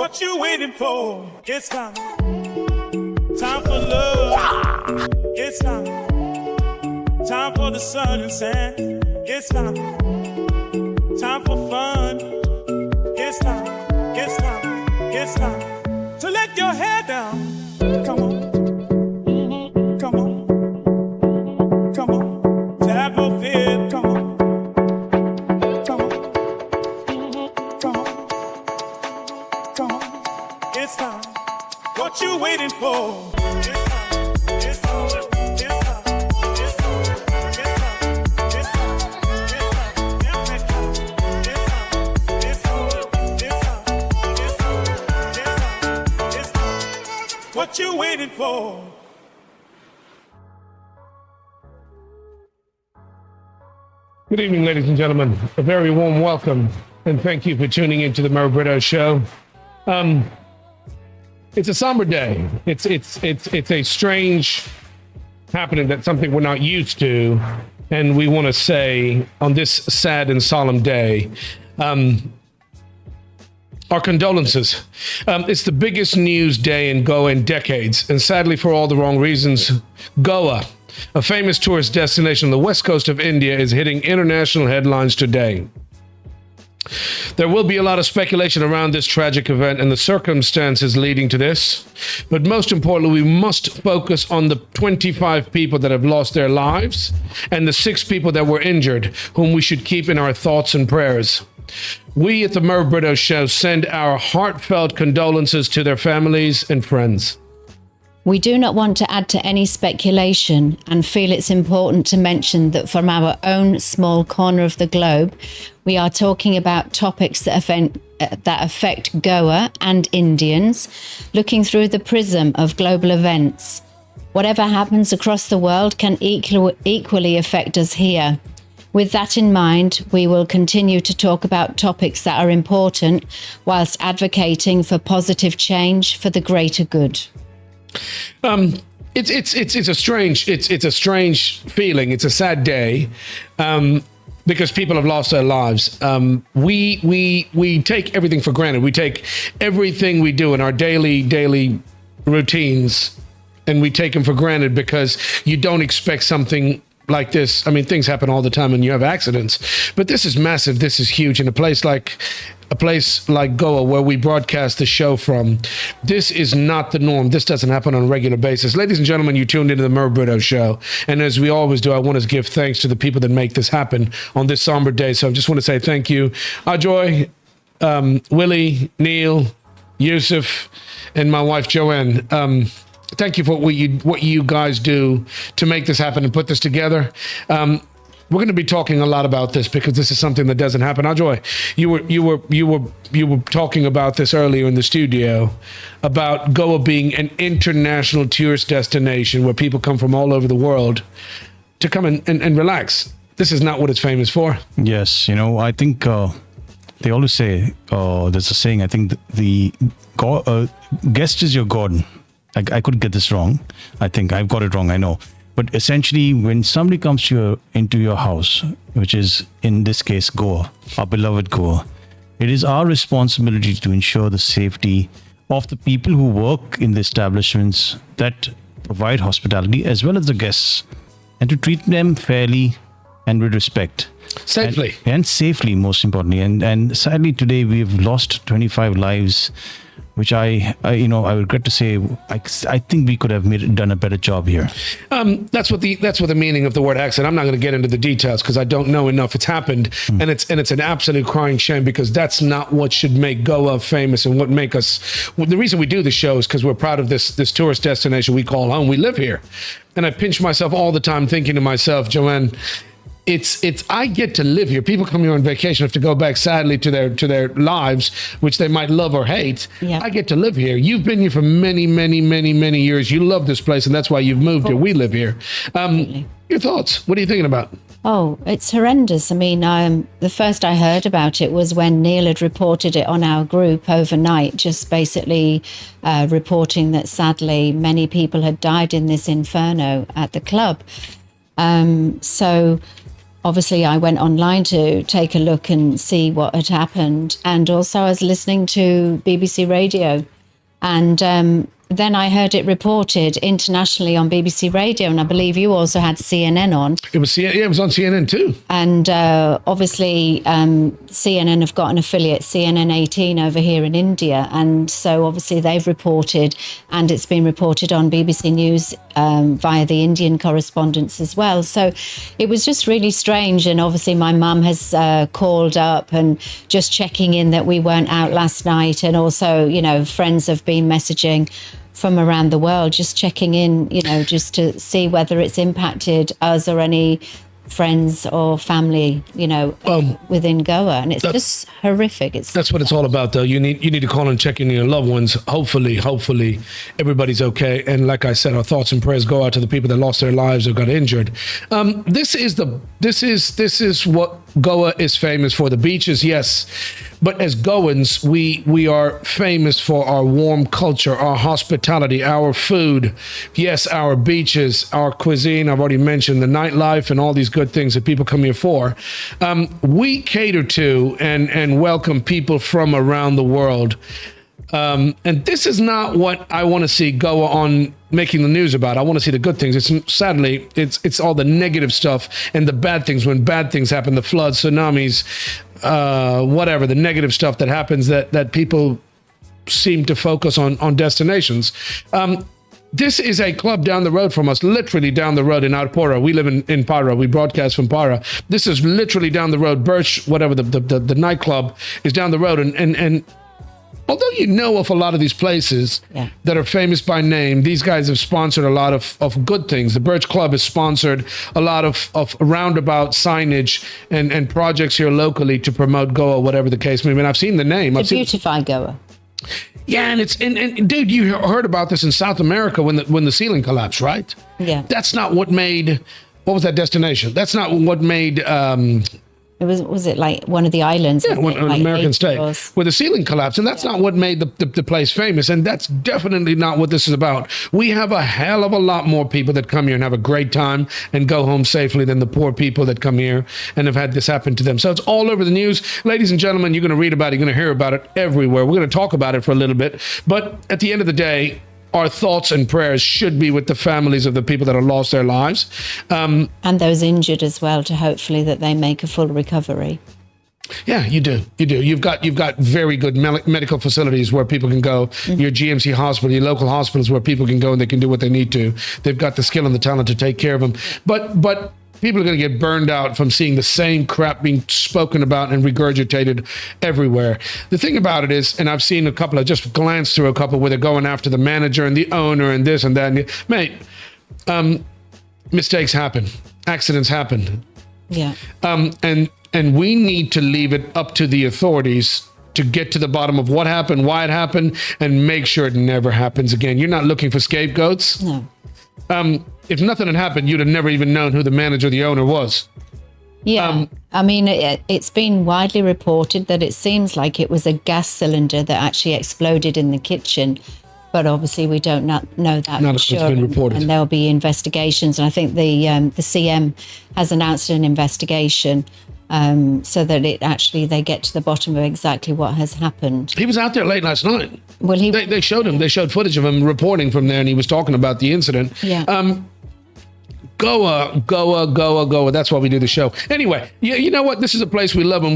What you waiting for? It's time. Time for love. It's time. Time for the sun and sand. It's time. Time for fun. It's time. It's time. It's time to let your hair down. Come on. Come on. Come on. To have no fear. Come on. Come on. Come on. Come on. It's time. What you waiting for? It's time. It's time. It's time. It's time. It's time. It's time. It's time. It's time. What you waiting for? Good evening, ladies and gentlemen. A very warm welcome, and thank you for tuning into the Merv Britto Show. It's a somber day. It's a strange happening, that's something we're not used to, and we want to say on this sad and solemn day, our condolences. It's the biggest news day in Goa in decades, and sadly for all the wrong reasons. Goa, a famous tourist destination on the west coast of India, is hitting international headlines today. There will be a lot of speculation around this tragic event and the circumstances leading to this. But most importantly, we must focus on the 25 people that have lost their lives and the 6 people that were injured, whom we should keep in our thoughts and prayers. We at the Merv Britto Show send our heartfelt condolences to their families and friends. We do not want to add to any speculation and feel it's important to mention that from our own small corner of the globe, we are talking about topics that affect Goa and Indians, looking through the prism of global events. Whatever happens across the world can equally affect us here. With that in mind, we will continue to talk about topics that are important whilst advocating for positive change for the greater good. It's a strange feeling. It's a sad day because people have lost their lives. We take everything for granted. We take everything we do in our daily routines, and we take them for granted because you don't expect something like this. I mean, things happen all the time and you have accidents, but this is massive. This is huge. In a place like Goa, where we broadcast the show from, this is not the norm. This doesn't happen on a regular basis. Ladies and gentlemen, you tuned into the Merv Britto Show. And as we always do, I want to give thanks to the people that make this happen on this somber day. So I just want to say thank you. Ajoy, Willie, Neil, Yusuf, and my wife, Joanne. Thank you for what you guys do to make this happen and put this together. We're going to be talking a lot about this because this is something that doesn't happen. Ajoy, you were talking about this earlier in the studio about Goa being an international tourist destination where people come from all over the world to come and relax. This is not what it's famous for. Yes, I think they always say, there's a saying, I think the guest is your God. I could get this wrong. I think I've got it wrong, I know. But essentially, when somebody comes into your house, which is in this case Goa, our beloved Goa, it is our responsibility to ensure the safety of the people who work in the establishments that provide hospitality, as well as the guests, and to treat them fairly and with respect. Safely. And safely, most importantly. And sadly, today we've lost 25 lives, which I regret to say. I think we could have done a better job here. That's what the meaning of the word accident. I'm not going to get into the details because I don't know enough. It's happened, and it's an absolute crying shame because that's not what should make Goa famous and what make us. The reason we do the show is because we're proud of this tourist destination we call home. We live here, and I pinch myself all the time thinking to myself, Joanne, I get to live here. People come here on vacation, have to go back sadly to their lives, which they might love or hate. Yeah. I get to live here. You've been here for many, many, many, many years. You love this place, and that's why you've moved here. We live here. Your thoughts? What are you thinking about? Oh, it's horrendous. I mean, the first I heard about it was when Neil had reported it on our group overnight, just basically reporting that sadly many people had died in this inferno at the club. So obviously I went online to take a look and see what had happened. And also I was listening to BBC Radio, and then I heard it reported internationally on BBC Radio, and I believe you also had CNN on. It was on CNN too. And obviously, CNN have got an affiliate, CNN 18, over here in India. And so obviously they've reported, and it's been reported on BBC News via the Indian correspondents as well. So it was just really strange. And obviously my mum has called up and just checking in that we weren't out last night. And also, you know, friends have been messaging from around the world, just checking in, you know, just to see whether it's impacted us or any friends or family, you know, within Goa. And it's just horrific. That's what it's all about, though. You need to call and check in on your loved ones. Hopefully everybody's okay. And like I said, our thoughts and prayers go out to the people that lost their lives or got injured. This is what Goa is famous for. The beaches, yes. But as Goans, we are famous for our warm culture, our hospitality, our food, yes, our beaches, our cuisine. I've already mentioned the nightlife and all these good things that people come here for. We cater to and welcome people from around the world. And this is not what I want to see Goa on making the news about. I want to see the good things. Sadly, it's all the negative stuff and the bad things. When bad things happen, the floods, tsunamis, whatever, the negative stuff that happens that people seem to focus on destinations. This is a club down the road from us, literally down the road in Para. We live in Para. We broadcast from Para. This is literally down the road. Birch, whatever, the nightclub is down the road. And although you know of a lot of these places that are famous by name, these guys have sponsored a lot of good things. The Birch Club has sponsored a lot of roundabout signage and projects here locally to promote Goa, whatever the case may be. And I've seen the name. To beautify Goa. Yeah, and dude, you heard about this in South America when the ceiling collapsed, right? Yeah. That's not what was that destination? That's not what made... Was it like one of the islands? Yeah, an American state where the ceiling collapsed. And that's not what made the place famous. And that's definitely not what this is about. We have a hell of a lot more people that come here and have a great time and go home safely than the poor people that come here and have had this happen to them. So it's all over the news. Ladies and gentlemen, you're going to read about it. You're going to hear about it everywhere. We're going to talk about it for a little bit. But at the end of the day, our thoughts and prayers should be with the families of the people that have lost their lives. And those injured as well, to hopefully that they make a full recovery. Yeah, you do. You've got very good medical facilities where people can go. Your GMC hospital, your local hospitals where people can go and they can do what they need to. They've got the skill and the talent to take care of them. But people are going to get burned out from seeing the same crap being spoken about and regurgitated everywhere. The thing about it is, and I've seen a couple, I just glanced through a couple where they're going after the manager and the owner and this and that. And mate, mistakes happen. Accidents happen. Yeah. And we need to leave it up to the authorities to get to the bottom of what happened, why it happened, and make sure it never happens again. You're not looking for scapegoats. No. If nothing had happened, you'd have never even known who the manager or the owner was. Yeah. I mean, it's been widely reported that it seems like it was a gas cylinder that actually exploded in the kitchen. But obviously, we don't know that for sure. It's been reported. And there'll be investigations. And I think the CM has announced an investigation so that they get to the bottom of exactly what has happened. He was out there late last night. Well, they showed him. They showed footage of him reporting from there, and he was talking about the incident. Yeah. Goa. That's why we do the show. Anyway, you know what? This is a place we love and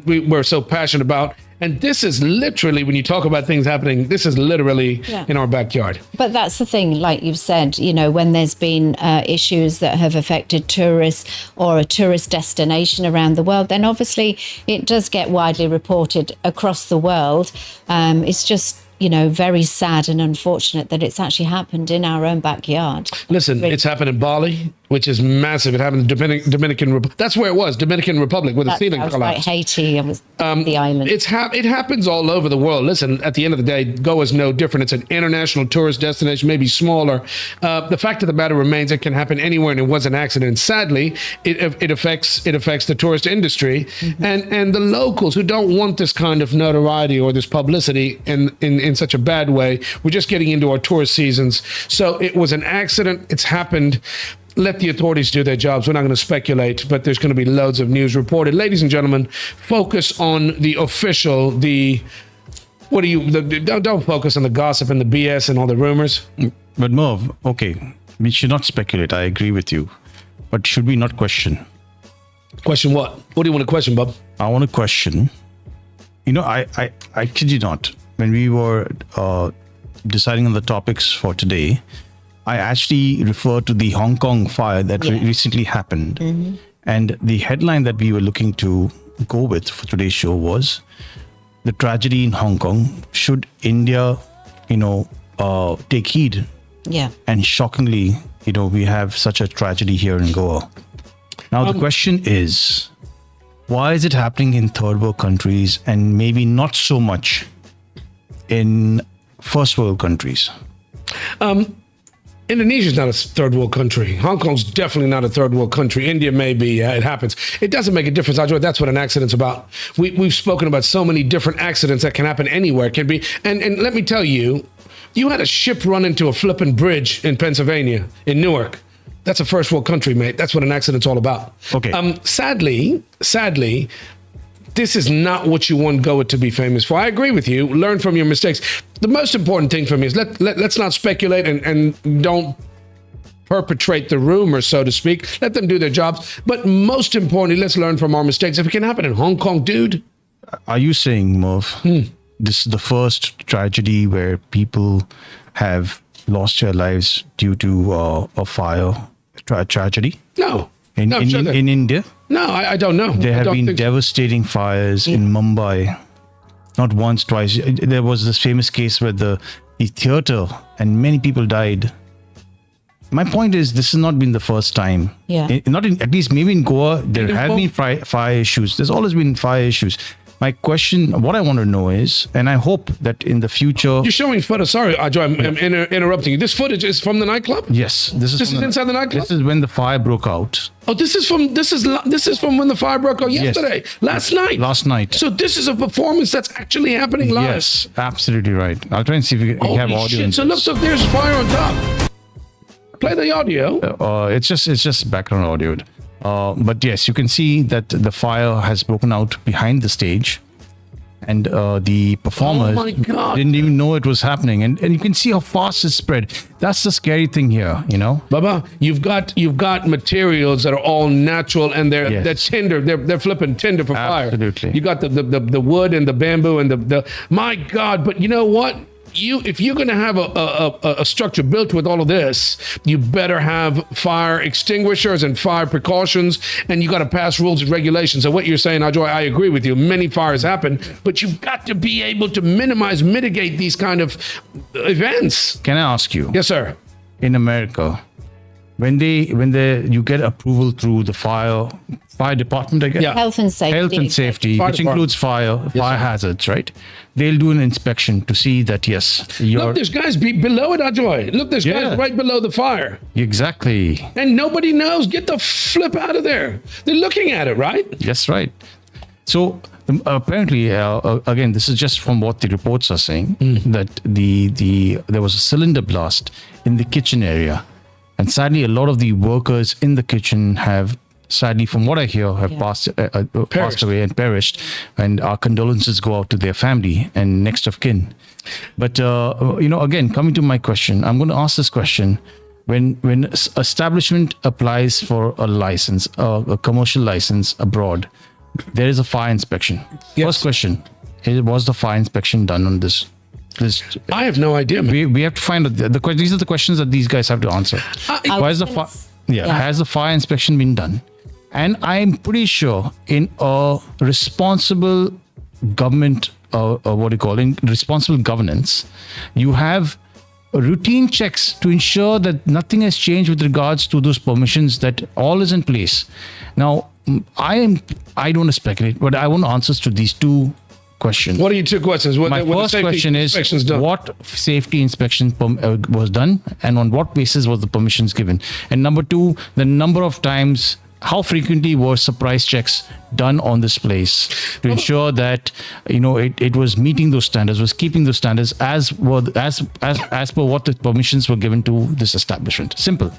we're so passionate about. And this is literally, when you talk about things happening, this is literally in our backyard. But that's the thing, like you've said, you know, when there's been issues that have affected tourists or a tourist destination around the world, then obviously it does get widely reported across the world. It's just, you know, very sad and unfortunate that it's actually happened in our own backyard. Listen, it's happened in Bali, which is massive. It happened in Dominican Republic. That's where it was, Dominican Republic, where the ceiling collapsed. Like Haiti, was the island. It happens all over the world. Listen, at the end of the day, Goa is no different. It's an international tourist destination, maybe smaller. The fact of the matter remains, it can happen anywhere, and it was an accident. Sadly, it affects the tourist industry and the locals who don't want this kind of notoriety or this publicity in such a bad way. We're just getting into our tourist seasons. So it was an accident. It's happened. let the authorities do their jobs. We're not going to speculate, but there's going to be loads of news reported. Ladies and gentlemen, focus on the official, don't focus on the gossip and the BS and all the rumors. But Merv, okay, we should not speculate. I agree with you. But should we not question? Question what? What do you want to question, Bob? I want to question. I kid you not. When we were deciding on the topics for today, I actually referred to the Hong Kong fire that recently happened. Mm-hmm. And the headline that we were looking to go with for today's show was the tragedy in Hong Kong. Should India, take heed? Yeah. And shockingly, we have such a tragedy here in Goa. Now, the question is, why is it happening in third world countries and maybe not so much in first world countries? Indonesia's not a third world country. Hong Kong's definitely not a third world country. India may be. It happens. It doesn't make a difference. That's what an accident's about. We've spoken about so many different accidents that can happen anywhere. It can be. And let me tell you, you had a ship run into a flipping bridge in Pennsylvania, in Newark. That's a first world country, mate. That's what an accident's all about. Okay. Sadly, this is not what you want Goa to be famous for. I agree with you. Learn from your mistakes. The most important thing for me is let's not speculate and don't perpetrate the rumor, so to speak. Let them do their jobs. But most importantly, let's learn from our mistakes. If it can happen in Hong Kong, dude. Are you saying, Merv, this is the first tragedy where people have lost their lives due to a fire tragedy? No. In India? No, I don't know. There have been devastating fires in Mumbai. Not once, twice. There was this famous case where the theater and many people died. My point is, this has not been the first time. Yeah. At least maybe in Goa, there have been fire issues. There's always been fire issues. My question, what I want to know is, and I hope that in the future... You're showing photos. Sorry, Ajo, I'm interrupting you. This footage is from the nightclub? Yes. This is inside the nightclub? This is when the fire broke out. Oh, this is from when the fire broke out yesterday, last night. Last night. So this is a performance that's actually happening live. Yes, absolutely right. I'll try and see if we have audio. Shit. So look, there's fire on top. Play the audio. It's just background audio. But yes, you can see that the fire has broken out behind the stage. And the performers didn't even know it was happening, and you can see how fast it spread. That's the scary thing here, Baba, you've got materials that are all natural, and they're tinder. They're flipping tinder for fire. Absolutely. You got the wood and the bamboo and the my God. But you know what? If you're going to have a structure built with all of this, you better have fire extinguishers and fire precautions, and you got to pass rules and regulations. So what you're saying, Ajoy, I agree with you. Many fires happen, but you've got to be able to mitigate these kind of events. Can I ask you? Yes, sir. In America, when you get approval through the fire department, I guess. Yeah. Health and safety, which includes fire hazards, right? They'll do an inspection to see that, yes, look, there's guys below it, Ajoy. Look, there's guys right below the fire. Exactly. And nobody knows. Get the flip out of there. They're looking at it, right? Yes, right. So apparently, again, this is just from what the reports are saying, that there was a cylinder blast in the kitchen area. And sadly, a lot of the workers in the kitchen have, sadly, from what I hear, have passed away and perished. And our condolences go out to their family and next of kin. But, again, coming to my question, I'm going to ask this question. When establishment applies for a license, a commercial license abroad, there is a fire inspection. Yes. First question, was the fire inspection done on this? I have no idea, man. We have to find out. These are the questions that these guys have to answer. Has the fire inspection been done? And I'm pretty sure in a responsible government, responsible governance, you have routine checks to ensure that nothing has changed with regards to those permissions, that all is in place. Now, I don't want to speculate, but I want answers to these two questions. What are your two questions? My first question is, what safety inspection was done, and on what basis was the permissions given? And number two, the number of times, how frequently were surprise checks done on this place to ensure that it was meeting those standards, was keeping those standards as per what the permissions were given to this establishment? Simple.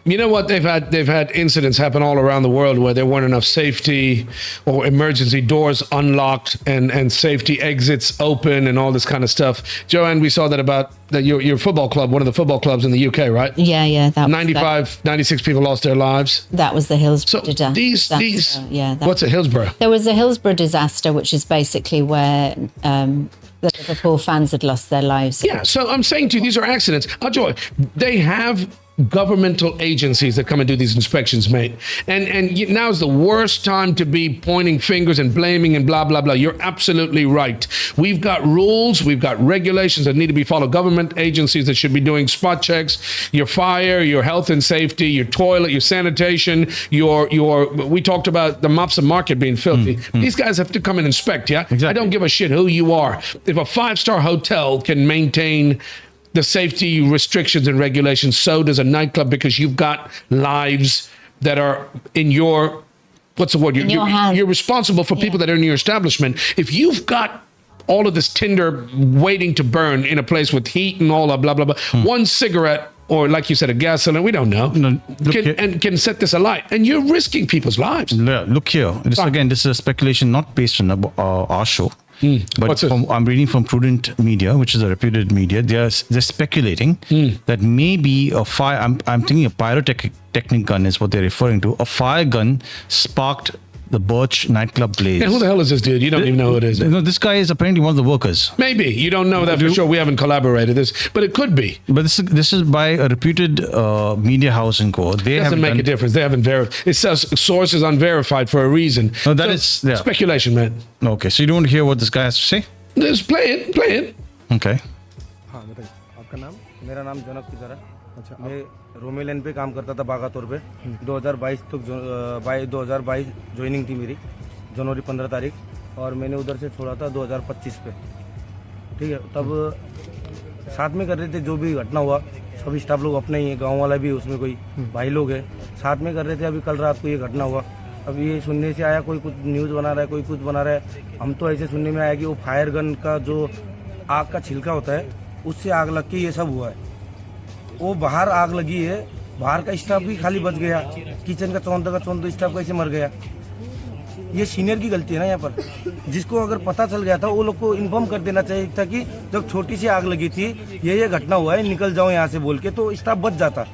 You know what? They've had incidents happen all around the world where there weren't enough safety or emergency doors unlocked and safety exits open and all this kind of stuff. Joanne, we saw that about your football club, one of the football clubs in the UK, right? Yeah. That 96 people lost their lives. That was the Hillsborough So disaster. What's a Hillsborough? There was a Hillsborough disaster, which is basically where the Liverpool fans had lost their lives. Yeah, so I'm saying to you, these are accidents. Joy, they have governmental agencies that come and do these inspections, mate. And now's the worst time to be pointing fingers and blaming and blah, blah, blah. You're absolutely right. We've got rules, we've got regulations that need to be followed. Government agencies that should be doing spot checks, your fire, your health and safety, your toilet, your sanitation, we talked about the Mopsa market being filthy. These guys have to come and inspect, yeah? Exactly. I don't give a shit who you are. If a 5-star hotel can maintain the safety restrictions and regulations, so does a nightclub, because you've got lives that are in your, what's the word? You're responsible for people that are in your establishment. If you've got all of this tinder waiting to burn in a place with heat and all that, blah, blah, blah, one cigarette, or like you said, a gas cylinder, we don't know, can set this alight. And you're risking people's lives. Look here. This is a speculation not based on our show. But I'm reading from Prudent Media, which is a reputed media. They're speculating that maybe a fire. I'm thinking a pyrotechnic gun is what they're referring to. A fire gun sparked the Birch nightclub blaze. And who the hell is this dude? You don't even know who it is. No, this guy is apparently one of the workers. Maybe you don't know that for sure. We haven't collaborated this, but it could be. But this is by a reputed media house in Goa. They doesn't make a difference. They haven't verified. It says source is unverified for a reason. No, that is speculation, man. Okay, so you don't want to hear what this guy has to say? Just play it. Okay. आपका नाम? मेरा नाम जनक की तरह। अच्छा, मैं Romeo line पे काम करता था बागातौर पे। 2022 तक 2022 ज्वाइनिंग थी मेरी, जनवरी 15 तारीख, और मैंने उधर से छोड़ा था 2025 पे। ठीक है, तब साथ में कर रहे थे। जो भी घटना हुआ सभी स्टाफ लोग अपने ही है, गाँव वाला भी उसमें कोई भाई लोग है, साथ में कर रहे थे। अभी कल रात को ये घटना हुआ। अब ये सुनने से आया, कोई कुछ न्यूज़ बना रहा है, कोई कुछ बना रहा है। हम तो ऐसे सुनने में आया कि वो फायर गन का जो आग का छिलका होता है उससे आग लग के ये सब हुआ है। वो बाहर आग लगी है, बाहर का स्टाफ भी खाली बच गया, किचन का चौंध स्टाफ कैसे मर गया। ये सीनियर की गलती है ना यहाँ पर। जिसको अगर पता चल गया था वो लोग को इन्फॉर्म कर देना चाहिए था कि जब छोटी सी आग लगी थी ये घटना हुआ है, निकल जाओ यहाँ से बोल के, तो स्टाफ बच जाता।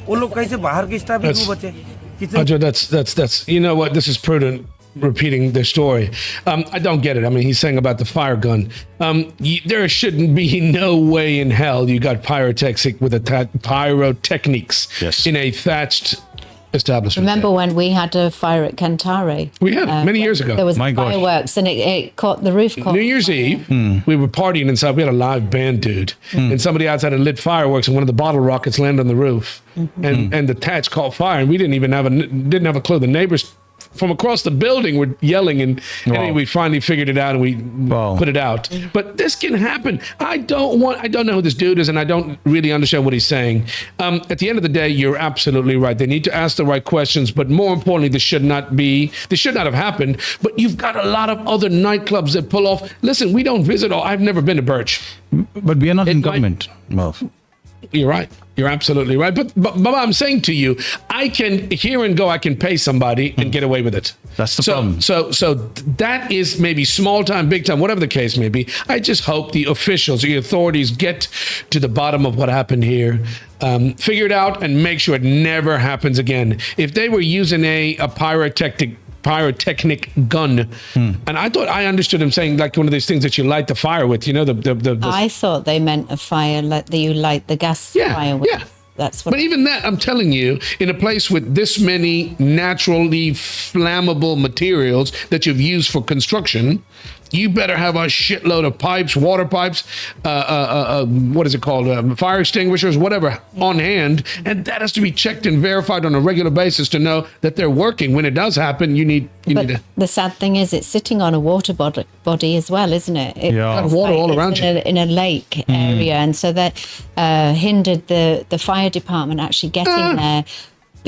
वो लोग कैसे बाहर के स्टाफ ही क्यों बचे? That's you know what, this is Prudent repeating their story. I don't get it. I mean, he's saying about the fire gun. There shouldn't be no way in hell you got pyrotechnics in a thatched establishment. Remember when we had a fire at Cantare? We had many years ago. There was fireworks and it caught the roof. New Year's Eve, we were partying inside. We had a live band, dude, and somebody outside had lit fireworks, and one of the bottle rockets landed on the roof, and the thatch caught fire, and we didn't have a clue. The neighbors from across the building were yelling, and anyway, we finally figured it out and we put it out. But this can happen. I don't know who this dude is, and I don't really understand what he's saying. At the end of the day, you're absolutely right. They need to ask the right questions, but more importantly, this should not have happened. But you've got a lot of other nightclubs that pull off. Listen, we don't visit all. I've never been to Birch. But we are not in government, Merv. You're right. You're absolutely right. But I'm saying to you, I can pay somebody and get away with it. That's the problem. So that is maybe small time, big time, whatever the case may be. I just hope the officials, the authorities get to the bottom of what happened here, figure it out, and make sure it never happens again. If they were using a pyrotechnic gun, and I understood him saying like one of these things that you light the fire with, you know, the I thought they meant a fire that you light the gas fire with. Yeah. That's what. But even that, I'm telling you, in a place with this many naturally flammable materials that you've used for construction, you better have a shitload of pipes, water pipes, what is it called, fire extinguishers, whatever, on hand, and that has to be checked and verified on a regular basis to know that they're working. When it does happen, you need to. The sad thing is, it's sitting on a water body as well, isn't it? It's got water all around you in a lake area, and so that hindered the fire department actually getting there.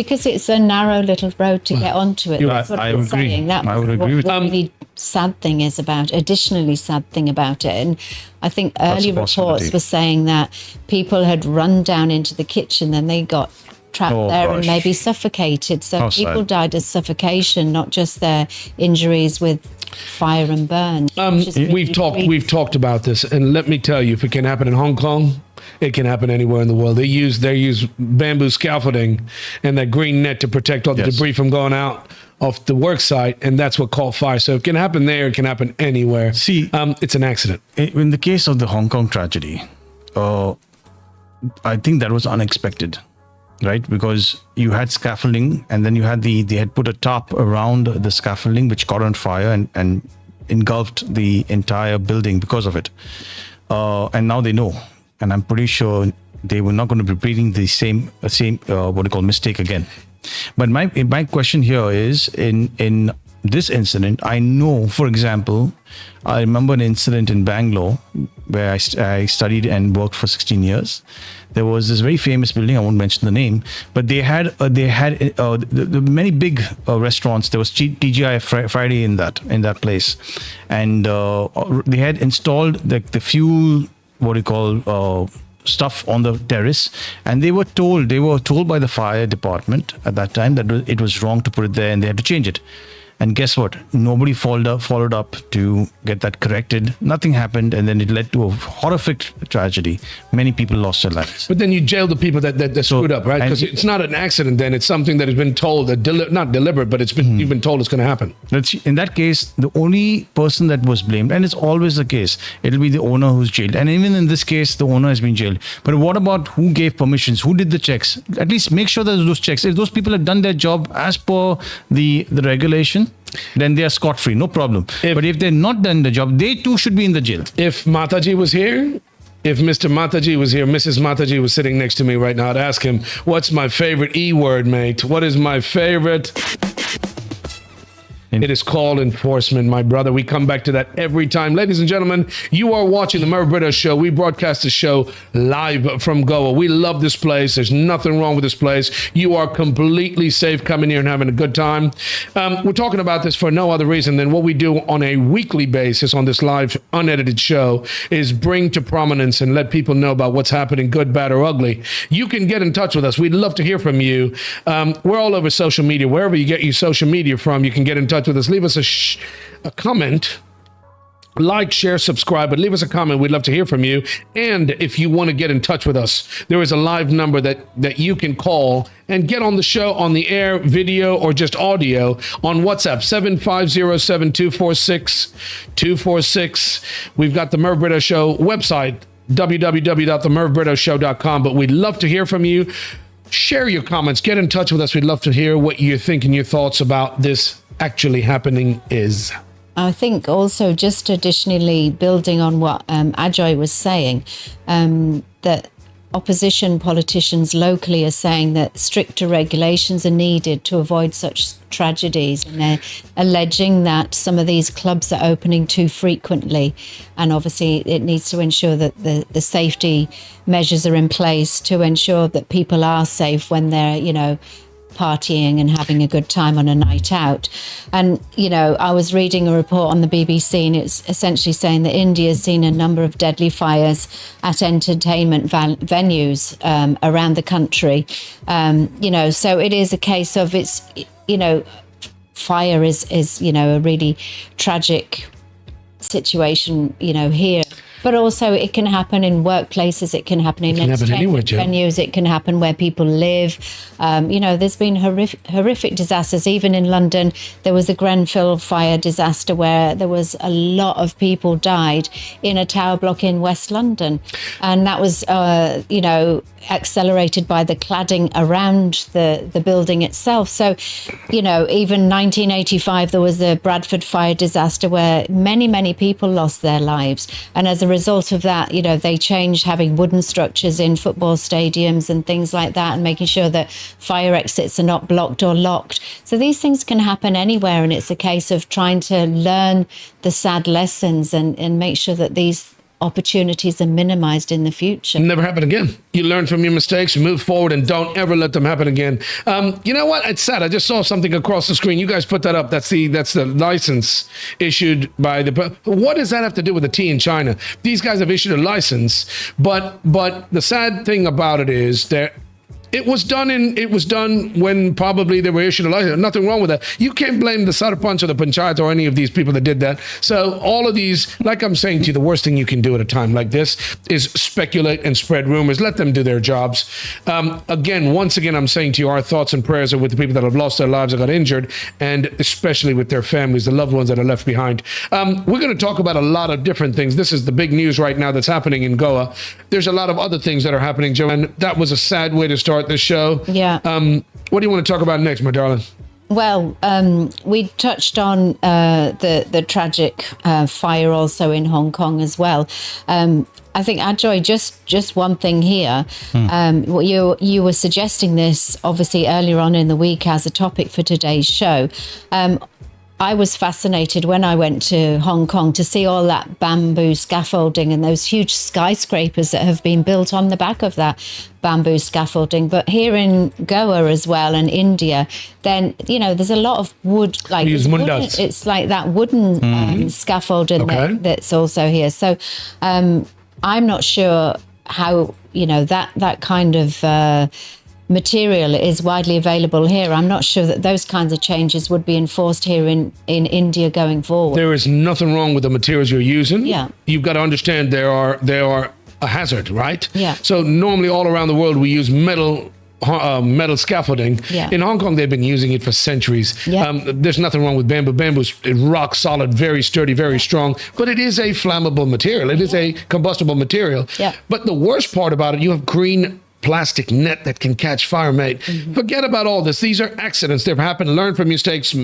because it's a narrow little road to get onto it. That's what I I'm would agree. saying. That's I would agree with what that. the really sad thing is additionally sad thing about it. And I think early a reports possibility. were saying that people had run down into the kitchen and they got trapped there and gosh. maybe suffocated. So How people sad. died of suffocation, not just their injuries with fire and burn. which is really We've talked about this, and let me tell you, if it can happen in Hong Kong, it can happen anywhere in the world. They use bamboo scaffolding and that green net to protect all the Yes. debris from going out off the work site, and that's what caught fire. So it can happen there, it can happen anywhere. See, it's an accident. In the case of the Hong Kong tragedy, I think that was unexpected, right? Because you had scaffolding, and then they had put a top around the scaffolding, which caught on fire and engulfed the entire building because of it. And now they know, and I'm pretty sure they were not going to be repeating the same mistake again. But my question here is in this incident, I know, for example, I remember an incident in Bangalore where I studied and worked for 16 years. There was this very famous building, I won't mention the name, but they had the many big restaurants. There was TGI Friday in that place, and they had installed the fuel, stuff on the terrace, and they were told by the fire department at that time that it was wrong to put it there and they had to change it. And guess what? Nobody followed up to get that corrected. Nothing happened, and then it led to a horrific tragedy. Many people lost their lives. But then you jail the people that screwed up, right? Because it's not an accident. Then it's something that has been told, not deliberate, but you've been told it's going to happen. In that case, the only person that was blamed, and it's always the case, it'll be the owner who's jailed. And even in this case, the owner has been jailed. But what about who gave permissions? Who did the checks? At least make sure there's those checks. If those people have done their job as per the regulation, then they are scot-free, no problem. But if they're not done the job, they too should be in the jail. If Mataji was here, if Mr. Mataji was here, Mrs. Mataji was sitting next to me right now, I'd ask him, what's my favorite E word, mate? What is my favorite? It is called enforcement, my brother. We come back to that every time. Ladies and gentlemen, you are watching the Merv Britto Show. We broadcast the show live from Goa. We love this place. There's nothing wrong with this place. You are completely safe coming here and having a good time. We're talking about this for no other reason than what we do on a weekly basis on this live, unedited show is bring to prominence and let people know about what's happening, good, bad, or ugly. You can get in touch with us. We'd love to hear from you. We're all over social media. Wherever you get your social media from, you can get in touch with us. Leave us a comment, like, share, subscribe, but leave us a comment. We'd love to hear from you. And if you want to get in touch with us, there is a live number that you can call and get on the show on the air, video, or just audio on WhatsApp, 750-7246-246. We've got the Merv Britto Show website, www.themervbrittoshow.com, but we'd love to hear from you. Share your comments. Get in touch with us. We'd love to hear what you think and your thoughts about this actually happening is. I think also just additionally building on what Ajoy was saying, that opposition politicians locally are saying that stricter regulations are needed to avoid such tragedies, and they're alleging that some of these clubs are opening too frequently, and obviously it needs to ensure that the safety measures are in place to ensure that people are safe when they're, partying and having a good time on a night out. And, I was reading a report on the BBC, and it's essentially saying that India has seen a number of deadly fires at entertainment venues around the country. So it is a case of fire is a really tragic situation, here. But also it can happen in workplaces, it can happen in entertainment venues, it can happen where people live. There's been horrific disasters. Even in London, there was a Grenfell fire disaster where there was a lot of people died in a tower block in West London. And that was, accelerated by the cladding around the building itself. So, even 1985, there was a Bradford fire disaster where many, many people lost their lives. And as a result of that, they changed having wooden structures in football stadiums and things like that, and making sure that fire exits are not blocked or locked. So these things can happen anywhere, and it's a case of trying to learn the sad lessons and make sure that these opportunities are minimized in the future. Never happen again. You learn from your mistakes, you move forward, and don't ever let them happen again. You know what? It's sad. I just saw something across the screen. You guys put that up. That's the license issued by the. What does that have to do with the tea in China? These guys have issued a license, but the sad thing about it is that it was done when probably they were issued a license. Nothing wrong with that. You can't blame the Sarpanch or the Panchayat or any of these people that did that. So all of these, like I'm saying to you, the worst thing you can do at a time like this is speculate and spread rumors. Let them do their jobs. Once again, I'm saying to you, our thoughts and prayers are with the people that have lost their lives or got injured, and especially with their families, the loved ones that are left behind. We're going to talk about a lot of different things. This is the big news right now that's happening in Goa. There's a lot of other things that are happening, Joanne. That was a sad way to start this show. Yeah. What do you want to talk about next, my darling? Well, we touched on the tragic fire also in Hong Kong as well. I think, Ajoy, just one thing here. You were suggesting this obviously earlier on in the week as a topic for today's show. I was fascinated when I went to Hong Kong to see all that bamboo scaffolding and those huge skyscrapers that have been built on the back of that bamboo scaffolding. But here in Goa as well and India, then, there's a lot of wood, like it's like that wooden scaffolding that's also here. So I'm not sure how, that kind of material is widely available here. I'm not sure that those kinds of changes would be enforced here in India going forward. There is nothing wrong with the materials you're using. Yeah. You've got to understand they are a hazard, right? Yeah. So normally all around the world we use metal scaffolding. Yeah. In Hong Kong, they've been using it for centuries. Yeah. There's nothing wrong with bamboo. Bamboo's rock solid, very sturdy, very strong, but it is a flammable material. It is a combustible material. Yeah. But the worst part about it, you have green plastic net that can catch fire, mate. Forget about all this. These are accidents. They've happened. Learn from mistakes,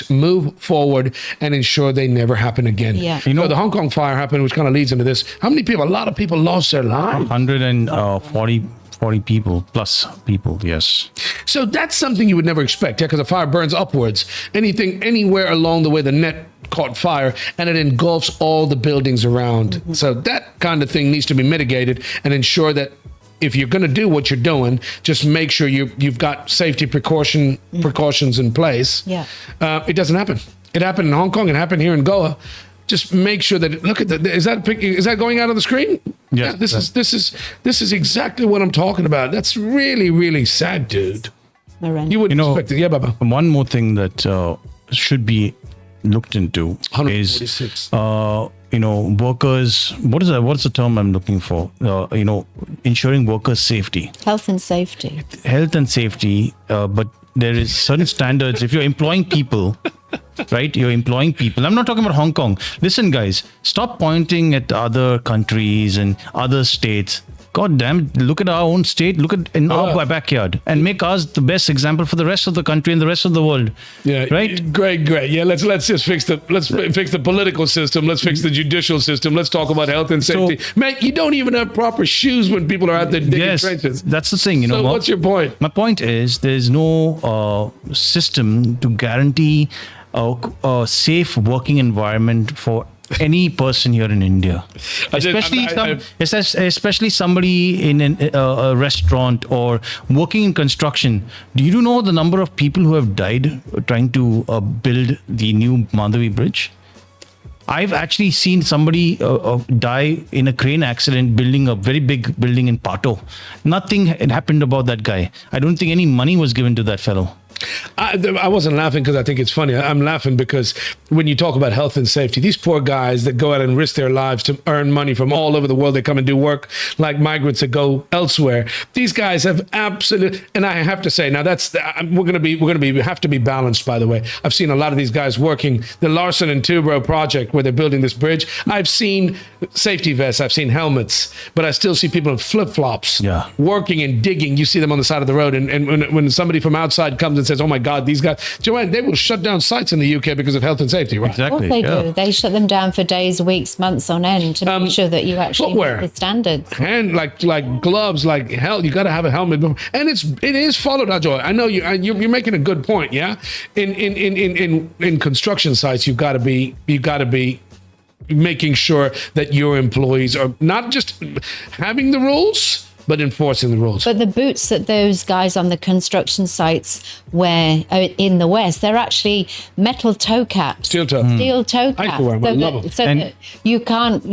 move forward, and ensure they never happen again. Yeah. So the Hong Kong fire happened, which kind of leads into this. How many people? A lot of people lost their lives. 140 people plus people, yes. So that's something you would never expect, because a fire burns upwards. Anywhere along the way, the net caught fire, and it engulfs all the buildings around. So that kind of thing needs to be mitigated, and ensure that if you're going to do what you're doing, just make sure you've got safety precautions in place. Yeah. It doesn't happen. It happened in Hong Kong. It happened here in Goa. Just make sure that look at that. Is that going out on the screen? Yes. Yeah, this is exactly what I'm talking about. That's really, really sad, dude. You wouldn't expect it. Yeah, Baba. One more thing that should be looked into is workers. What's the term I'm looking for? Ensuring workers' safety. Health and safety. But there is certain standards. If you're employing people, right? You're employing people. I'm not talking about Hong Kong. Listen, guys, stop pointing at other countries and other states. God damn it, look at our own state, look at in our backyard, and make us the best example for the rest of the country and the rest of the world. Yeah, right. Great. Yeah, let's just fix the political system. Let's fix the judicial system. Let's talk about health and safety. Mate, you don't even have proper shoes when people are out there digging trenches. That's the thing. So what's your point? My point is there's no system to guarantee a safe working environment for any person here in India, especially somebody in a restaurant or working in construction. Do you know the number of people who have died trying to build the new Madhavi Bridge? I've actually seen somebody die in a crane accident building a very big building in Pato. Nothing had happened about that guy. I don't think any money was given to that fellow. I wasn't laughing because I think it's funny. I'm laughing because when you talk about health and safety, these poor guys that go out and risk their lives to earn money from all over the world, they come and do work like migrants that go elsewhere. These guys have absolute, and I have to say, now we have to be balanced. By the way, I've seen a lot of these guys working the Larsen and Toubro project where they're building this bridge. I've seen safety vests, I've seen helmets, but I still see people in flip-flops working and digging. You see them on the side of the road, and when somebody from outside comes and says, "Oh my God, these guys," Joanne, they will shut down sites in the UK because of health and safety, right? Exactly. What they do, they shut them down for days, weeks, months on end to make sure that you actually meet the standards. And like gloves, like hell, you got to have a helmet, and it is followed. Ajoy, I know you're making a good point. Yeah, in construction sites, you've got to be making sure that your employees are not just having the rules, but enforcing the rules. But the boots that those guys on the construction sites wear in the West, they're actually metal toe caps. Steel toe. Steel toe caps. I used to wear them. I love them. So that you can't,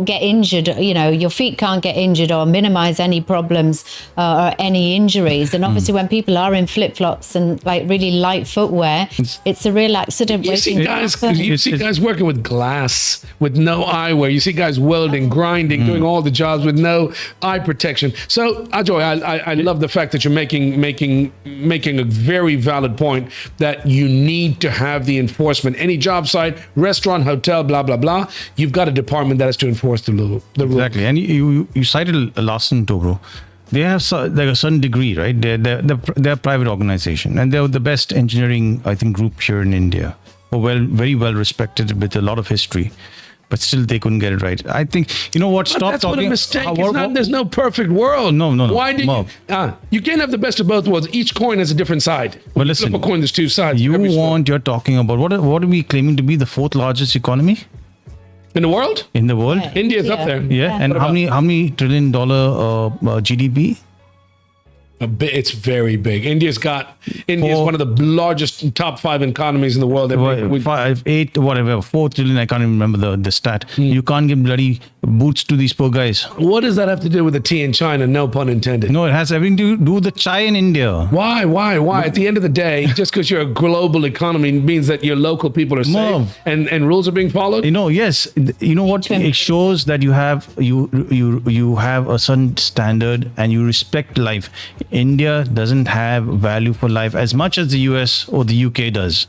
get injured, your feet can't get injured or minimize any problems or any injuries. And obviously when people are in flip-flops and like really light footwear, it's a real accident. You see guys working with glass, with no eyewear. You see guys welding, grinding, doing all the jobs with no eye protection. So, Ajoy, I love the fact that you're making a very valid point that you need to have the enforcement. Any job site, restaurant, hotel, blah, blah, blah, you've got a department that has to enforce the rule. Exactly. And you cited Larsen Tobro. They have like a certain degree, right? They're a private organization, and they're the best engineering, I think, group here in India. Very well respected with a lot of history. But still, they couldn't get it right. I think, what? Stop that's talking. That's what a mistake. There's no perfect world. No. Why do you can't have the best of both worlds? Each coin has a different side. But listen, flip a coin, there's two sides. You're talking about what are we claiming to be the fourth largest economy in the world? In the world, India's up there. Yeah, and how many $1 trillion GDP? It's very big. India's one of the largest top 5 economies in the world. 5, 8, whatever, 4 trillion. I can't even remember the stat. You can't give bloody boots to these poor guys. What does that have to do with the tea in China? No pun intended. No, it has everything to do with the chai in India. Why? At the end of the day, just because you're a global economy means that your local people are safe and rules are being followed. Yes. You know what? It shows that you have a certain standard and you respect life. India doesn't have value for life as much as the US or the UK does.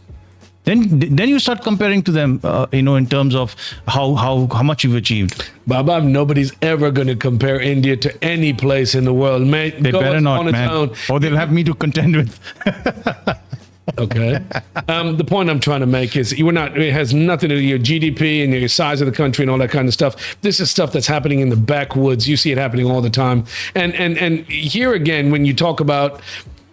Then you start comparing to them, in terms of how much you've achieved. Baba, nobody's ever going to compare India to any place in the world. Mate, they better not, man. Or they'll have me to contend with. Okay. The point I'm trying to make is it has nothing to do with your GDP and your size of the country and all that kind of stuff. This is stuff that's happening in the backwoods. You see it happening all the time. And here again, when you talk about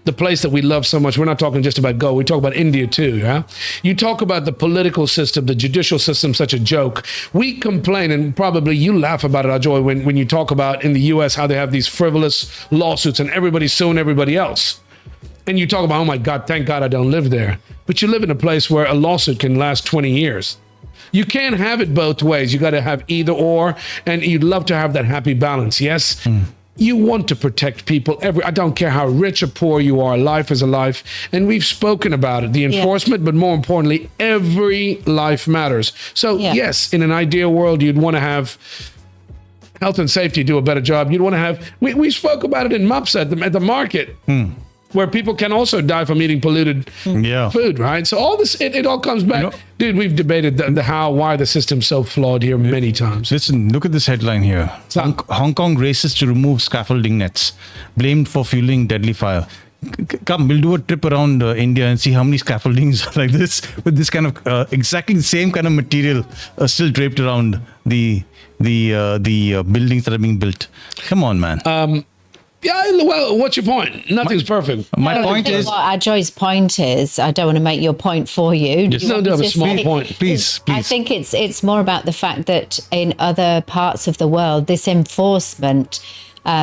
the place that we love so much, we're not talking just about Goa, we talk about India too, yeah? You talk about the political system, the judicial system, such a joke. We complain, and probably you laugh about it, Ajoy, when you talk about in the US how they have these frivolous lawsuits and everybody's suing everybody else. And you talk about, oh my God, thank God I don't live there. But you live in a place where a lawsuit can last 20 years. You can't have it both ways. You got to have either or, and you'd love to have that happy balance, yes? You want to protect people. I don't care how rich or poor you are. Life is a life. And we've spoken about it, the enforcement, but more importantly, every life matters. So yes, in an ideal world, you'd want to have health and safety do a better job. You'd want to have, we spoke about it in MUPS at the market. Where people can also die from eating polluted food, right? So all this, it all comes back. Dude, we've debated why the system's so flawed here many times. Listen, look at this headline here. Hong Kong races to remove scaffolding nets, blamed for fueling deadly fire. Come, we'll do a trip around India and see how many scaffoldings like this, with this kind of exactly the same kind of material still draped around the buildings that are being built. Come on, man. Yeah, well, what's your point? Nothing's perfect. My point is... What Joy's point is, I don't want to make your point for you. No, a small point. Please. I think it's more about the fact that in other parts of the world, this enforcement,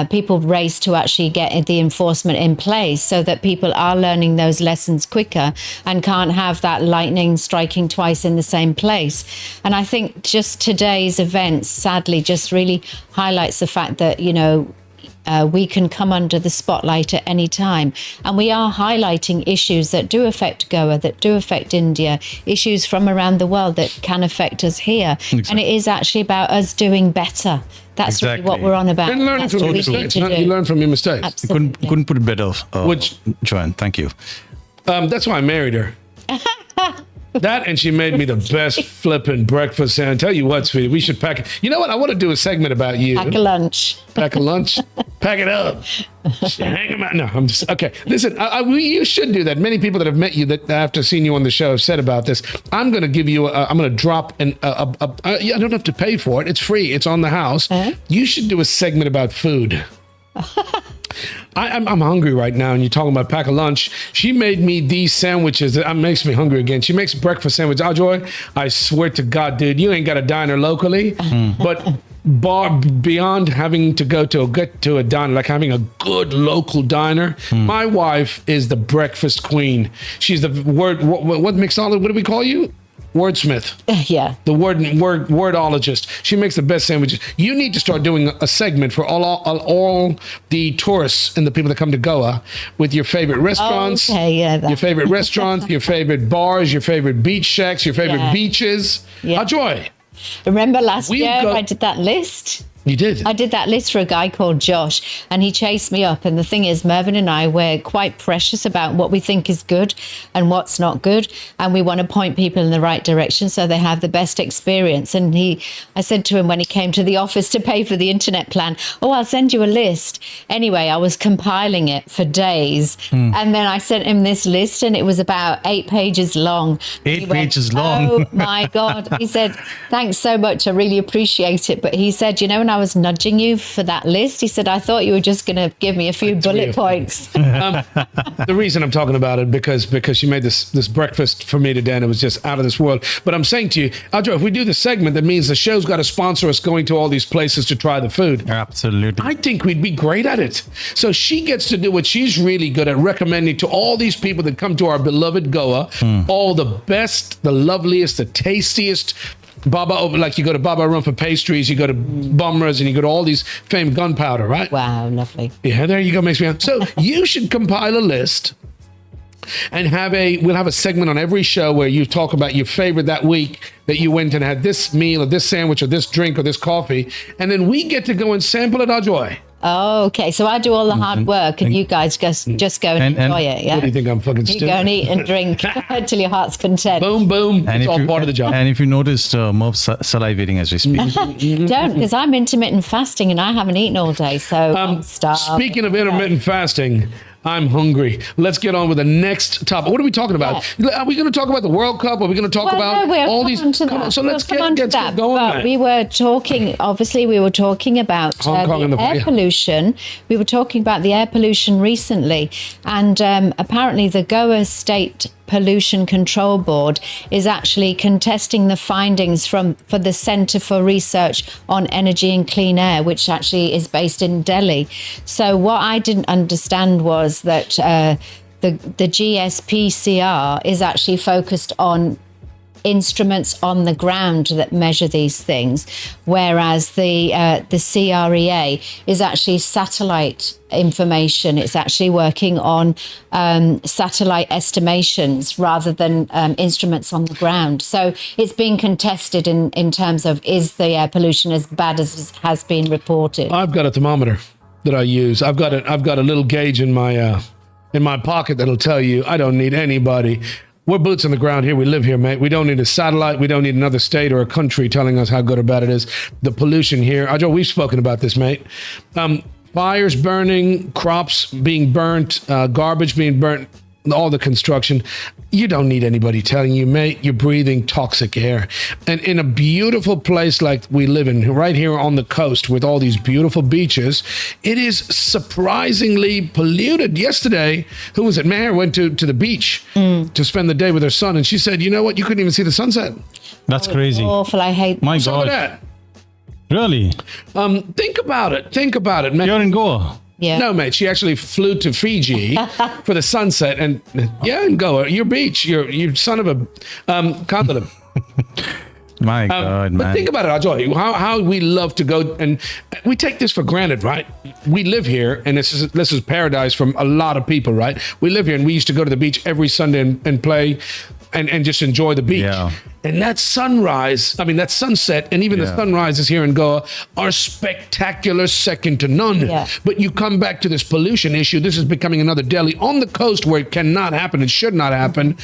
people race to actually get the enforcement in place so that people are learning those lessons quicker and can't have that lightning striking twice in the same place. And I think just today's events, sadly, just really highlights the fact that, we can come under the spotlight at any time. And we are highlighting issues that do affect Goa, that do affect India, issues from around the world that can affect us here. Exactly. And it is actually about us doing better. That's really what we're on about. And learning from mistakes. You learn from your mistakes. Absolutely. Couldn't put it better. Joanne, thank you. That's why I married her. That, and she made me the best flipping breakfast. And I tell you what, sweetie, we should pack it. You know what? I want to do a segment about you. Pack a lunch. Pack a lunch. Pack it up. Hang them out. No, I'm just, okay. Listen, you should do that. Many people that have met you that after seeing you on the show have said about this. I'm going to give you, I'm going to drop I don't have to pay for it. It's free. It's on the house. You should do a segment about food. I'm hungry right now, and you're talking about pack a lunch. She made me these sandwiches. That makes me hungry again. She makes breakfast sandwich. Ajoy, I swear to God, dude, you ain't got a diner locally, but beyond having to get to a diner, like having a good local diner, my wife is the breakfast queen. She's the what mixologist? What do we call you? Wordsmith. Yeah. The wordologist. She makes the best sandwiches. You need to start doing a segment for all the tourists and the people that come to Goa with your favorite restaurants. Okay, yeah. Your favorite restaurants, your favorite bars, your favorite beach shacks, your favorite beaches. Yeah. Ajoy. Remember last year I did that list? You did? I did that list for a guy called Josh, and he chased me up. And the thing is, Mervyn and I, we're quite precious about what we think is good and what's not good. And we want to point people in the right direction so they have the best experience. And I said to him when he came to the office to pay for the internet plan, I'll send you a list. Anyway, I was compiling it for days. And then I sent him this list, and it was about 8 pages long. 8 pages long. Oh my God. He said, thanks so much. I really appreciate it. But he said, when I was nudging you for that list, he said, I thought you were just going to give me a few bullet points. The reason I'm talking about it, because you made this breakfast for me today, and it was just out of this world. But I'm saying to you, Audrey, if we do the segment, that means the show's got to sponsor us going to all these places to try the food. Absolutely. I think we'd be great at it. So she gets to do what she's really good at, recommending to all these people that come to our beloved Goa, all the best, the loveliest, the tastiest, Baba, like you go to Baba Room for pastries, you go to Bumras, and you go to all these famed gunpowder, right? Wow, lovely. Yeah, there you go. Makes me. So you should compile a list and we'll have a segment on every show where you talk about your favorite that week that you went and had this meal or this sandwich or this drink or this coffee, and then we get to go and sample it, Ajoy. Oh, okay. So I do all the hard work, and you guys just go and enjoy it. Yeah. What do you think? I'm fucking stupid? You go and eat and drink until your heart's content. Boom, boom. And it's all part of the job. And if you noticed, Merv's salivating as we speak. Don't, because I'm intermittent fasting and I haven't eaten all day. So I'm starved. Speaking of intermittent fasting, I'm hungry. Let's get on with the next topic. What are we talking about? Are we going to talk about the World Cup? Are we going to talk about all these? Come on, so let's get going. But we were talking, obviously, about Hong Kong and the air pollution. We were talking about the air pollution recently. And apparently the Goa State Pollution Control Board is actually contesting the findings for the Centre for Research on Energy and Clean Air, which actually is based in Delhi. So what I didn't understand was that the GSPCR is actually focused on instruments on the ground that measure these things, whereas the CREA is actually satellite information. It's actually working on satellite estimations rather than instruments on the ground. So it's being contested in terms of, is the air pollution as bad as has been reported? I've got a thermometer that I use. I've got a little gauge in my pocket that'll tell you I don't need anybody. We're boots on the ground here. We live here, mate. We don't need a satellite. We don't need another state or a country telling us how good or bad it is. The pollution here. Ajo, we've spoken about this, mate. Fires burning, crops being burnt, garbage being burnt, all the construction. You don't need anybody telling you, mate, you're breathing toxic air. And in a beautiful place like we live in, right here on the coast with all these beautiful beaches, it is surprisingly polluted. Yesterday, who was it? Meher went to the beach to spend the day with her son, and she said, you know what? You couldn't even see the sunset. That's crazy. Awful. I hate My Some of God. that. Really? Think about it, man. You're in Goa. Yeah. No, mate. She actually flew to Fiji for the sunset, and in Goa, your beach, you son of a condom. My God, But man. think about it, Ajoy, how we love to go, and we take this for granted, right? We live here, and this is paradise from a lot of people, right? We live here, and we used to go to the beach every Sunday and play and just enjoy the beach. Yeah. And that sunset, and even the sunrises here in Goa are spectacular, second to none. Yeah. But you come back to this pollution issue. This is becoming another Delhi on the coast where it cannot happen. It should not happen.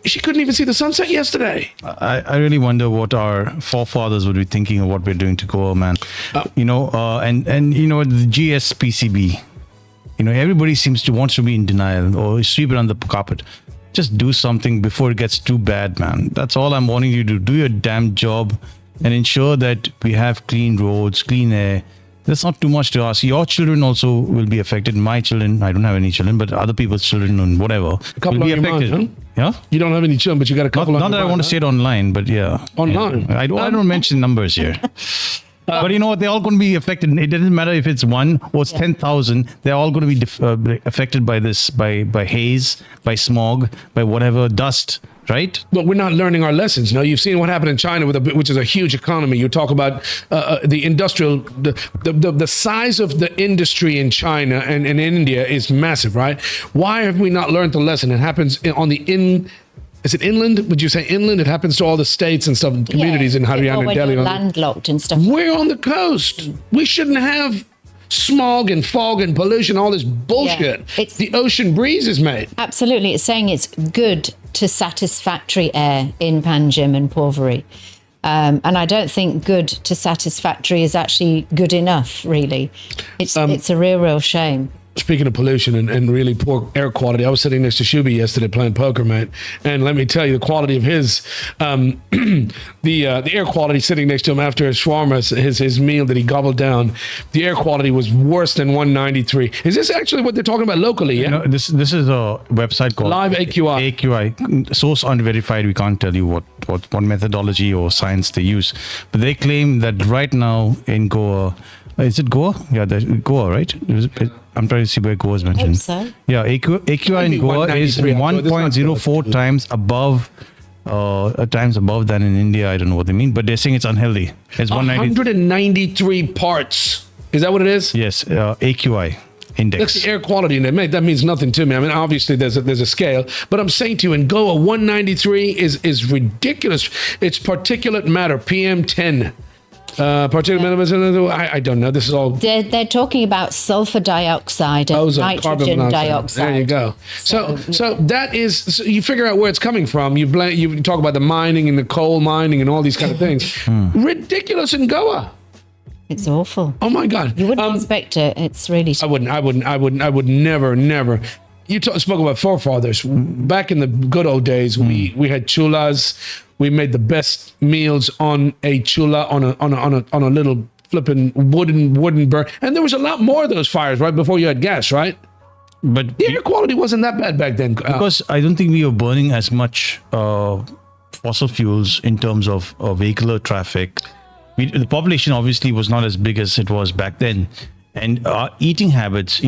She couldn't even see the sunset yesterday. I really wonder what our forefathers would be thinking of what we're doing to Goa, man. And the GSPCB, everybody wants to be in denial or sweep it under the carpet. Just do something before it gets too bad, man. That's all I'm wanting you to do. Do your damn job and ensure that we have clean roads, clean air, That's not too much to ask. Your children also will be affected. My children, I don't have any children, but other people's children and whatever A couple will be on your affected. mind, Yeah. You don't have any children, but you got a couple. Not that I want to say it online, but yeah. Online? I don't mention numbers here. But you know what? They're all going to be affected. It doesn't matter if it's 1 or it's 10,000. They're all going to be affected by this, by haze, by smog, by whatever dust. Right? But we're not learning our lessons. No, you've seen what happened in China, which is a huge economy. You talk about the industrial, the size of the industry in China and in India is massive, right? Why have we not learned the lesson? It happens on the Is it inland? Would you say inland? It happens to all the states and stuff, communities in Haryana and Delhi. Landlocked and stuff. We're on the coast. We shouldn't have smog and fog and pollution, all this bullshit. Yeah, the ocean breeze is made. Absolutely. It's saying it's good to satisfactory air in Panjim and Porvory. And I don't think good to satisfactory is actually good enough, really. It's a real shame. Speaking of pollution and really poor air quality, I was sitting next to Shubi yesterday playing poker, mate. And let me tell you, the quality of his, the air quality sitting next to him after his shawarma, his meal that he gobbled down, the air quality was worse than 193. Is this actually what they're talking about locally? Yeah. No, this is a website called Live AQI. AQI, source unverified. We can't tell you what methodology or science they use, but they claim that right now in Goa, is it Goa? Yeah, Goa, right? I'm trying to see where Goa is mentioned. So. Yeah, AQI in Goa is 1.04 times above. Times above than in India. I don't know what they mean, but they're saying it's unhealthy. It's 193 parts. Is that what it is? Yes, AQI index. That's the air quality in it, mate. That means nothing to me. I mean, obviously there's a scale, but I'm saying to you, in Goa, 193 is ridiculous. It's particulate matter, PM10. I don't know. This is all. They're talking about sulfur dioxide and ozone, nitrogen carbon dioxide. There you go. So that is. So you figure out where it's coming from. You talk about the mining and the coal mining and all these kind of things. Ridiculous in Goa. It's awful. Oh my God. You wouldn't expect it. It's really. I would never. You spoke about forefathers. Back in the good old days, we had chulas. We made the best meals on a chula on a little flipping wooden burn, and there was a lot more of those fires right before you had gas, right? But the air quality wasn't that bad back then. Because I don't think we were burning as much fossil fuels in terms of vehicular traffic. The population obviously was not as big as it was back then. And our eating habits,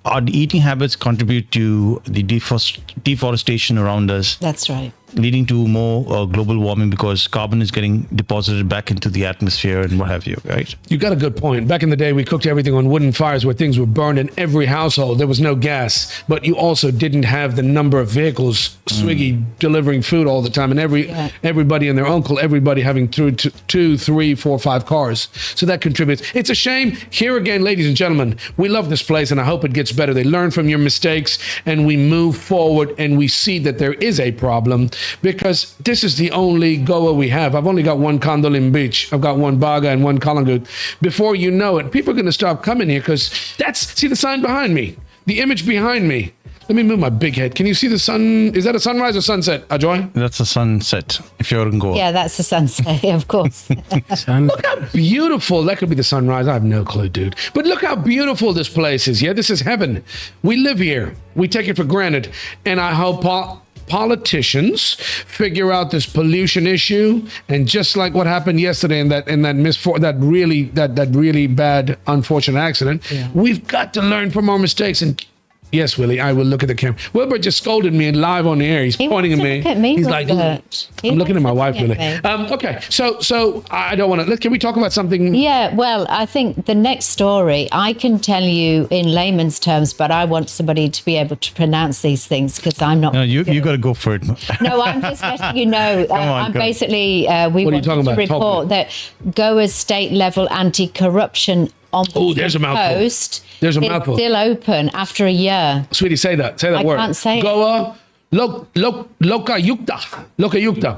our eating habits contribute to the deforestation around us. That's right. Leading to more global warming because carbon is getting deposited back into the atmosphere and what have you, right? You got a good point. Back in the day, we cooked everything on wooden fires where things were burned in every household. There was no gas, but you also didn't have the number of vehicles, Swiggy delivering food all the time, and everybody and their uncle, everybody having two, 3, 4, 5 cars. So that contributes. It's a shame. Here again, ladies and gentlemen, we love this place, and I hope it gets better. They learn from your mistakes, and we move forward, and we see that there is a problem. Because this is the only Goa we have. I've only got one Kajol in Brich. I've got one Baga and one Kalangut. Before you know it, people are going to stop coming here because see the sign behind me, the image behind me. Let me move my big head. Can you see the sun? Is that a sunrise or sunset, Ajoy? That's a sunset if you're in Goa. Yeah, that's a sunset, of course. Look how beautiful. That could be the sunrise. I have no clue, dude. But look how beautiful this place is. Yeah, this is heaven. We live here. We take it for granted. And I hope politicians figure out this pollution issue, and just like what happened yesterday in that really bad unfortunate accident, we've got to learn from our mistakes. And yes, Willie, I will look at the camera. Wilbur just scolded me live on the air. He's pointing at me. Look at me. He's like, I'm looking at my wife, Willie. Okay, so I don't want to. Can we talk about something? Yeah, well, I think the next story I can tell you in layman's terms, but I want somebody to be able to pronounce these things because I'm not. No, you got to go for it. No, I'm just letting you know. I'm basically. We want to report that Goa's state level anti-corruption there's a mouthful. Post. There's a mouthful. Still open after a year. Sweetie, say that word. I can't say Goa Lokayukta.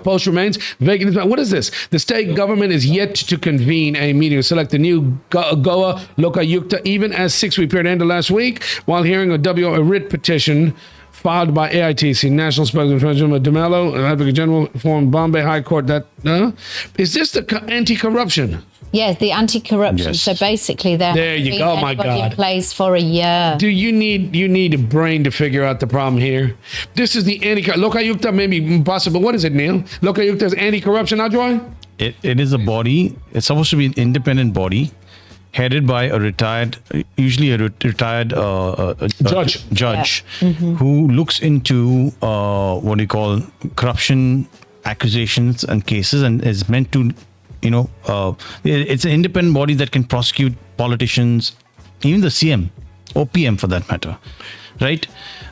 Post remains vacant. What is this? The state government is yet to convene a meeting to select the new Goa Lokayukta, even as 6 we period ended last week, while hearing a writ petition filed by AITC, National Spokesman DeMello, Advocate General, formed Bombay High Court. Is this the anti-corruption? Yes, the anti-corruption. Yes. So basically, There you go, my in God. place for a year. Do you need a brain to figure out the problem here? This is the Lokayukta, maybe possible. What is it, Neil? Lokayukta is anti-corruption, Ajay? It is a body. It's supposed to be an independent body, headed by a retired, usually a retired judge who looks into what do you call corruption accusations and cases, and is meant to, it's an independent body that can prosecute politicians, even the CM or PM for that matter, right?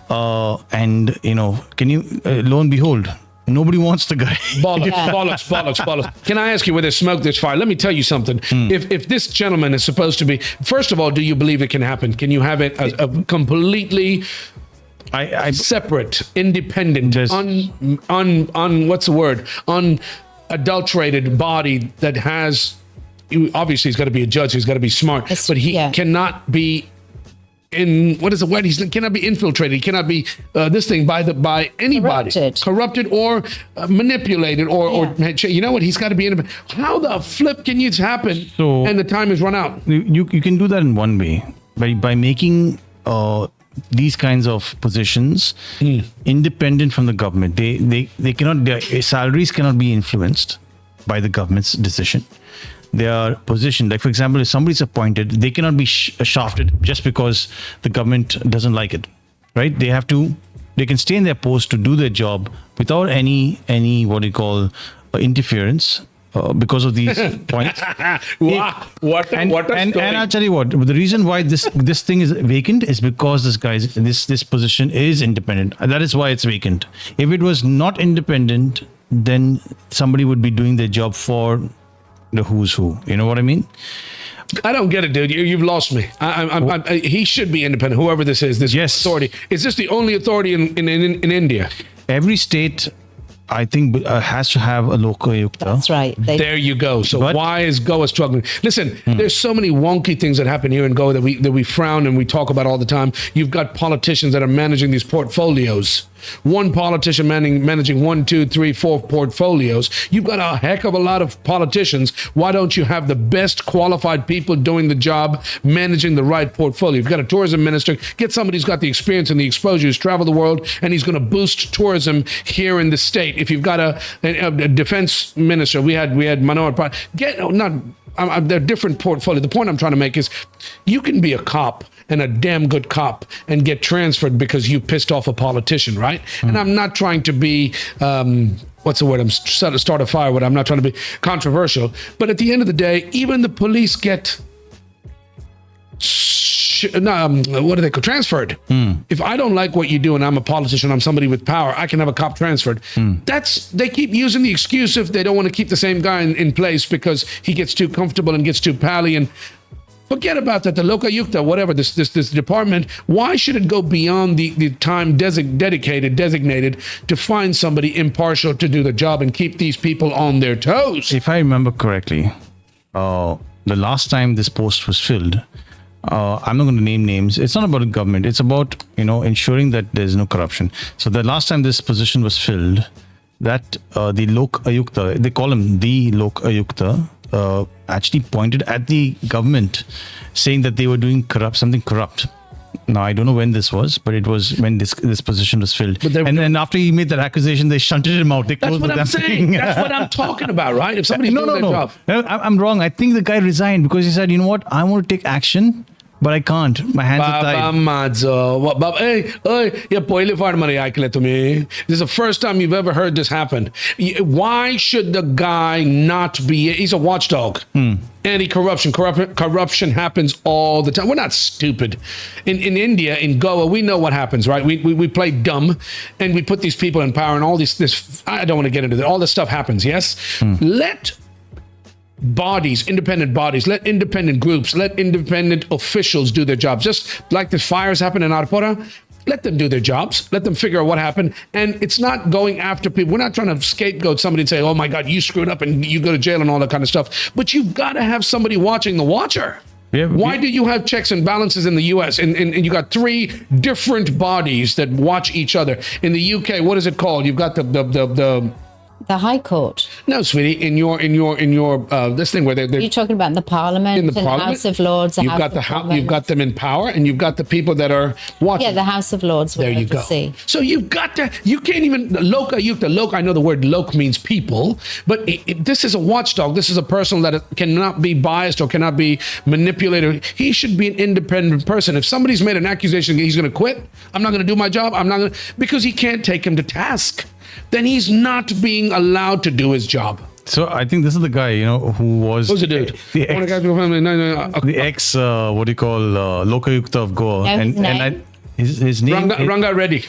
And can you lo and behold, nobody wants the guy. Bollocks. Can I ask you, where there's smoke, there's fire? Let me tell you something. If this gentleman is supposed to be, first of all, do you believe it can happen? Can you have it a completely separate, independent, what's the word? Unadulterated body that has, obviously he's got to be a judge, he's got to be smart, but he cannot be what is the word? He cannot be infiltrated. He cannot be by anybody, corrupted or manipulated or you know what? He's got to be independent. How the flip can it happen? And the time has run out. You can do that in one way, by making these kinds of positions independent from the government. They cannot. Their salaries cannot be influenced by the government's decision. They are positioned, like for example, if somebody's appointed, they cannot be shafted just because the government doesn't like it, right? They can stay in their post to do their job without any what do you call interference because of these points. What I'll tell you what, the reason why this thing is vacant is because this position is independent. That is why it's vacant. If it was not independent, then somebody would be doing their job for the who's who. You know what I mean? I don't get it, dude. You've lost me. He should be independent, whoever this is, this authority. Is this the only authority in India? Every state, I think, has to have a Lokayukta. That's right. There you go. So why is Goa struggling? Listen, there's so many wonky things that happen here in Goa that we frown and we talk about all the time. You've got politicians that are managing these portfolios. One politician managing 1, 2, 3, 4 portfolios. You've got a heck of a lot of politicians. Why don't you have the best qualified people doing the job, managing the right portfolio? You've got a tourism minister. Get somebody who's got the experience and the exposure, who's traveled the world, and he's going to boost tourism here in the state. If you've got a defense minister, we had Manohar. They're different portfolio. The point I'm trying to make is, you can be a cop and a damn good cop and get transferred because you pissed off a politician, right? And I'm not trying to be, what's the word? I'm trying to start a fire with. I'm not trying to be controversial. But at the end of the day, even the police get, what do they call, transferred. If I don't like what you do and I'm a politician, I'm somebody with power, I can have a cop transferred. They keep using the excuse if they don't want to keep the same guy in place because he gets too comfortable and gets too pally. And forget about that. The Lokayukta, whatever, this department, why should it go beyond the time designated to find somebody impartial to do the job and keep these people on their toes? If I remember correctly, the last time this post was filled, I'm not going to name names. It's not about the government. It's about, ensuring that there's no corruption. So the last time this position was filled, that the Lokayukta, they call him the Lokayukta, actually pointed at the government, saying that they were doing something corrupt. Now, I don't know when this was, but it was when this position was filled. And then after he made that accusation, they shunted him out. They closed That's what I'm saying. That's what I'm talking about, right? If somebody's doing their job. I'm wrong. I think the guy resigned because he said, you know what? I want to take action, but I can't. My hands are tied. This is the first time you've ever heard this happen. Why should the guy not be? He's a watchdog. Anti-corruption. Corruption happens all the time. We're not stupid. In India, in Goa, we know what happens, right? We play dumb and we put these people in power and all this. I don't want to get into that. All this stuff happens, yes? Let bodies, independent bodies, let independent groups, let independent officials do their jobs. Just like the fires happen in Arpora, let them do their jobs. Let them figure out what happened. And it's not going after people. We're not trying to scapegoat somebody and say, oh my God, you screwed up and you go to jail and all that kind of stuff. But you've got to have somebody watching the watcher. Why do you have checks and balances in the US and you got 3 different bodies that watch each other? In the UK, what is it called? You've got The High Court. no, sweetie, in your this thing where You're talking about the Parliament in the and Parliament, House of Lords. you've got you've got them in power, and you've got the people that are watching. Yeah, the House of Lords will There you go. oversee. So you've got to, you can't even, Lokayukta, I know the word lok means people, but this is a watchdog. This is a person that cannot be biased or cannot be manipulated. He should be an independent person. If somebody's made an accusation he's going to quit, I'm not going to do my job, I'm not going to, because he can't take him to task, then he's not being allowed to do his job. So I think this is the guy, who was Who's the dude? the ex Lokayukta of Goa, No, his name? his name Ranga Reddy.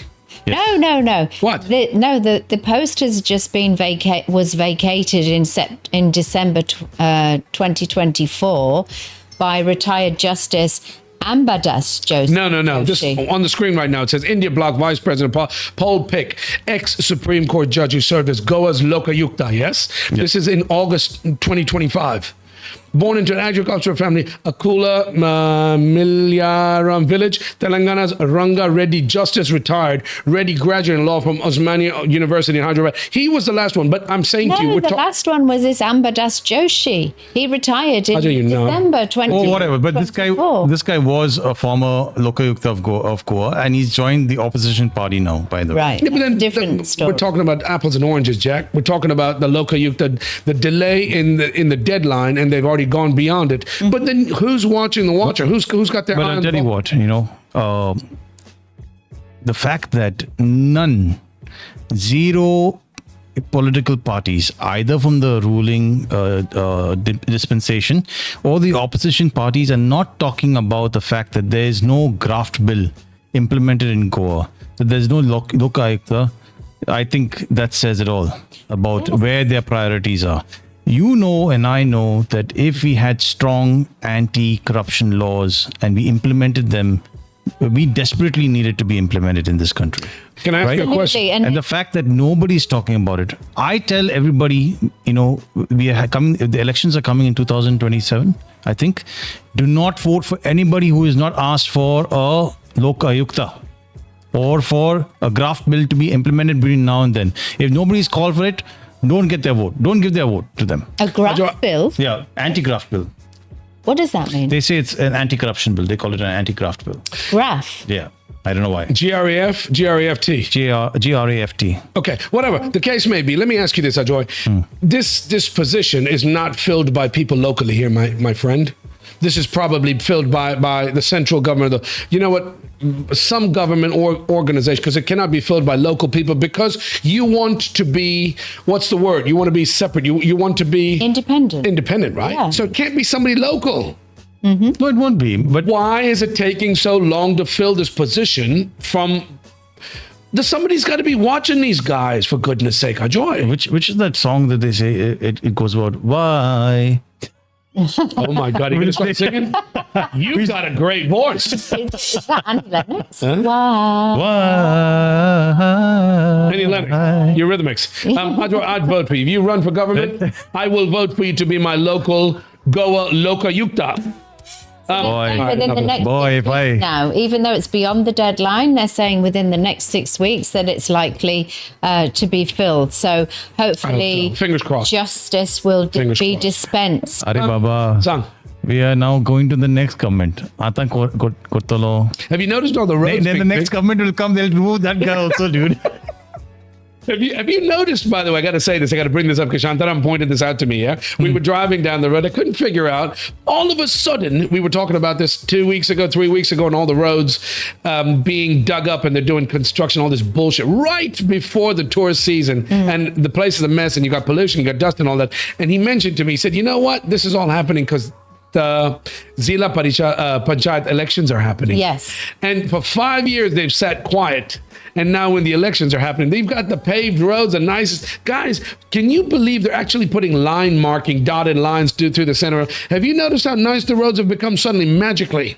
No, no, no. What? The post has just been vacated in December 2024 by retired Justice Ambadas Joseph. No. Just on the screen right now, it says India Bloc Vice President Paul Pick, ex-Supreme Court judge who served as Goa's Lokayukta, yes? This is in August 2025. Born into an agricultural family, Akula Milyaram village, Telangana's Ranga Reddy, Justice retired, Reddy graduate in law from Osmania University in Hyderabad. He was the last one, but I'm saying to you, No, the last one was this Ambadas Joshi. He retired in December 2024. Oh, whatever. But this guy was a former Lokayukta of Goa, and he's joined the opposition party now, by the way. Right. Yeah, but then Different story. We're talking about apples and oranges, Jack. We're talking about the Lokayukta, the delay in the deadline, and they've already gone beyond it. Mm-hmm. But then who's watching the watcher? Who's got their eye But on I'll the tell you ball? what, the fact that zero political parties, either from the ruling dispensation or the opposition parties, are not talking about the fact that there is no graft bill implemented in Goa, that there's no Lokayukta. I think that says it all about where their priorities are. You know, and I know that if we had strong anti-corruption laws and we implemented them, we desperately needed to be implemented in this country. Can I ask you a question? And the fact that nobody's talking about it, I tell everybody, we are coming. The elections are coming in 2027. I think, do not vote for anybody who is not asked for a Lokayukta or for a graft bill to be implemented between now and then. If nobody's called for it, don't get their vote. Don't give their vote to them. A graft bill? Yeah, anti-graft bill. What does that mean? They say it's an anti-corruption bill. They call it an anti-graft bill. Graft? Yeah, I don't know why. GRAF, GRAFT. GRAFT. Okay, whatever the case may be. Let me ask you this, Ajoy. This position is not filled by people locally here, my friend. This is probably filled by the central government. You know what? Some government organization, because it cannot be filled by local people, because you want to be, what's the word? You want to be separate. You want to be independent. Independent, right? Yeah. So it can't be somebody local. Mm-hmm. No, it won't be. But why is it taking so long to fill this position somebody's got to be watching these guys, for goodness sake, Ajoy. Which is that song that they say it goes about why? Oh my God! Are you gonna start singing? You got a great voice. Is that Annie Lennox? Huh? Wow. Annie Lennox, your rhythmics. I'd vote for you. If you run for government, I will vote for you to be my local Goa Lokayukta. Within the next 6 weeks now, even though it's beyond the deadline, they're saying within the next 6 weeks that it's likely to be filled. So hopefully, fingers crossed, justice will be dispensed. Are Baba. Son. We are now going to the next government. Have you noticed all the roads? Then the next government will come. They'll remove that guy also, dude. Have you noticed, by the way, I got to say this, I got to bring this up because Shantaram pointed this out to me, yeah? We were driving down the road. I couldn't figure out. All of a sudden, we were talking about this 2 weeks ago, 3 weeks ago, and all the roads being dug up and they're doing construction, all this bullshit, right before the tourist season. And the place is a mess and you got pollution, you got dust and all that. And he mentioned to me, he said, you know what? This is all happening because the Zila Panchayat elections are happening. Yes. And for 5 years, they've sat quiet. And now when the elections are happening, they've got the paved roads, the nicest. Guys, can you believe they're actually putting line marking, dotted lines through the center? Have you noticed how nice the roads have become suddenly, magically?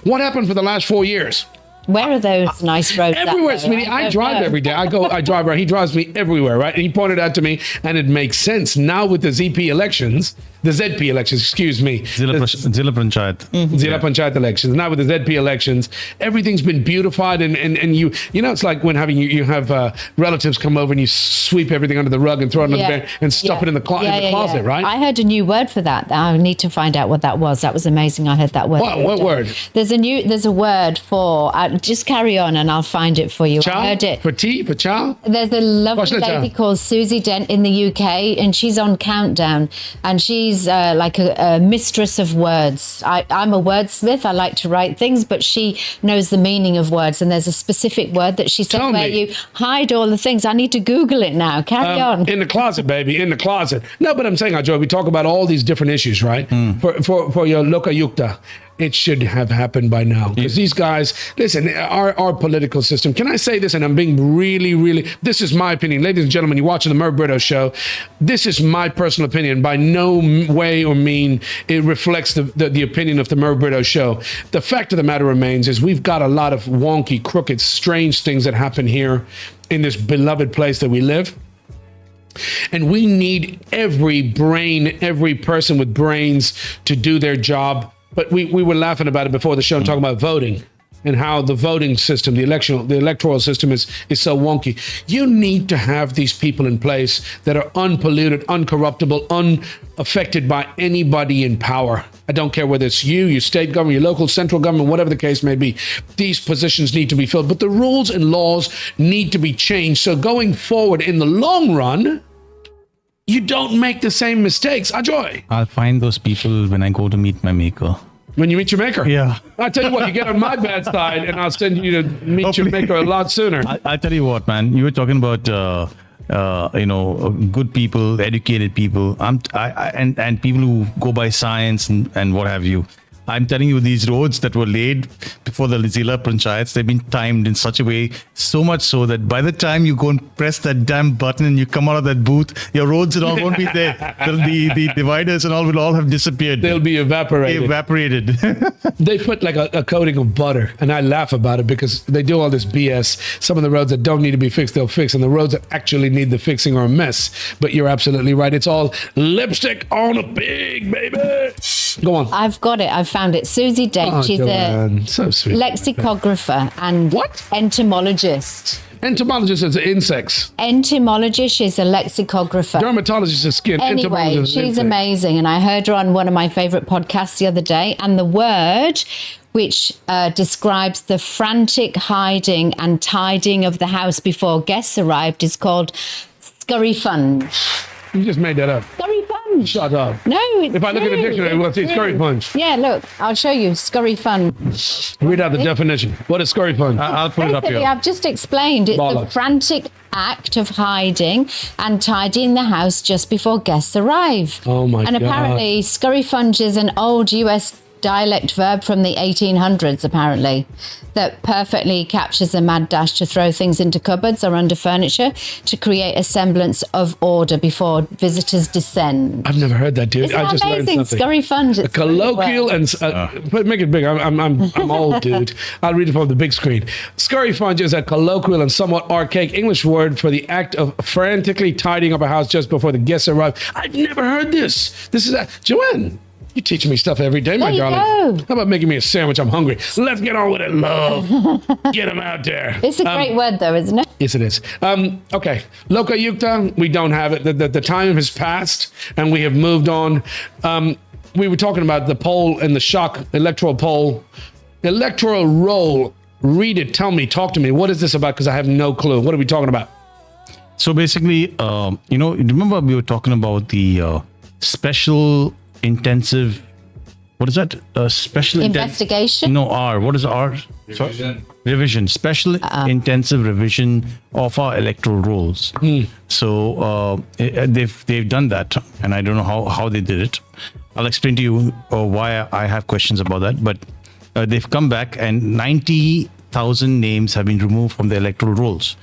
What happened for the last 4 years? Where are those nice roads? Everywhere, sweetie. I drive every day. I drive around. He drives me everywhere, right? And he pointed out to me, and it makes sense. Now with the ZP elections, the ZP elections, excuse me. Zilla Panchayat. Zilla Panchayat elections. Now with the ZP elections, everything's been beautified, and you know, it's like when you have relatives come over and you sweep everything under the rug and throw it under the bed and stuff it in the closet, right? I heard a new word for that. I need to find out what that was. That was amazing. I heard that word. What word? There's a word for. Just carry on, and I'll find it for you. Chow? I heard it For tea? For chow? There's a lovely lady called Susie Dent in the UK, and she's on Countdown, and she's like a mistress of words. I'm a wordsmith. I like to write things, but she knows the meaning of words, and there's a specific word that she said where you hide all the things. I need to Google it now. Carry on. In the closet, baby, in the closet. No, but I'm saying, Joy, we talk about all these different issues, right? For your Lokayukta, it should have happened by now. Because these guys, listen, our political system, can I say this? And I'm being really, this is my opinion. Ladies and gentlemen, you're watching the Merv Britto show. This is my personal opinion. By no way or mean it reflects the opinion of the Merv Britto show. The fact of the matter remains is we've got a lot of wonky, crooked, strange things that happen here in this beloved place that we live. And we need every person with brains to do their job. But we were laughing about it before the show and talking about voting and how the voting system, the electoral system is so wonky. You need to have these people in place that are unpolluted, uncorruptible, unaffected by anybody in power. I don't care whether it's you, your state government, your local, central government, whatever the case may be. These positions need to be filled, but the rules and laws need to be changed. So going forward in the long run, you don't make the same mistakes. Ajoy. I'll find those people when I go to meet my maker. When you meet your maker? Yeah. I'll tell you what, you get on my bad side and I'll send you to meet your maker a lot sooner. I'll tell you what, man. You were talking about, good people, educated people, and people who go by science and what have you. I'm telling you, these roads that were laid before the Zilla Panchayats, they've been timed in such a way, so much so that by the time you go and press that damn button and you come out of that booth, your roads and all won't be there. The dividers and all will all have disappeared. They'll be evaporated. They put like a coating of butter, and I laugh about it because they do all this BS. Some of the roads that don't need to be fixed, they'll fix, and the roads that actually need the fixing are a mess. But you're absolutely right. It's all lipstick on a pig, baby. Go on. I've got it. I've found it. Susie Dent. She's a so sweet lexicographer and entomologist. Entomologist is insects. Entomologist, she's a lexicographer. Dermatologist is skin. Anyway, she's amazing. And I heard her on one of my favorite podcasts the other day. And the word which describes the frantic hiding and tidying of the house before guests arrived is called scurryfunge. You just made that up. Scurryfunge. Shut up. No, it's If I look at the dictionary, we'll see scurryfunge. Yeah, look, I'll show you. Scurryfunge. Read out the definition. What is scurryfunge? I'll put it up here. I've just explained. It's the frantic act of hiding and tidying the house just before guests arrive. Oh my God. And apparently scurryfunge is an old US dialect verb from the 1800s, apparently, that perfectly captures a mad dash to throw things into cupboards or under furniture to create a semblance of order before visitors descend. I've never heard that, dude. Isn't I that just amazing? learned something. Scurryfunge. A colloquial but make it big. I'm old, dude. I'll read it from the big screen. Scurryfunge is a colloquial and somewhat archaic English word for the act of frantically tidying up a house just before the guests arrive. I've never heard this. This is Joanne. You teaching me stuff every day, my darling. Go. How about making me a sandwich? I'm hungry. Let's get on with it, love. Get them out there. It's a great word, though, isn't it? Yes, it is. Okay. Lokayukta, we don't have it. The time has passed, and we have moved on. We were talking about the poll and the shock electoral poll. Electoral roll. Read it. Tell me. Talk to me. What is this about? Because I have no clue. What are we talking about? So basically, remember we were talking about the special intensive, what is that? Special investigation? What is R? Revision. Revision. Special intensive revision of our electoral rolls. So they've done that, and I don't know how they did it. I'll explain to you why I have questions about that. But they've come back, and 90,000 names have been removed from the electoral rolls.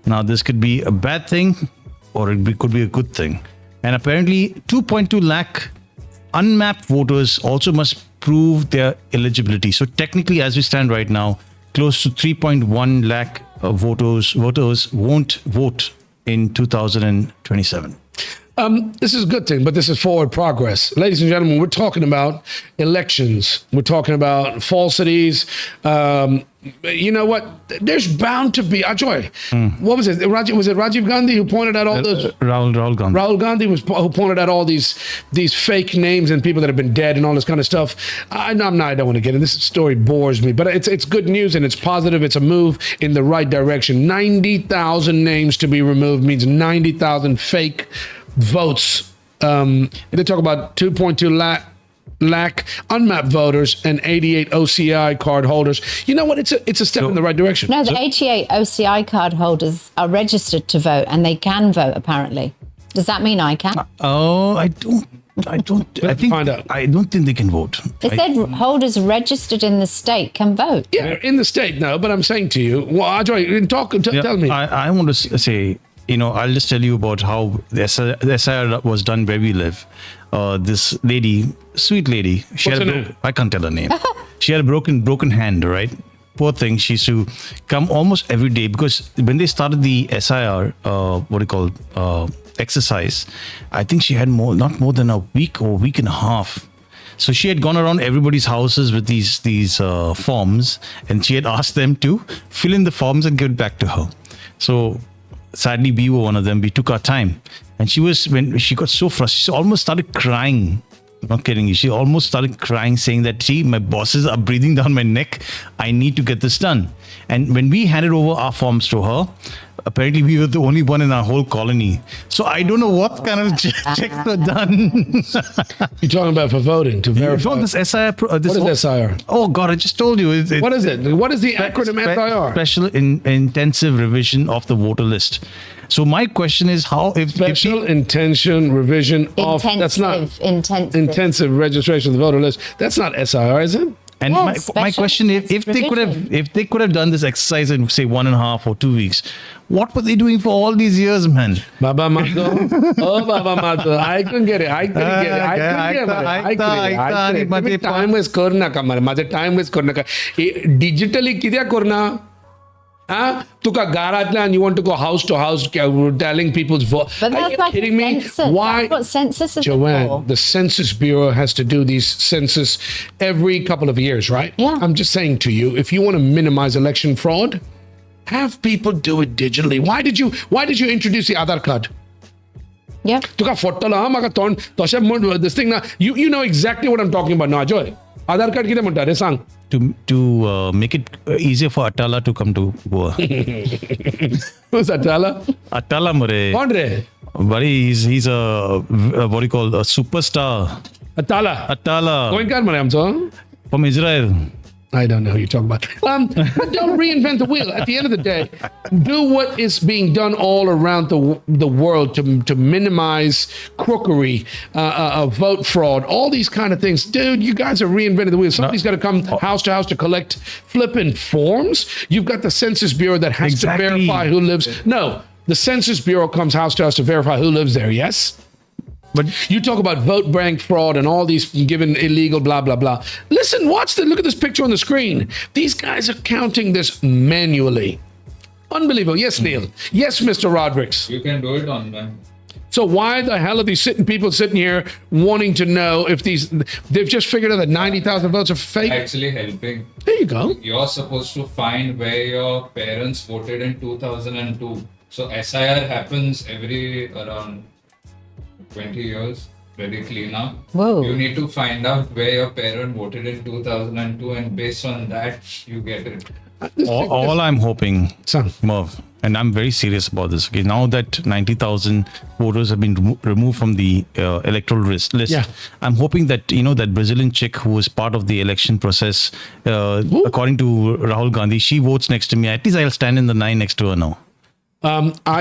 Now, this could be a bad thing, or it could be a good thing. And apparently, 2.2 lakh unmapped voters also must prove their eligibility. So technically, as we stand right now, close to 3.1 lakh voters won't vote in 2027. This is a good thing, but this is forward progress. Ladies and gentlemen, we're talking about elections. We're talking about falsities. You know what? There's bound to be, Ajoy, what was it? Was it Rajiv Gandhi who pointed out all those? Rahul Gandhi. Rahul Gandhi was who pointed out all these fake names and people that have been dead and all this kind of stuff. I don't want to get in. This story bores me, but it's good news and it's positive. It's a move in the right direction. 90,000 names to be removed means 90,000 fake votes. They talk about 2.2 lakh unmapped voters and 88 OCI card holders. You know what? It's a step in the right direction. No, the 88 OCI card holders are registered to vote and they can vote, apparently. Does that mean I can? I don't. I think find out. I don't think they can vote. It said holders registered in the state can vote. Yeah, in the state, no. But I'm saying to you, well, Ajoy, tell me. I want to say, I'll just tell you about how the SIR was done where we live. This lady, sweet lady, I can't tell her name. She had a broken hand, right? Poor thing. She used to come almost every day because when they started the SIR, exercise, I think she had not more than a week or week and a half. So she had gone around everybody's houses with these forms, and she had asked them to fill in the forms and give it back to her. So sadly, we were one of them. We took our time, and when she got so frustrated, she almost started crying. I'm not kidding you. She almost started crying, saying that, see, my bosses are breathing down my neck. I need to get this done. And when we handed over our forms to her, apparently we were the only one in our whole colony. So I don't know what kind of checks were done. You're talking about for voting, to verify. This SIR. What is SIR? Oh, God, I just told you. What is it? What is the acronym SIR? Special Intensive Revision of the Voter List. So my question is how if Special Intention Revision of... That's not... Intensive registration of the voter list. That's not SIR, is it? And my question is, if they could have done this exercise in say 1.5 or 2 weeks, what were they doing for all these years, man? Baba Mato. Oh, Baba Mato. I couldn't get it. I couldn't get it. Maybe time was korna kamar. Maze time was korna ka. Digitally kidya korna? Tuka garatla and you want to go house to house telling people's vote. But are that's you like kidding me? Why? That's what census is Joanne, for. the Census Bureau has to do these census every couple of years, right? Yeah. I'm just saying to you, if you want to minimize election fraud, have people do it digitally. Why did you introduce the Aadhaar card? Yeah. Tuka photo la maga ton tosha this thing na you know exactly what I'm talking about now, Joy. Aadhaar card kite munta re sang. To make it easier for Atala to come to Goa. Who's Atala? Atala more. Kaun re? Buddy, he's a what do you call a superstar. Atala. Going kar mare humse? from Israel. I don't know who you're talking about. But don't reinvent the wheel. At the end of the day, do what is being done all around the world to minimize crookery, vote fraud, all these kind of things. Dude, you guys are reinventing the wheel. Somebody's got to come house to house to collect flipping forms. You've got the Census Bureau that has to verify who lives. No, the Census Bureau comes house to house to verify who lives there. Yes? But you talk about vote bank fraud and all these given illegal blah, blah, blah. Listen, look at this picture on the screen. These guys are counting this manually. Unbelievable. Yes, Neil. Yes, Mr. Rodrigues. You can do it online. So why the hell are these people sitting here wanting to know if they've just figured out that 90,000 votes are fake? Actually helping. There you go. You're supposed to find where your parents voted in 2002. So SIR happens every around 20 years, very clean up. Whoa. You need to find out where your parent voted in 2002 and based on that, you get it. All I'm hoping, Son. Merv, and I'm very serious about this. Okay, now that 90,000 voters have been removed from the electoral list, Yeah. I'm hoping that that Brazilian chick who was part of the election process, according to Rahul Gandhi, she votes next to me. At least I'll stand in the line next to her now.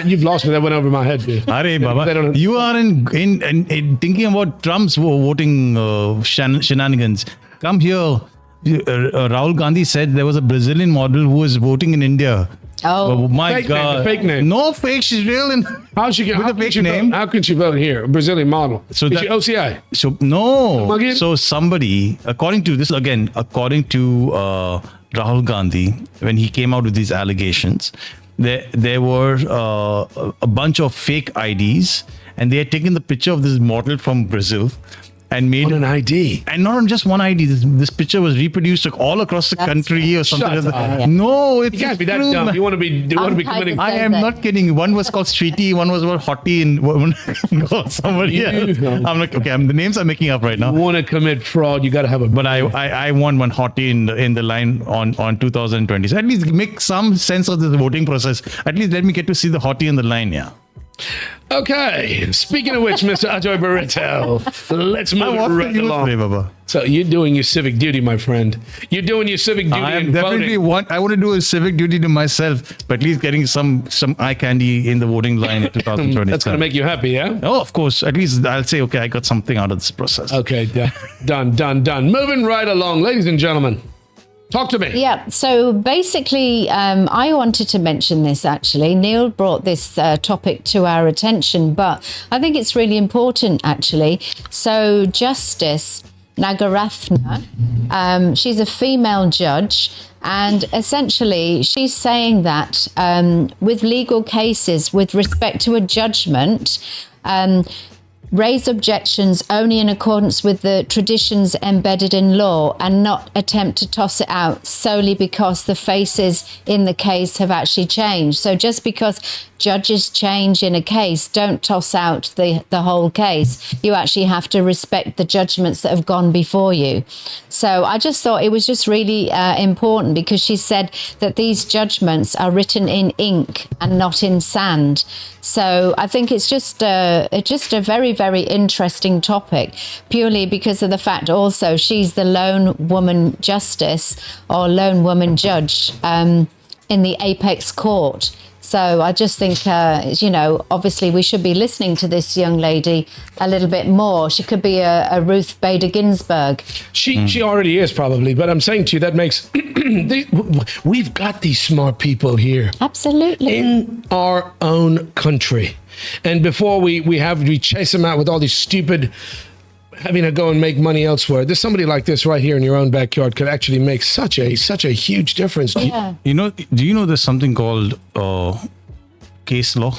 You've lost me. That went over my head. Dude. Arey Baba, you are in thinking about Trump's voting shenanigans. Come here. Rahul Gandhi said there was a Brazilian model who was voting in India. Oh, my Fake God! name, fake name. No fake. She's real. How can she vote here? A Brazilian model. So Is that- she OCI? So no. Again? So somebody, according to Rahul Gandhi, when he came out with these allegations, there were a bunch of fake IDs, and they had taken the picture of this model from Brazil and made On an ID. and not on just one ID. This picture was reproduced all across the country or something Shut like that. up. No, it's You can't be that true, dumb. man. You want to be committing. I am not kidding. One was called Streety, one was about Hottie, and one somebody else. I'm like, okay, the names I'm making up right now. Want to commit fraud? You got to have a. But I want one Hottie in the line on 2020. So at least make some sense of the voting process. At least let me get to see the Hottie in the line. Yeah. Okay. Speaking of which, Mr. Ayesha Barretto, let's move What's right the use along. today, Baba? So you're doing your civic duty, my friend. You're doing your civic duty I am in definitely voting. I want to do a civic duty to myself, but at least getting some eye candy in the voting line in 2020. That's going to make you happy, yeah? Oh, of course. At least I'll say, okay, I got something out of this process. Okay, done. Moving right along, ladies and gentlemen. Talk to me. Yeah, so basically, I wanted to mention this actually. Neil brought this topic to our attention, but I think it's really important actually. So, Justice Nagarathna, she's a female judge, and essentially she's saying that with legal cases, with respect to a judgment, raise objections only in accordance with the traditions embedded in law and not attempt to toss it out solely because the faces in the case have actually changed. So just because judges change in a case, don't toss out the whole case. You actually have to respect the judgments that have gone before you. So I just thought it was just really important because she said that these judgments are written in ink and not in sand. So I think it's just a very, very interesting topic, purely because of the fact also she's the lone woman justice or lone woman judge in the apex court. So I just think, obviously we should be listening to this young lady a little bit more. She could be a Ruth Bader Ginsburg. She already is probably, but I'm saying to you that makes we've got these smart people here Absolutely. in our own country, and before we chase them out with all these stupid having to go and make money elsewhere. There's somebody like this right here in your own backyard could actually make such a huge difference. Yeah. Do you know there's something called case law,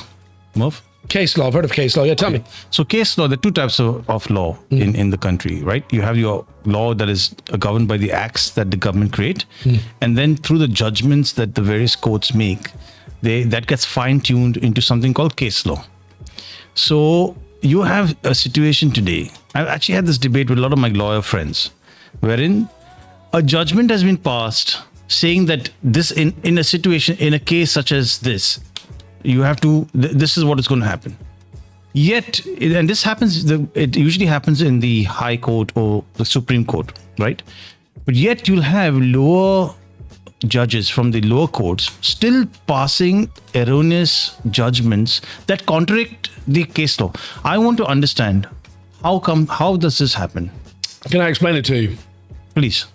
Merv? Case law. I've heard of case law. Yeah, tell me. So case law, there are two types of law in the country, right? You have your law that is governed by the acts that the government create, and then through the judgments that the various courts make, that gets fine-tuned into something called case law. So you have a situation today. I've actually had this debate with a lot of my lawyer friends, wherein a judgment has been passed saying that this in a situation, in a case such as this, you have to, this is what is going to happen. Yet, and this happens, it usually happens in the High Court or the Supreme Court, right? But yet you'll have lower judges from the lower courts still passing erroneous judgments that contradict the case law. I want to understand how does this happen? Can I explain it to you? Please.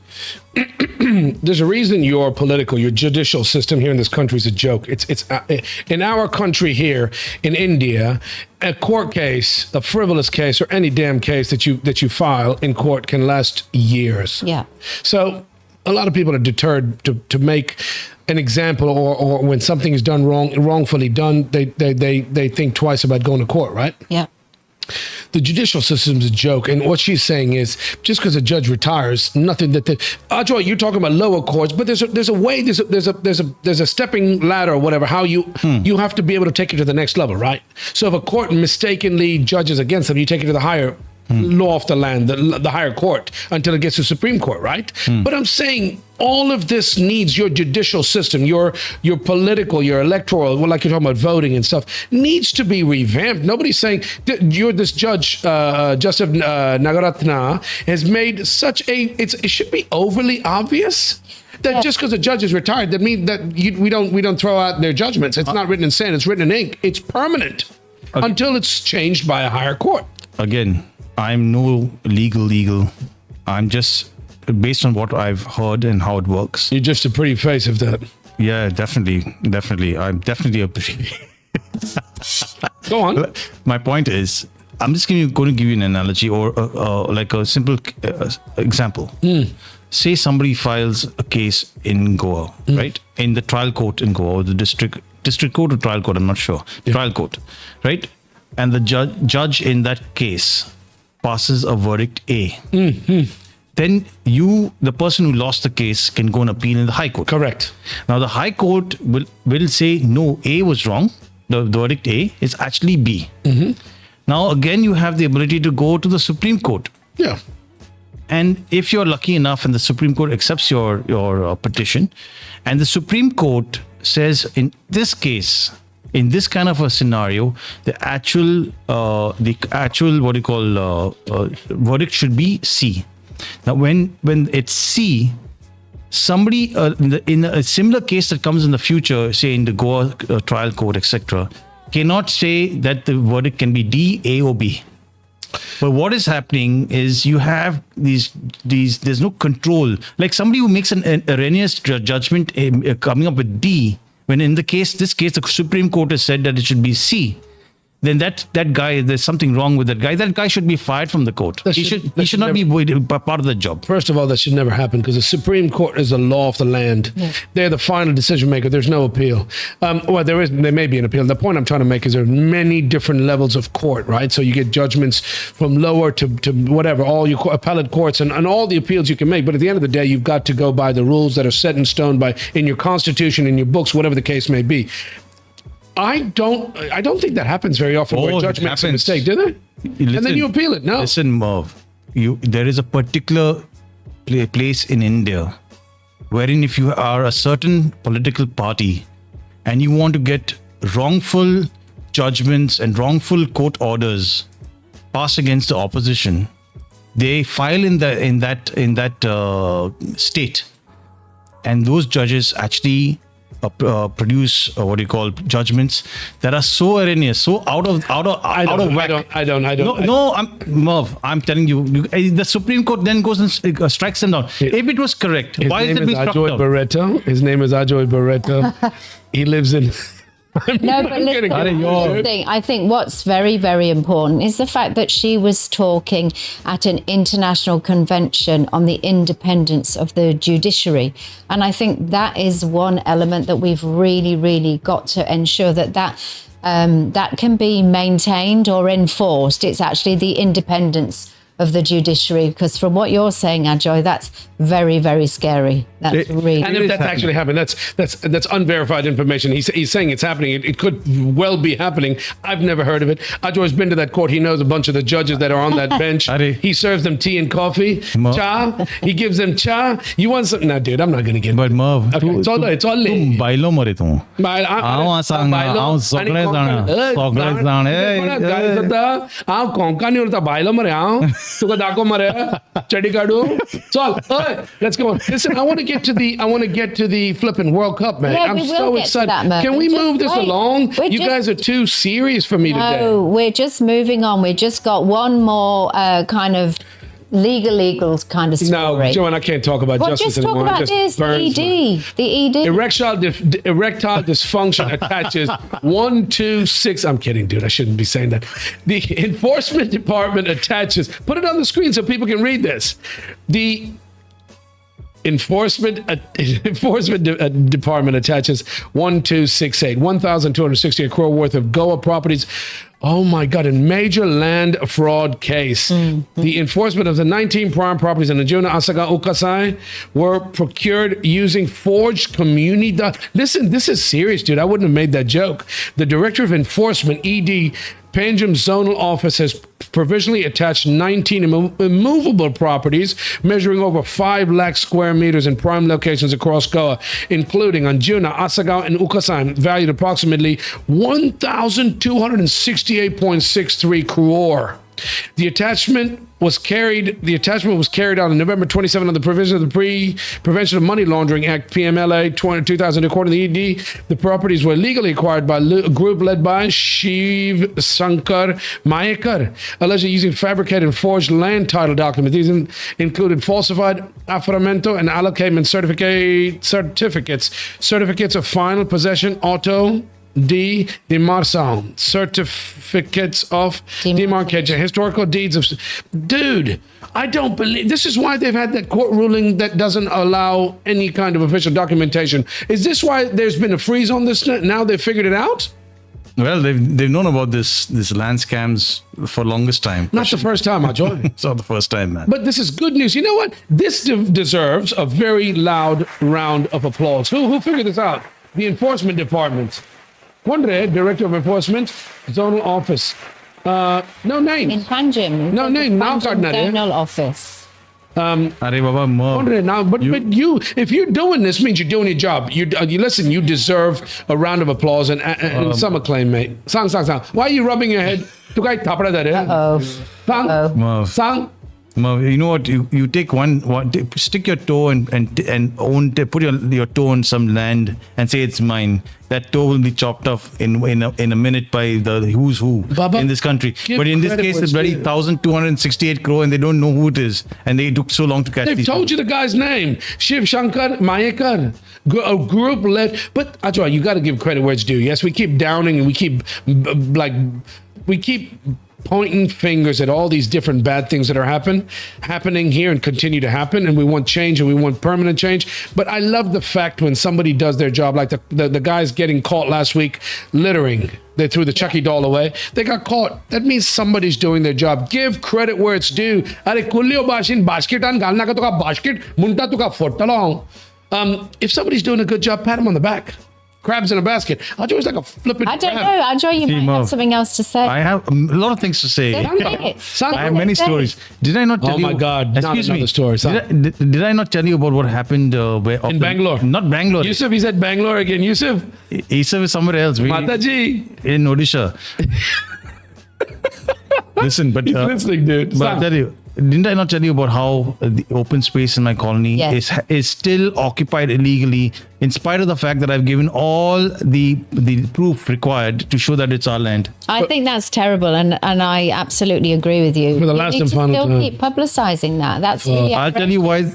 There's a reason your judicial system here in this country is a joke. It's in our country here in India, a court case, a frivolous case, or any damn case that you file in court can last years. Yeah. So a lot of people are deterred to make an example, or when something is done wrongfully done, they think twice about going to court, right? Yeah. The judicial system is a joke, and what she's saying is just because a judge retires, nothing that. Ajay, you're talking about lower courts, but there's a way, there's a stepping ladder or whatever. How you have to be able to take it to the next level, right? So if a court mistakenly judges against them, you take it to the higher law of the land, the higher court, until it gets to Supreme Court, right? But I'm saying all of this needs your judicial system, your political, your electoral, well, like you're talking about voting and stuff, needs to be revamped. Nobody's saying you're this judge, Justice Nagarathna, has made such it should be overly obvious that just because a judge is retired, that means that we don't throw out their judgments. It's not written in sand, it's written in ink. It's permanent until it's changed by a higher court. Again, I'm no legal. I'm just based on what I've heard and how it works. You're just a pretty face of that. Yeah, definitely. I'm definitely a pretty. Go on. My point is, I'm just going to give you an analogy or like a simple example. say somebody files a case in Goa, right? In the trial court in Goa, or the district court or trial court, I'm not sure. Trial court, right? And the judge in that case passes a verdict A. Then the person who lost the case, can go and appeal in the High Court. Correct. Now the High Court will say, no, A was wrong. The verdict A is actually B. Now again, you have the ability to go to the Supreme Court. Yeah. And if you're lucky enough and the Supreme Court accepts your petition, and the Supreme Court says, in this case, in this kind of a scenario, the actual what you call verdict should be C. Now, when it's C, somebody in a similar case that comes in the future, say in the Goa trial court, etc., cannot say that the verdict can be D, A, or B. But what is happening is you have these. There's no control. Like somebody who makes an erroneous judgment coming up with D, when in this case, the Supreme Court has said that it should be C. Then that guy, there's something wrong with that guy. That guy should be fired from the court. He should not be part of the job. First of all, that should never happen because the Supreme Court is the law of the land. Yeah. They're the final decision maker. There's no appeal. There may be an appeal. The point I'm trying to make is there are many different levels of court, right? So you get judgments from lower to whatever, all your appellate courts and all the appeals you can make. But at the end of the day, you've got to go by the rules that are set in stone in your constitution, in your books, whatever the case may be. I don't think that happens very often where a judge makes a mistake, do they? Listen, and then you appeal it. No. Listen, Merv, there is a particular place in India wherein if you are a certain political party and you want to get wrongful judgments and wrongful court orders passed against the opposition, they file in that state, and those judges actually produce what you call judgments that are so erroneous, so out of whack. I don't. Merv, I'm telling you, the Supreme Court then goes and strikes them down. If it was correct, why is it being struck down? Barretto. His name is Ayesha Barretto. He lives in. No, but listen, I think what's very, very important is the fact that she was talking at an international convention on the independence of the judiciary. And I think that is one element that we've really, really got to ensure that can be maintained or enforced. It's actually the independence of the judiciary, because from what you're saying, Ajoy, that's very, very scary. That's really. And if that's actually happened, that's unverified information. He's saying it's happening. It could well be happening. I've never heard of it. Ajoy's been to that court. He knows a bunch of the judges that are on that bench. He serves them tea and coffee, cha. He gives them cha. You want something? No, dude, I'm not going to get. But Merv, okay, it's all late. Bailo mare tu. Let's go on. Listen, I want to get to the flipping World Cup, man. Yeah, I'm so excited. Can we move this along? You guys are too serious for me today. No, we're just moving on. We just got one more kind of legal kind of story. No, Joanne, I can't talk about justice anymore. Just talk about this, the ED. Erectile dysfunction attaches 1, 2, 6. I'm kidding, dude. I shouldn't be saying that. The enforcement department attaches. Put it on the screen so people can read this. The enforcement department attaches 1,268 crore worth of Goa properties. Oh my God, in major land fraud case. Mm-hmm. The enforcement of the 19 prime properties in Najuna, Asaga, Ukasai were procured using forged community. Listen, this is serious, dude. I wouldn't have made that joke. The Director of Enforcement, ED, Panjim Zonal Office has provisionally attached 19 immovable properties measuring over 5 lakh square meters in prime locations across Goa, including Anjuna, Asagaon, and Ukasai, valued approximately 1,268.63 crore. The attachment was carried out on November 27 on the provision of the Prevention of Money Laundering Act, PMLA 2000. According to the ED, the properties were legally acquired by a group led by Shiv Sankar Mayekar, allegedly using fabricated and forged land title documents. These included falsified affidavit and allocament certificates of final possession, auto D. Demarcation, certificates of demarcation, historical deeds of. Dude, I don't believe this is why they've had that court ruling that doesn't allow any kind of official documentation. Is this why there's been a freeze on this? Now they've figured it out? Well, they've known about this land scams for longest time. Not the first time, Ajoy. It's not the first time, man. But this is good news. You know what? This deserves a very loud round of applause. Who figured this out? The Enforcement Department. Kondre, Director of Enforcement, Zonal Office. No name. In Panjim. No name. Now, Zonal Office. Arey Baba, Merv. Now, but you, if you're doing this, means you're doing your job. You listen. You deserve a round of applause and some acclaim, mate. Sang. Why are you rubbing your head? Oh. Sang. Sang. Merv, you know what? You take stick your toe and put your toe on some land and say it's mine. That toe will be chopped off in a minute by the who's who Baba, in this country. give But in this credit case, where it's it's bloody due. 1,268 crore and they don't know who it is. And they took so long to catch They've these told you the guy's name, Shiv Shankar Mayekar, a group led. But Ajay, you got to give credit where it's due. Yes, we keep downing and we keep pointing fingers at all these different bad things that are happening here and continue to happen, and we want change and we want permanent change. But I love the fact when somebody does their job, like the guys getting caught last week littering. They threw the Chucky doll away. They got caught. That means somebody's doing their job. Give credit where it's due. Are kullio bashin basket an galna ka tuka basket munta tuka fotalong. If somebody's doing a good job, pat them on the back. Crabs in a basket. Ajay is like a flipping I don't crab. know. Ajay, you might Merv, have something else to say. I have a lot of things to say. Say it. I have many stories. Did I not tell Oh you? my God, not Excuse another me. story, son. Did I not tell you about what happened In Bangalore. Not Bangalore. Yusuf, he said Bangalore again. Yusuf, Isa is somewhere else. Mataji. In Odisha. Listen, but He's listening, dude. But I'll tell you, didn't I not tell you about how the open space in my colony Yes. is still occupied illegally, in spite of the fact that I've given all the proof required to show that it's our land? I think that's terrible, and I absolutely agree with you. For the You last need and to final still time. keep publicising that. That's really I'll tell you why.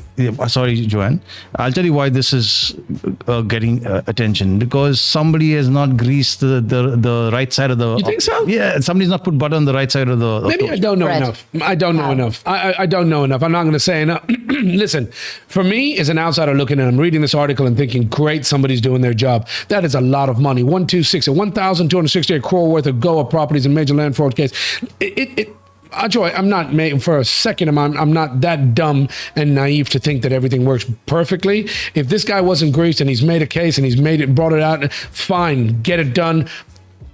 Sorry, Joanne. I'll tell you why this is getting attention, because somebody has not greased the right side of the. You think so? Yeah, somebody's not put butter on the right side of the. Maybe I don't know Bread. enough. I don't know enough. I don't know enough. I'm not going to say enough. Listen, for me, as an outsider looking at, I'm reading this article and thinking, great, somebody's doing their job. That is a lot of money. 1,268 crore worth of Goa properties in major land fraud case. Ajoy, I'm not made for a second. I'm not that dumb and naive to think that everything works perfectly. If this guy wasn't greased and he's made a case and he's brought it out, fine, get it done.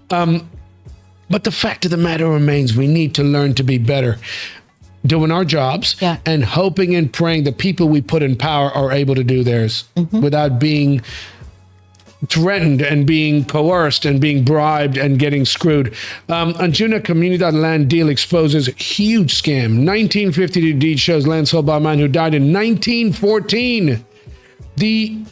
But the fact of the matter remains, we need to learn to be better. Doing our jobs and hoping and praying the people we put in power are able to do theirs without being threatened and being coerced and being bribed and getting screwed. Anjuna Comunidad land deal exposes huge scam. 1952 deed shows land sold by a man who died in 1914. The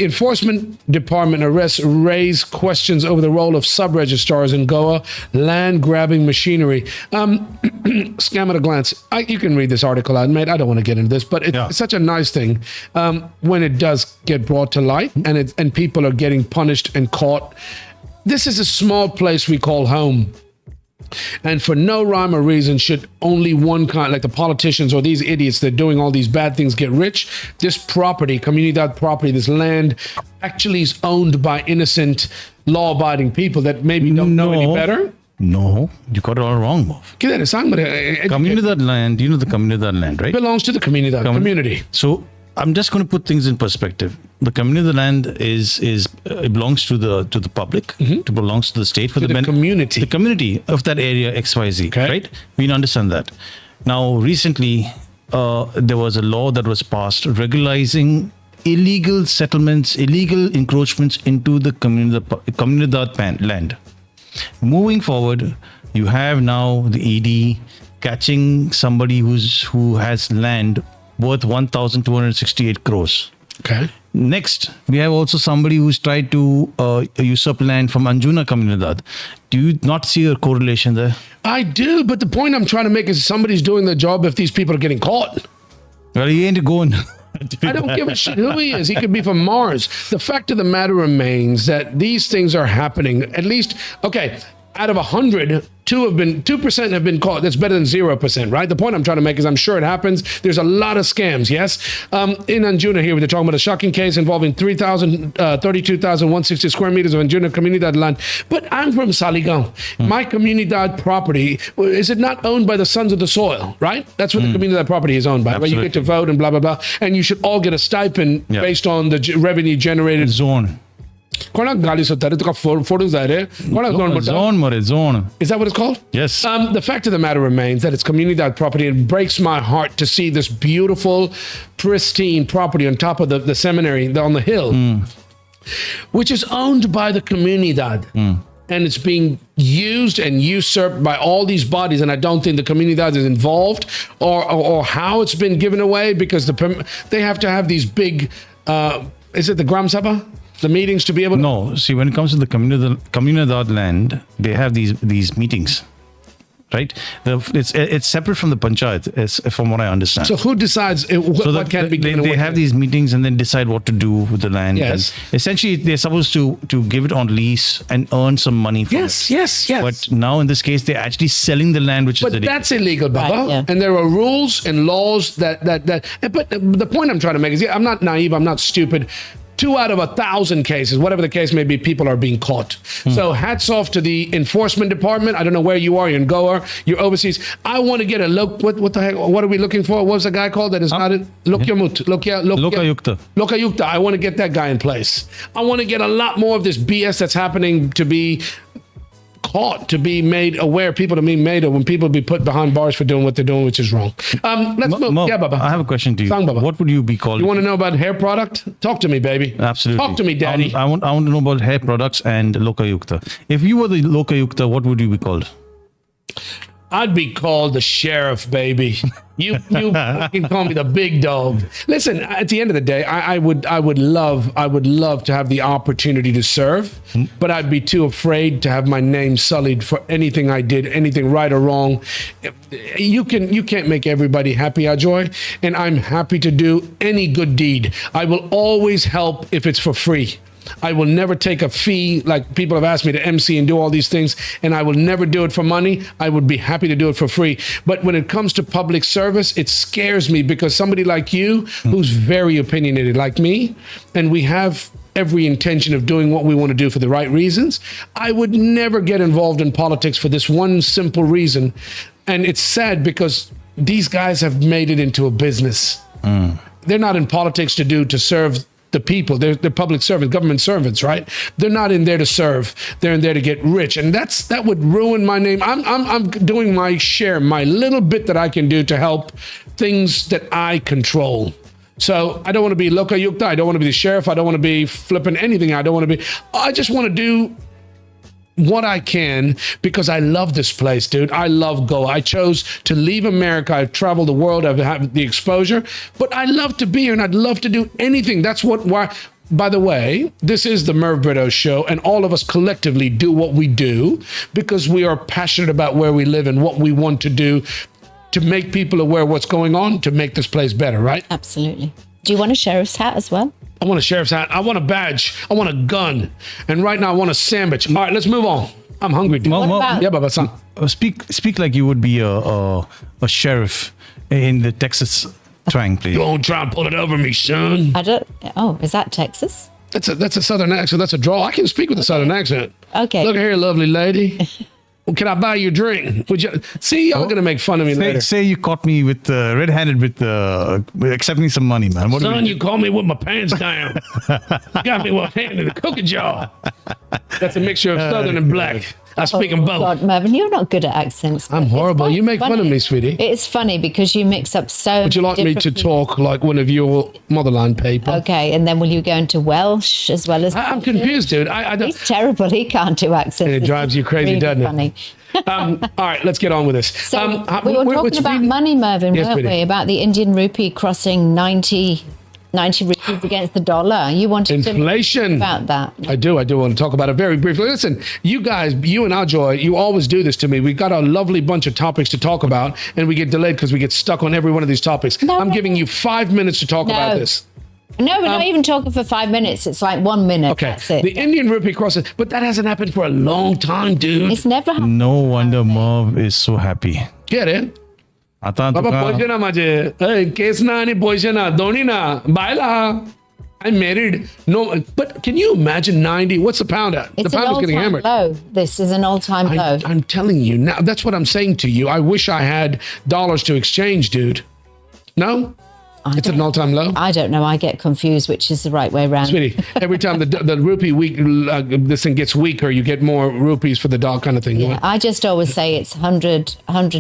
Enforcement Department arrests raise questions over the role of sub-registrars in Goa land grabbing machinery. Scam at a glance. You can read this article out, mate. I don't want to get into this, but it's such a nice thing when it does get brought to light and people are getting punished and caught. This is a small place we call home. And for no rhyme or reason should only one kind, like the politicians or these idiots that are doing all these bad things, get rich. This property, Comunidad property, this land actually is owned by innocent, law-abiding people that maybe don't know any better. No, you got it all wrong, Merv. Comunidad land, you know the Comunidad land, right? Belongs to the Comunidad community. So I'm just going to put things in perspective. The Comunidad land it belongs to the public. It belongs to the state for the community. The community of that area XYZ, right? We understand that. Now, recently, there was a law that was passed regularizing illegal settlements, illegal encroachments into the Comunidad land. Moving forward, you have now the ED catching somebody who has land worth 1,268 crores. Okay. Next, we have also somebody who's tried to usurp land from Anjuna Comunidad. Do you not see a correlation there? I do, but the point I'm trying to make is somebody's doing their job if these people are getting caught. Well, he ain't going. I don't give a shit who he is. He could be from Mars. The fact of the matter remains that these things are happening. At least, okay, out of 100, 2% have been caught. That's better than 0%, right? The point I'm trying to make is I'm sure it happens. There's a lot of scams, yes? In Anjuna here, they're talking about a shocking case involving 32,160 square meters of Anjuna Comunidad land. But I'm from Saligaon. My Comunidad property, is it not owned by the Sons of the Soil, right? That's what the Comunidad property is owned by, where you get to vote and blah, blah, blah. And you should all get a stipend based on the revenue generated. Zone. Zone. Is that what it's called? Yes. The fact of the matter remains that it's Comunidad property. It breaks my heart to see this beautiful, pristine property on top of the seminary on the hill, which is owned by the Comunidad. And it's being used and usurped by all these bodies. And I don't think the Comunidad is involved or how it's been given away, because they have to have these big, is it the Gram Sabha? The meetings to be able to... No, see, when it comes to the Comunidad land, they have these meetings, right? It's separate from the panchayat, from what I understand. So who decides what can be given away? They have these meetings and then decide what to do with the land. Yes. And essentially, they're supposed to give it on lease and earn some money from it. Yes. But now, in this case, they're actually selling the land, which is illegal. But that's illegal, Baba. Right, yeah. And there are rules and laws that... But the point I'm trying to make is, I'm not naive, I'm not stupid. 2 out of 1,000 cases, whatever the case may be, people are being caught. So hats off to the enforcement department. I don't know where you are. You're in Goa. You're overseas. I want to get a look. What the heck? What are we looking for? What was the guy called that is not in? Lokayukta. Lokayukta. I want to get that guy in place. I want to get a lot more of this BS that's happening to be caught, to be made aware, people to be made of when people be put behind bars for doing what they're doing, which is wrong. Let's move. Yeah, Baba. I have a question to you. Sang, Baba. What would you be called? You want to know about hair product? Talk to me, baby. Absolutely. Talk to me, daddy. I want to know about hair products and Lokayukta. If you were the Lokayukta, what would you be called? I'd be called the sheriff, baby. You can call me the big dog. Listen, at the end of the day, I would love to have the opportunity to serve, but I'd be too afraid to have my name sullied for anything I did, anything right or wrong. You can't make everybody happy, Ajoy, and I'm happy to do any good deed. I will always help if it's for free. I will never take a fee, like people have asked me to MC and do all these things, and I will never do it for money. I would be happy to do it for free. But when it comes to public service, it scares me, because somebody like you, who's very opinionated like me, and we have every intention of doing what we want to do for the right reasons, I would never get involved in politics for this one simple reason. And it's sad, because these guys have made it into a business. They're not in politics to serve the people. They're public servants, government servants, right? They're not in there to serve. They're in there to get rich, and that would ruin my name. I'm doing my share, my little bit that I can do to help things that I control. So I don't want to be Lokayukta. I don't want to be the sheriff. I don't want to be flipping anything. I just want to do what I can, because I love this place, dude. I love Goa. I chose to leave America. I've traveled the world. I've had the exposure, but I love to be here, and I'd love to do anything. Why. By the way, this is the Merv Britto show, and all of us collectively do what we do because we are passionate about where we live and what we want to do to make people aware of what's going on, to make this place better, right? Absolutely. Do you want a sheriff's hat as well? I want a sheriff's hat. I want a badge. I want a gun. And right now I want a sandwich. All right, let's move on. I'm hungry, dude. Yeah, Baba, son. Speak like you would be a sheriff in the Texas twang, please. You won't try and pull it over me, son. Is that Texas? That's a southern accent. That's a draw. I can speak with a southern accent. Okay. Look here, lovely lady. Well, can I buy you a drink? Would you see? Y'all gonna make fun of me later. Say you caught me with red-handed with accepting some money, man. Son, you caught me with my pants down. You got me with a hand in the cookie jar. That's a mixture of southern and black. I speak them both. God, Mervyn, you're not good at accents. I'm horrible. You make fun of me, sweetie. It's funny because you mix up so. Would you like me to talk like one of your motherland people? Okay, and then will you go into Welsh as well as? I'm confused, dude. I don't. He's terrible. He can't do accents. And it drives you crazy, really doesn't funny. it? All right, let's get on with this. So we were talking about money, Mervyn, weren't we? About the Indian rupee crossing 90 rupees against the dollar. You wanted inflation. To about that. I do want to talk about it very briefly. Listen, you guys, you and Ajoy, you always do this to me. We've got a lovely bunch of topics to talk about, and we get delayed because we get stuck on every one of these topics. I'm giving you 5 minutes to talk about this. No, we're not even talking for 5 minutes. It's like 1 minute. Okay. That's it. The Indian rupee crosses, but that hasn't happened for a long time, dude. It's never happened. No wonder Merv is so happy. Get it? आता Baba, तुका पैसे ना माझे. Hey, case na आणि पैसे ना. दोन्ही ना. Baila. I'm married. No, but can you imagine 90? What's the pound at? It's the an pound is getting all-time hammered. low. This is an all-time low. I'm telling you now. That's what I'm saying to you. I wish I had dollars to exchange, dude. No? It's at an all-time low. I don't know. I get confused which is the right way round. Sweetie, every time the rupee weak, this thing gets weaker, you get more rupees for the dollar kind of thing. Yeah, I just always say it's 100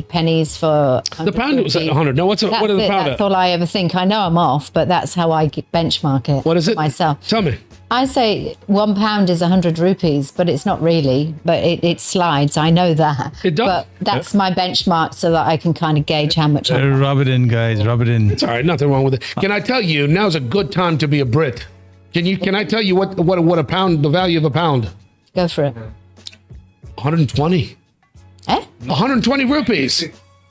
pennies for 100 The pound was at rupees. 100. No, what is the That's pound That's at? all I ever think. I know I'm off, but that's how I benchmark it. What is it? myself? Tell me. I say £1 is 100 rupees, but it's not really. But it slides. I know that. It does. But that's my benchmark, so that I can kind of gauge how much. rub it in, guys. Rub it in. It's all right. Nothing wrong with it. Can I tell you, now's a good time to be a Brit. Can I tell you what a pound, the value of a pound? Go for it. 120. Eh? 120 rupees.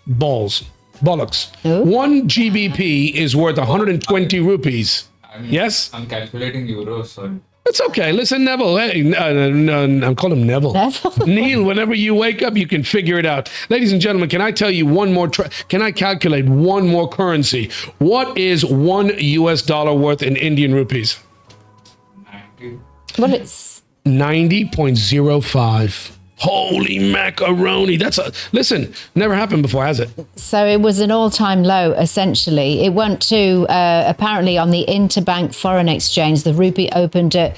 Balls. Bollocks. Ooh. 1 GBP is worth 120 rupees. Yes? I'm calculating euros, sorry. It's okay. Listen, Neville. Hey, I'm calling him Neville. Neville. Neil, whenever you wake up, you can figure it out. Ladies and gentlemen, can I tell you one more? Can I calculate one more currency? What is $1 worth in Indian rupees? 90. Well, it's 90.05. Holy macaroni. Listen, never happened before, has it? so it was an all-time low. Essentially, it went to apparently on the interbank foreign exchange. The rupee opened at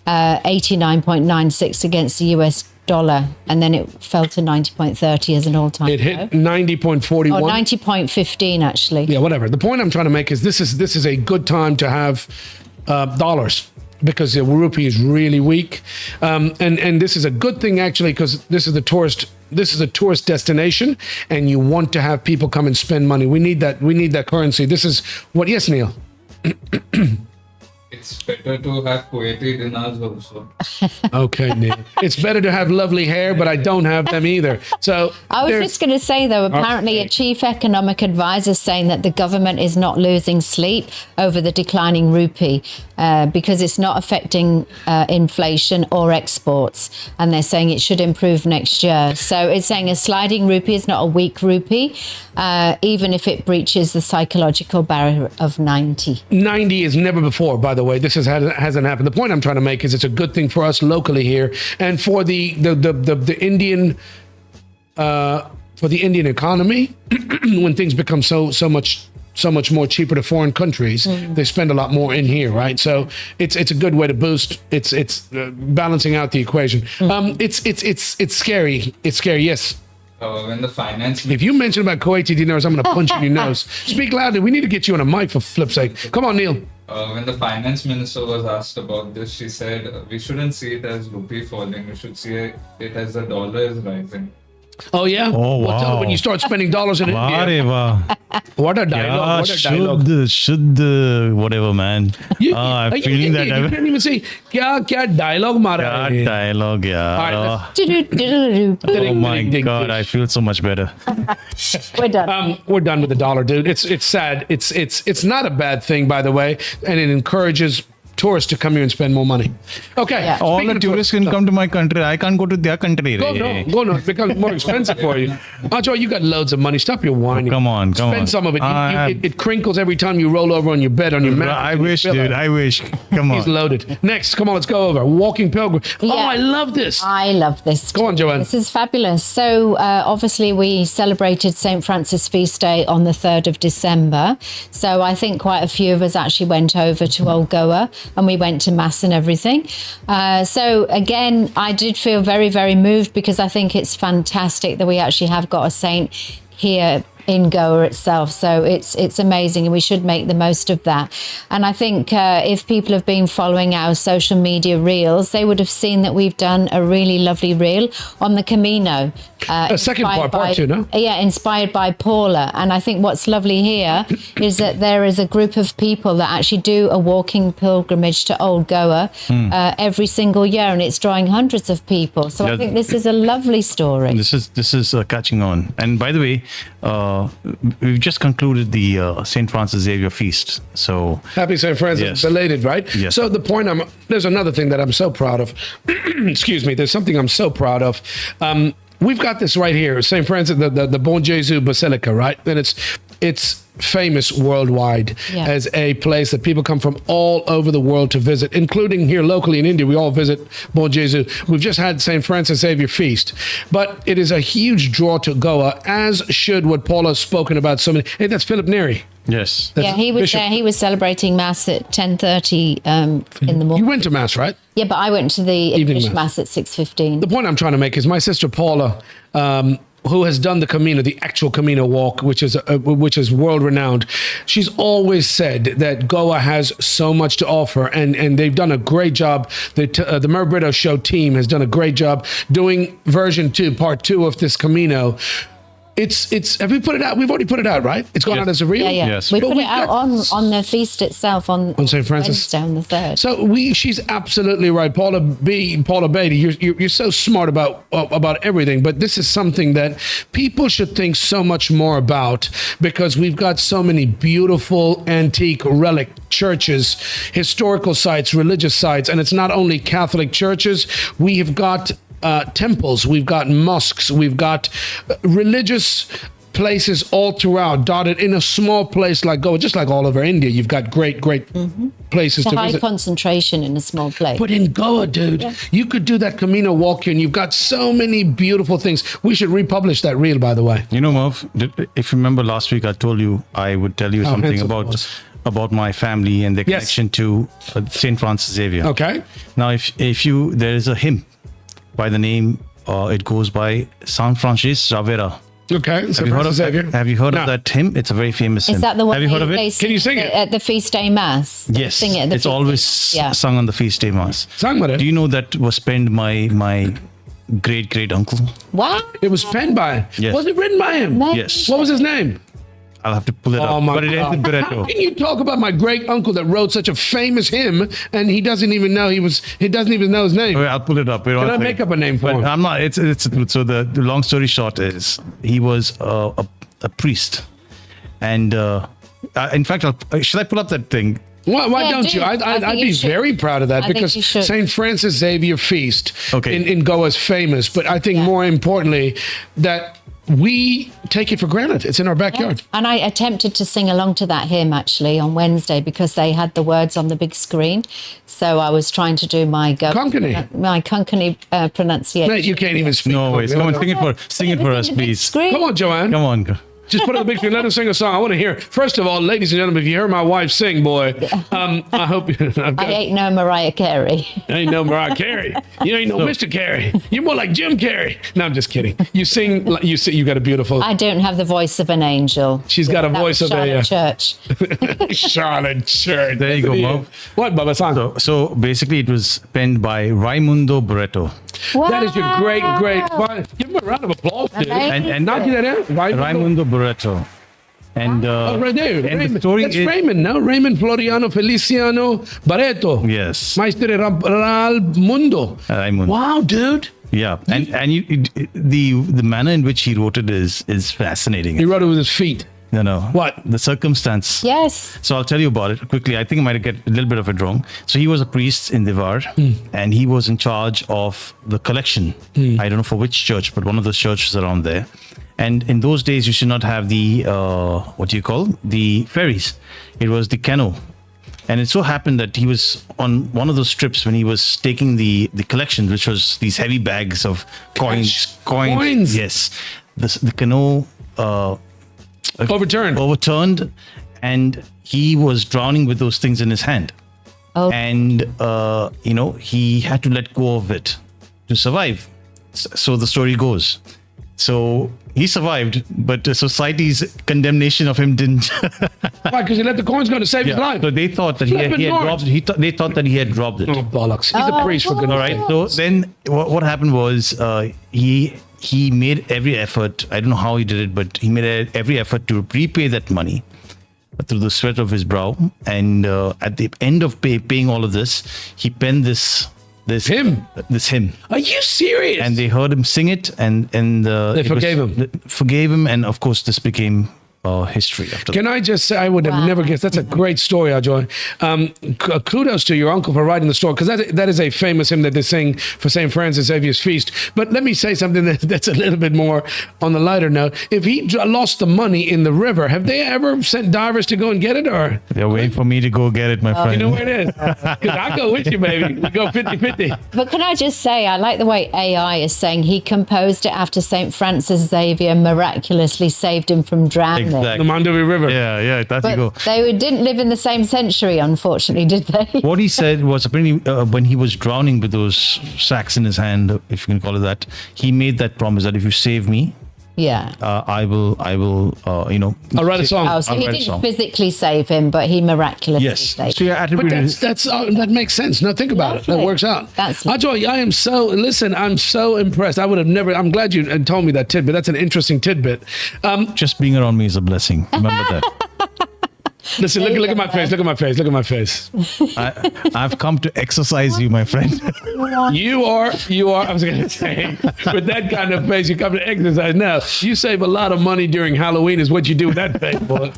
89.96 against the US dollar, and then it fell to 90.30 as an all-time It low. hit 90.41. Oh, 90.15 actually. Yeah, whatever. The point I'm trying to make is this is a good time to have dollars, because the rupee is really weak, and this is a good thing actually, because this is a tourist destination, and you want to have people come and spend money. We need that currency. This is what. Yes, Neil. It's better to have Kuwaiti dinars also. Okay, Neil. It's better to have lovely hair, but I don't have them either. So I was just going to say, though, apparently a chief economic advisor is saying that the government is not losing sleep over the declining rupee because it's not affecting inflation or exports. And they're saying it should improve next year. So it's saying a sliding rupee is not a weak rupee, even if it breaches the psychological barrier of 90. 90 is never before, by the way. This hasn't happened. The point I'm trying to make is it's a good thing for us locally here, and for the Indian economy. When things become so much more cheaper to foreign countries, they spend a lot more in here, right? So it's a good way to boost. It's balancing out the equation. It's scary. It's scary. Yes. When the finance If you mention about Kuwaiti dinars, I'm going to punch you in your nose. Speak loudly. We need to get you on a mic, for flip's sake. Come on, Neil. when the finance minister was asked about this, she said we shouldn't see it as rupee falling. We should see it as the dollar is rising. Oh, yeah? Oh, Well, tell her wow. when you start spending dollars in वाह रे India. वाह What a dialogue. What a dialogue. शुद्ध whatever man. I'm you feeling that. Indian, you can't even say, क्या dialogue मारा क्या है? dialogue All right, यार. We're Oh my god, I feel so much better. done. We're done with the dollar, dude. It's sad. It's not a bad thing, by the way, and it encourages tourists to come here and spend more money. Okay. Yeah. All speaking the of tourists can come to my country. I can't go to their country. Go no. It becomes more expensive for you. Ajo, you got loads of money. Stop your whining. Come on. Spend some of it. It crinkles every time you roll over on your bed, on your mat. I wish, dude. I wish. Come He's on. loaded. Next, come on, let's go over. Walking pilgrim. Oh, Yeah. I love this. I love this. Go on, Joanne. This is fabulous. So obviously we celebrated St. Francis Feast Day on the 3rd of December. So I think quite a few of us actually went over to Old Goa and we went to Mass and everything. So again, I did feel very, very moved because I think it's fantastic that we actually have got a saint here in Goa itself. So it's amazing and we should make the most of that. And I think if people have been following our social media reels, they would have seen that we've done a really lovely reel on the Camino. A second inspired part two, no? Yeah, inspired by Paula. And I think what's lovely here is that there is a group of people that actually do a walking pilgrimage to Old Goa every single year, and it's drawing hundreds of people. So I Yeah. think this is a lovely story. This is catching on. And by the way, we've just concluded the St. Francis Xavier feast. So Happy St. Francis, Yes. belated, right? Yes. So the point there's another thing that I'm so proud of. Excuse me. There's something I'm so proud of. We've got this right here, St. Francis, the Bon Jesus Basilica, right? And it's famous worldwide Yeah. as a place that people come from all over the world to visit, including here locally in India. We all visit Bon Jesus. We've just had St. Francis Xavier Feast, but it is a huge draw to Goa, as should what Paula has spoken about so many. Hey, that's Philip Neri. yes, Yeah, he was Bishop. there. He was celebrating mass at 10:30 in the You morning. went to Mass, right? Yeah, but I went to the Evening English mass. mass at 6:15. The point I'm trying to make is my sister Paula, who has done the Camino, the actual Camino walk, which is world renowned. She's always said that Goa has so much to offer, and they've done a great job. The Merv Britto show team has done a great job doing version 2, part 2 of this Camino. It's have we put it out? We've already put it out, right? It's gone Yes. out as a reel. Yeah, yeah. Yes. We But put we've it out got- on the feast itself on St. Francis? Wednesday on the 3rd. So she's absolutely right, Paula Beatty. You're so smart about everything, but this is something that people should think so much more about, because we've got so many beautiful antique relic churches, historical sites, religious sites, and it's not only Catholic churches. We have got temples, we've got mosques, we've got religious places all throughout, dotted in a small place like Goa, just like all over India. You've got great places It's a to high visit. concentration in a small place. But in Goa, dude, you could do that Camino walk here, and you've got so many beautiful things. We should republish that reel, by the way. You know, Merv, if you remember last week, I told you I would tell you something handsome it was. about my family and their Yes. connection to St. Francis Xavier. Okay. Now, if you there is a hymn by the name, it goes by San Francis Ravera. Okay. So Have you heard of Xavier. Have you heard No. of that hymn? It's a very famous hymn. Is that the one Have you heard of they it? sing Can you sing it? at the feast day mass? They Yes, sing it at the it's feast day always mass. Yeah. sung on the feast day mass. Sang with it. Do you know that was penned my great uncle? Wow. It was penned by him. Yes. Was it written by him? No. Yes. What was his name? I'll have to pull it Oh up. my But it ends in God. How Bretto. can you talk about my great uncle that wrote such a famous hymn, and he doesn't even know he doesn't even know his name? Wait, I'll pull it up. Wait, Can one I second. make up a name for But him? I'm not. It's the truth. So the long story short is he was a priest, and in fact, should I pull up that thing? Why Yeah, don't do. you? I think I'd you be should. very proud of that, I think because you should. St. Francis Xavier Feast Okay. in Goa is famous. But I think Yeah. more importantly that we take it for granted. It's in our backyard. And I attempted to sing along to that hymn actually on Wednesday because they had the words on the big screen. So I was trying to do my Konkani pronunciation. Mate, you can't even speak. No ways. Come on, sing it for us, on the big please. screen. Come on, Joanne. Come on. Just put it on the big screen. Let us sing a song. I want to hear. First of all, ladies and gentlemen, if you heard my wife sing, boy, I hope I ain't no Mariah Carey. ain't no Mariah Carey. You ain't no Mr. Carey. You're more like Jim Carey. No, I'm just kidding. You sing. You got a beautiful. I don't have the voice of an angel. She's got a That voice was of a Charlotte Church. Charlotte Church. There you go, Mom. What, Baba San? So basically, it was penned by Raimundo Barretto. That is your great. Give him a round of applause, dude. Amazing. And Knock that out. Raimundo Barretto. And Oh, right there. and the Raymond. story That's is Raymond, no? Raymond Floriano Feliciano Barretto. yes, Maestre Mundo. Raimundo. Wow, dude. Yeah, and the manner in which he wrote it is He fascinating. wrote it with his feet. No. What? The circumstance. Yes. So I'll tell you about it quickly. I think I might get a little bit of it wrong. So he was a priest in Devar, and he was in charge of the collection. I don't know for which church, but one of those churches around there. And in those days, you should not have the the ferries. It was the canoe. And it so happened that he was on one of those trips when he was taking the collection, which was these heavy bags of coins. Coins. Yes. The canoe overturned, and he was drowning with those things in his hand. Oh. And he had to let go of it to survive. So the story goes. So he survived, but the society's condemnation of him didn't. Why? Because he let the coins go to save his life. So they thought that he had dropped it. They thought that he had dropped it. Oh, bollocks. He's a priest, for goodness All right. sake. So then what happened was he made every effort. I don't know how he did it, but he made every effort to repay that money through the sweat of his brow. And at the end of paying all of this, he penned this this Him? This him. Are you serious? And they heard him sing it, and They forgave him. Forgave him, and of course, this became history after Can I just say, I would have never guessed. That's a great story, Ajoy. Kudos to your uncle for writing the story, because that is a famous hymn that they sing for St. Francis Xavier's feast. But let me say something that's a little bit more on the lighter note. If he lost the money in the river, have they ever sent divers to go and get it? Or They're waiting for me to go get it, my friend. you know where it is? Because I go with you, baby. We go 50-50. But can I just say, I like the way AI is saying he composed it after St. Francis Xavier miraculously saved him from drowning. The Exactly. Mandovi River. Yeah, that you go. But they didn't live in the same century, unfortunately, did they? What he said was apparently when he was drowning with those sacks in his hand, if you can call it that, he made that promise that if you save me, Yeah. I will, I'll write a song. Oh, so I'll he write a didn't song. physically save him, but he miraculously Yes. saved So him. you're But attributing. that makes sense. Now think about it. That Lovely. works out. That's Ajoy, I'm so impressed. I would have never. I'm glad you told me that tidbit. That's an interesting tidbit. Just being around me is a blessing. Remember that. Listen, look at my face. Look at my face. Look at my face. I've come to exercise you, my friend. You are. I was going to say, with that kind of face, you come to exercise. No, you save a lot of money during Halloween. Is what you do with that face, boy.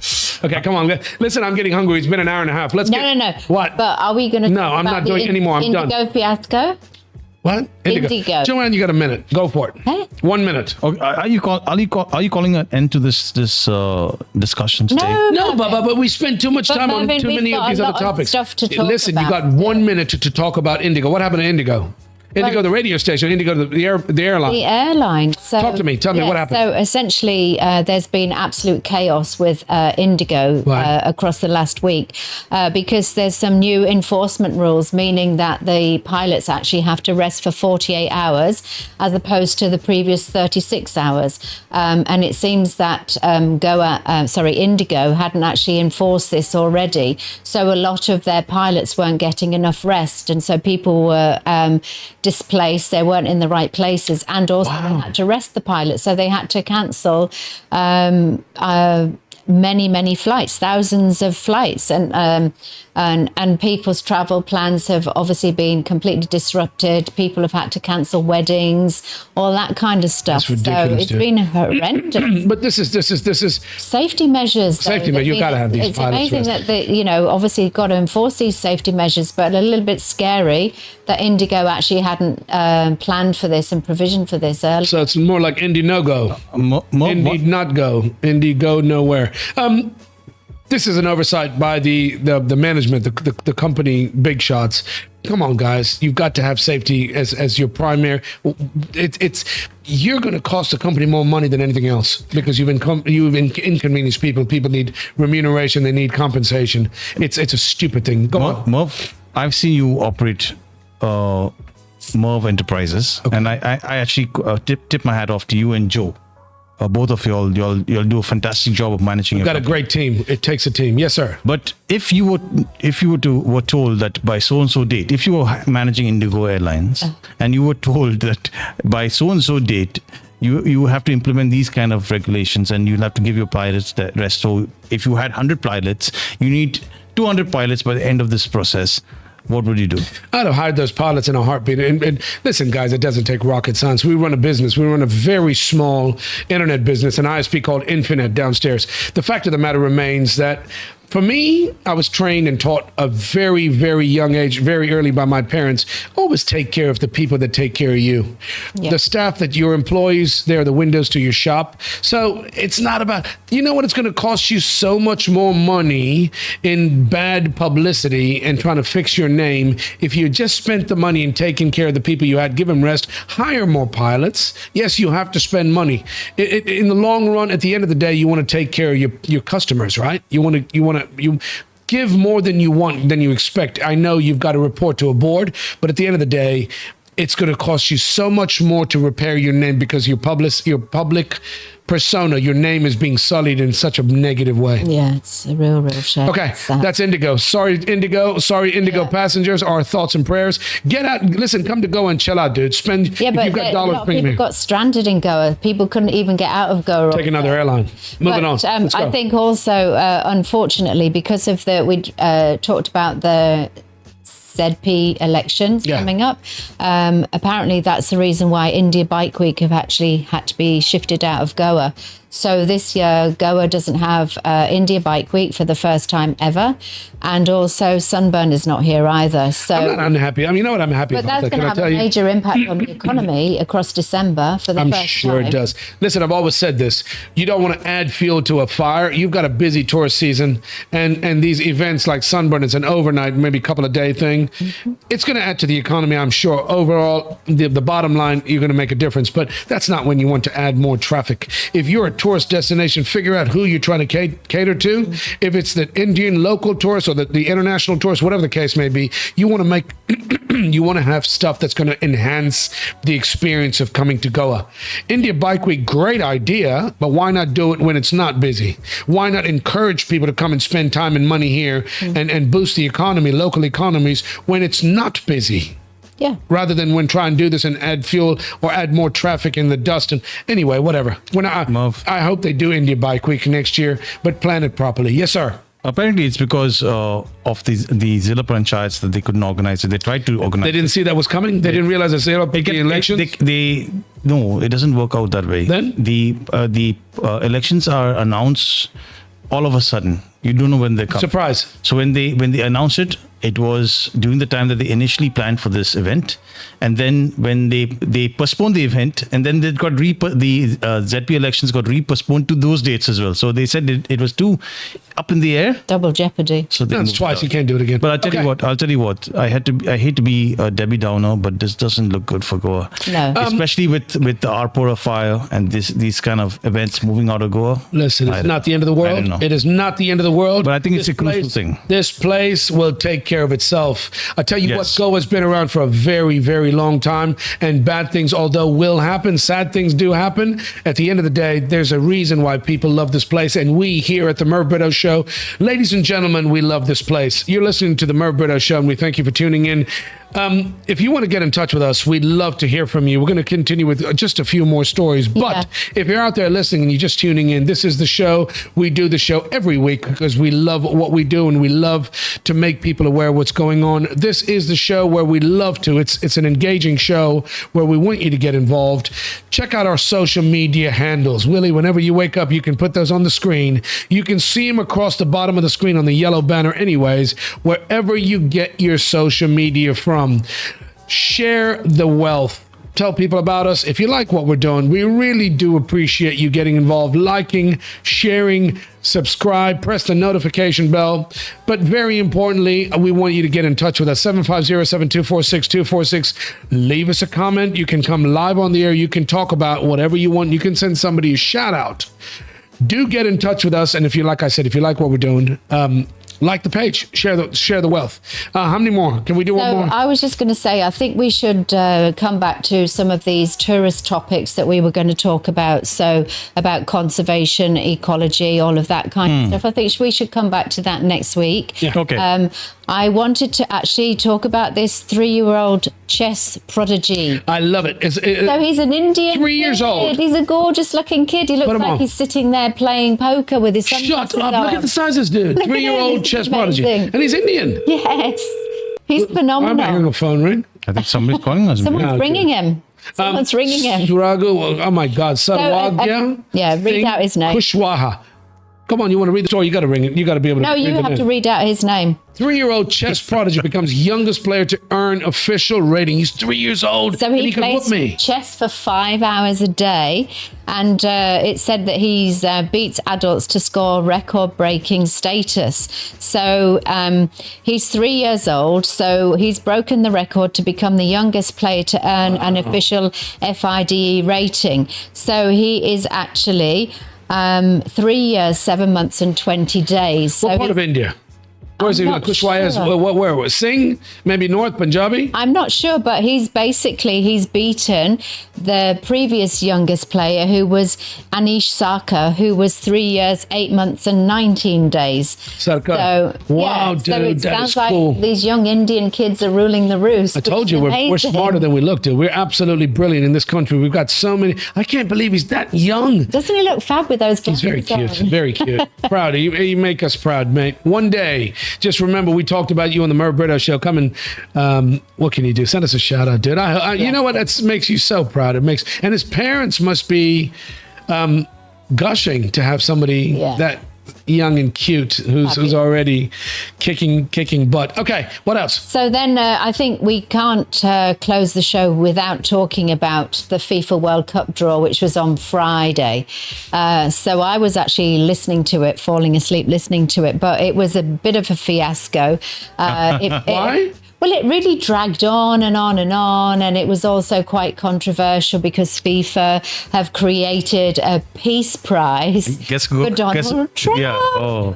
Okay, come on. Listen, I'm getting hungry. It's been an hour and a half. Let's No. What? But are we going to? No, I'm not doing anymore. I'm done. Indigo Fiasco. What? Indigo. Joanne, you got a minute. Go for it. Huh? 1 minute. Okay, are you calling an end to this discussion today? No, but we spend too much But time on Mervyn, too we've many of got these a other lot of topics. stuff to talk Listen, you about. got 1 minute to talk about IndiGo. What happened to IndiGo? IndiGo, the radio station. IndiGo, the airline. The airline. So, Talk to me. Tell me what happened. So essentially, there's been absolute chaos with IndiGo Right. across the last week because there's some new enforcement rules, meaning that the pilots actually have to rest for 48 hours as opposed to the previous 36 hours. And it seems that IndiGo hadn't actually enforced this already. So a lot of their pilots weren't getting enough rest. And so people were displaced, they weren't in the right places, and also they had to rest the pilots, so they had to cancel many flights, thousands of flights, and people's travel plans have obviously been completely disrupted. People have had to cancel weddings, all that kind of stuff. That's ridiculous, so it's dude. been horrendous. But this is Safety measures. though, Safety measures, you gotta have these It's pilots amazing rest. that obviously you've got to enforce these safety measures, but a little bit scary that IndiGo actually hadn't planned for this and provisioned for this early. so it's more like Indy no go. Indy not go. Indy go nowhere. This is an oversight by the management, the company big shots. Come on, guys, you've got to have safety as your primary. You're going to cost the company more money than anything else because you've inconvenienced people. People need remuneration. They need compensation. It's a stupid thing. Go on. Merv, I've seen you operate Merv Enterprises, and I actually tip my hat off to you and Joe. Both of y'all do a fantastic job of managing. You've got a great team. It takes a team. Yes, sir. But if you were told that by so and so date, if you were managing IndiGo Airlines, and you were told that by so and so date, you have to implement these kind of regulations, and you'll have to give your pilots the rest. So if you had 100 pilots, you need 200 pilots by the end of this process. What would you do? I'd have hired those pilots in a heartbeat. And listen, guys, it doesn't take rocket science. We run a business. We run a very small internet business, an ISP called Infinet downstairs. The fact of the matter remains that for me, I was trained and taught a very, very young age, very early by my parents, always take care of the people that take care of you. Yeah. The staff that your employees, they're the windows to your shop. So it's not about, you know what, it's going to cost you so much more money in bad publicity and trying to fix your name. If you just spent the money and taking care of the people you had, give them rest, hire more pilots. Yes, you have to spend money. In the long run, at the end of the day, you want to take care of your customers, right? You give more than you expect. I know you've got to report to a board, but at the end of the day, it's going to cost you so much more to repair your name because your public persona, your name is being sullied in such a negative way. Yeah, it's a real shame. Okay, It's sad. that's IndiGo. Sorry, IndiGo passengers. Our thoughts and prayers. Get out. Listen, come to Goa and chill out, dude. Spend. Yeah, if but you've got a dollars, lot of bring them people here. got stranded in Goa. People couldn't even get out of Goa. Take another airline. Moving on. Let's go. I think also, unfortunately, because of we talked about the ZP elections coming up. Apparently, that's the reason why India Bike Week have actually had to be shifted out of Goa. So this year, Goa doesn't have India Bike Week for the first time ever. And also Sunburn is not here either. So I'm not unhappy. I mean, you know what I'm happy but about? that's going to have a major impact on the economy across December for the I'm first sure time. it does. Listen, I've always said this. You don't want to add fuel to a fire. You've got a busy tourist season. And these events like Sunburn, it's an overnight, maybe a couple of day thing. It's going to add to the economy, I'm sure. Overall, the bottom line, you're going to make a difference. But that's not when you want to add more traffic. If you're a tourist destination, figure out who you're trying to cater to. If it's the Indian local tourists or the international tourists, whatever the case may be, you want to make you want to have stuff that's going to enhance the experience of coming to Goa. India Bike Week, great idea, but why not do it when it's not busy? Why not encourage people to come and spend time and money here and boost the economy, local economies, when it's not busy? Yeah. Rather than when try and do this and add fuel or add more traffic in the dust. And anyway, whatever. I hope they do India Bike Week next year, but plan it properly. Yes, sir. Apparently, it's because of the Zilla Panchayats that they couldn't organize it. They tried to organize. They didn't see that was coming. They didn't realize the Zilla elections. No, it doesn't work out that way. Then the elections are announced all of a sudden. You don't know when they come. Surprise. So when they announced it, it was during the time that they initially planned for this event, and then when they postponed the event, and then they got the ZP elections got postponed to those dates as well. So they said it was too up in the air. Double jeopardy. So that's twice. You can't do it again. But I'll tell you what. I hate to be a Debbie Downer, but this doesn't look good for Goa. No. Especially with the Arpora fire and these kind of events moving out of Goa. Listen, it's not the end of the world. I don't know. It is not the end of the world. But I think it's a crucial thing. This place will take care of itself. I tell you what, Goa's been around for a very, very long time, and bad things, although will happen, sad things do happen. At the end of the day, there's a reason why people love this place, and we here at the Merv Britto Show, ladies and gentlemen, we love this place. You're listening to the Merv Britto Show, and we thank you for tuning in. If you want to get in touch with us, we'd love to hear from you. We're going to continue with just a few more stories. But if you're out there listening and you're just tuning in, this is the show. We do the show every week because we love what we do and we love to make people aware of what's going on. This is the show where we love to. It's an engaging show where we want you to get involved. Check out our social media handles. Willie, whenever you wake up, you can put those on the screen. You can see them across the bottom of the screen on the yellow banner anyways, wherever you get your social media from. Share the wealth. Tell people about us. If you like what we're doing, we really do appreciate you getting involved, liking, sharing, subscribe, press the notification bell. But very importantly, we want you to get in touch with us. 750-724-6246. Leave us a comment. You can come live on the air. You can talk about whatever you want. You can send somebody a shout out. Do get in touch with us. And if you like what we're doing, like the page, share the wealth. How many more? Can we do one more? I was just going to say, I think we should come back to some of these tourist topics that we were going to talk about. So about conservation, ecology, all of that kind of stuff. I think we should come back to that next week. Yeah. Okay. I wanted to actually talk about this 3-year-old chess prodigy. I love it. So he's an Indian 3 years kid. old. He's a gorgeous looking kid. He looks like he's sitting there playing poker with his sunglasses Shut up. on. Look at the size of this dude. 3-year-old chess prodigy. And he's Indian. Yes. He's phenomenal. I'm hearing a phone ring. I think somebody's calling us. Someone's ringing him. Someone's ringing him. Shurago, oh my God. Sarwagya. Read out his name. Kushwaha. Come on, you want to read the story? You got to ring it. You got to be able to. No, you have to read out his name. 3-year-old chess prodigy becomes youngest player to earn official rating. He's 3 years old, So and he could whoop plays me. chess for 5 hours a day, and it said that he's beats adults to score record-breaking status. So he's 3 years old, so he's broken the record to become the youngest player to earn an official FIDE rating. So he is actually 3 years, 7 months, and 20 days. So What part of India? Where's he? Kushwaha? sure. Where? Singh? Maybe North Punjabi? I'm not sure, but he's beaten the previous youngest player, who was Anish Sarkar, who was 3 years, 8 months, and 19 days. Sarkar. So, Wow, so dude, it that sounds is like cool. these young Indian kids are ruling the roost. I told which you, is we're amazing. smarter than we look, dude. We're absolutely brilliant in this country. We've got so many. I can't believe he's that young. Doesn't he look fab with those He's very glasses cute, on? very cute. Proud. You make us proud, mate. One day, just remember, we talked about you on the Merv Britto show. Come and, what can you do? Send us a shout out, dude. You know what? That makes you so proud. And his parents must be gushing to have somebody that young and cute who's already kicking butt. Okay, what else? So then I think we can't close the show without talking about the FIFA World Cup draw, which was on Friday. So I was actually falling asleep listening to it, but it was a bit of a fiasco. Why? Well, it really dragged on and on and on, and it was also quite controversial because FIFA have created a peace prize for Donald Trump. Yeah. Oh.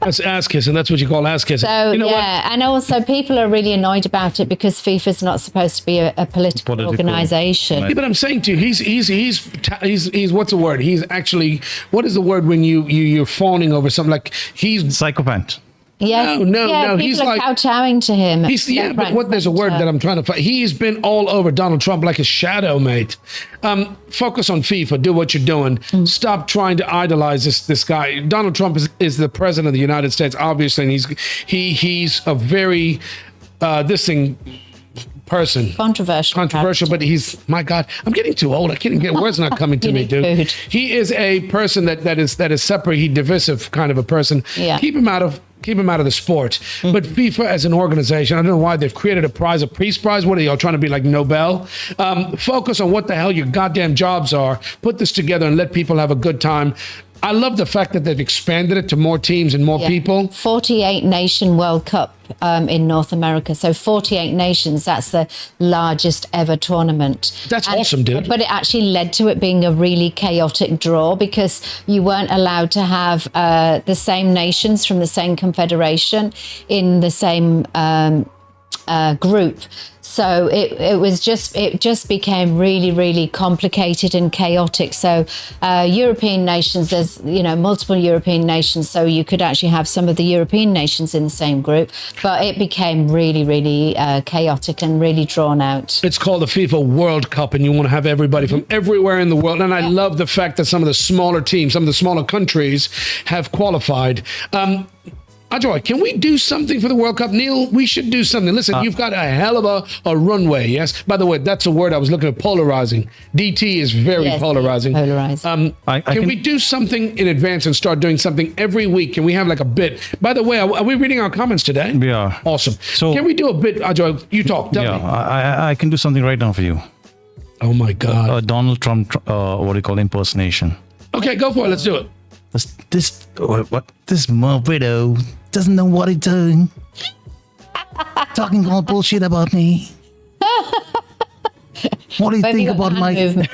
That's ass kissing. That's what you call ass kissing. So, you know what? and also people are really annoyed about it because FIFA's not supposed to be a political organisation. Yeah, but I'm saying to you, he's what's the word? He's actually, what is the word when you're fawning over something? Like he's Psychopath. Yes. No. He's people are like kowtowing to him. But there's a word that I'm trying to find. He's been all over Donald Trump like a shadow, mate. Focus on FIFA. Do what you're doing. Stop trying to idolize this guy. Donald Trump is the president of the United States, obviously, and he's a very person. Controversial, but he's, my God, I'm getting too old. I can't even get words not coming to me, dude. Food. He is a person that is separate. He's divisive kind of a person. Yeah. Keep him out of the sport. But FIFA as an organization, I don't know why they've created a peace prize. What are y'all trying to be like Nobel? Focus on what the hell your goddamn jobs are. Put this together and let people have a good time. I love the fact that they've expanded it to more teams and more people. 48 nation World Cup in North America. So 48 nations, that's the largest ever tournament. That's awesome, dude. But it actually led to it being a really chaotic draw because you weren't allowed to have the same nations from the same confederation in the same group. So it just became really, really complicated and chaotic. So European nations, there's multiple European nations, so you could actually have some of the European nations in the same group, but it became really, really chaotic and really drawn out. It's called the FIFA World Cup, and you want to have everybody from everywhere in the world. And I love the fact that some of the smaller teams, some of the smaller countries have qualified. Ajoy, can we do something for the World Cup? Neil, we should do something. Listen, you've got a hell of a runway, yes? By the way, that's a word I was looking at, polarizing. DT is very polarizing. Polarizing. Can we do something in advance and start doing something every week? Can we have like a bit? By the way, are we reading our comments today? We are. Awesome. So, can we do a bit, Ajoy? You talk. Tell me. I can do something right now for you. Oh, my God. Donald Trump, what do you call impersonation? Okay, go for it. Let's do it. This Merv Britto doesn't know what he's doing. Talking all bullshit about me. What do you think about my movement?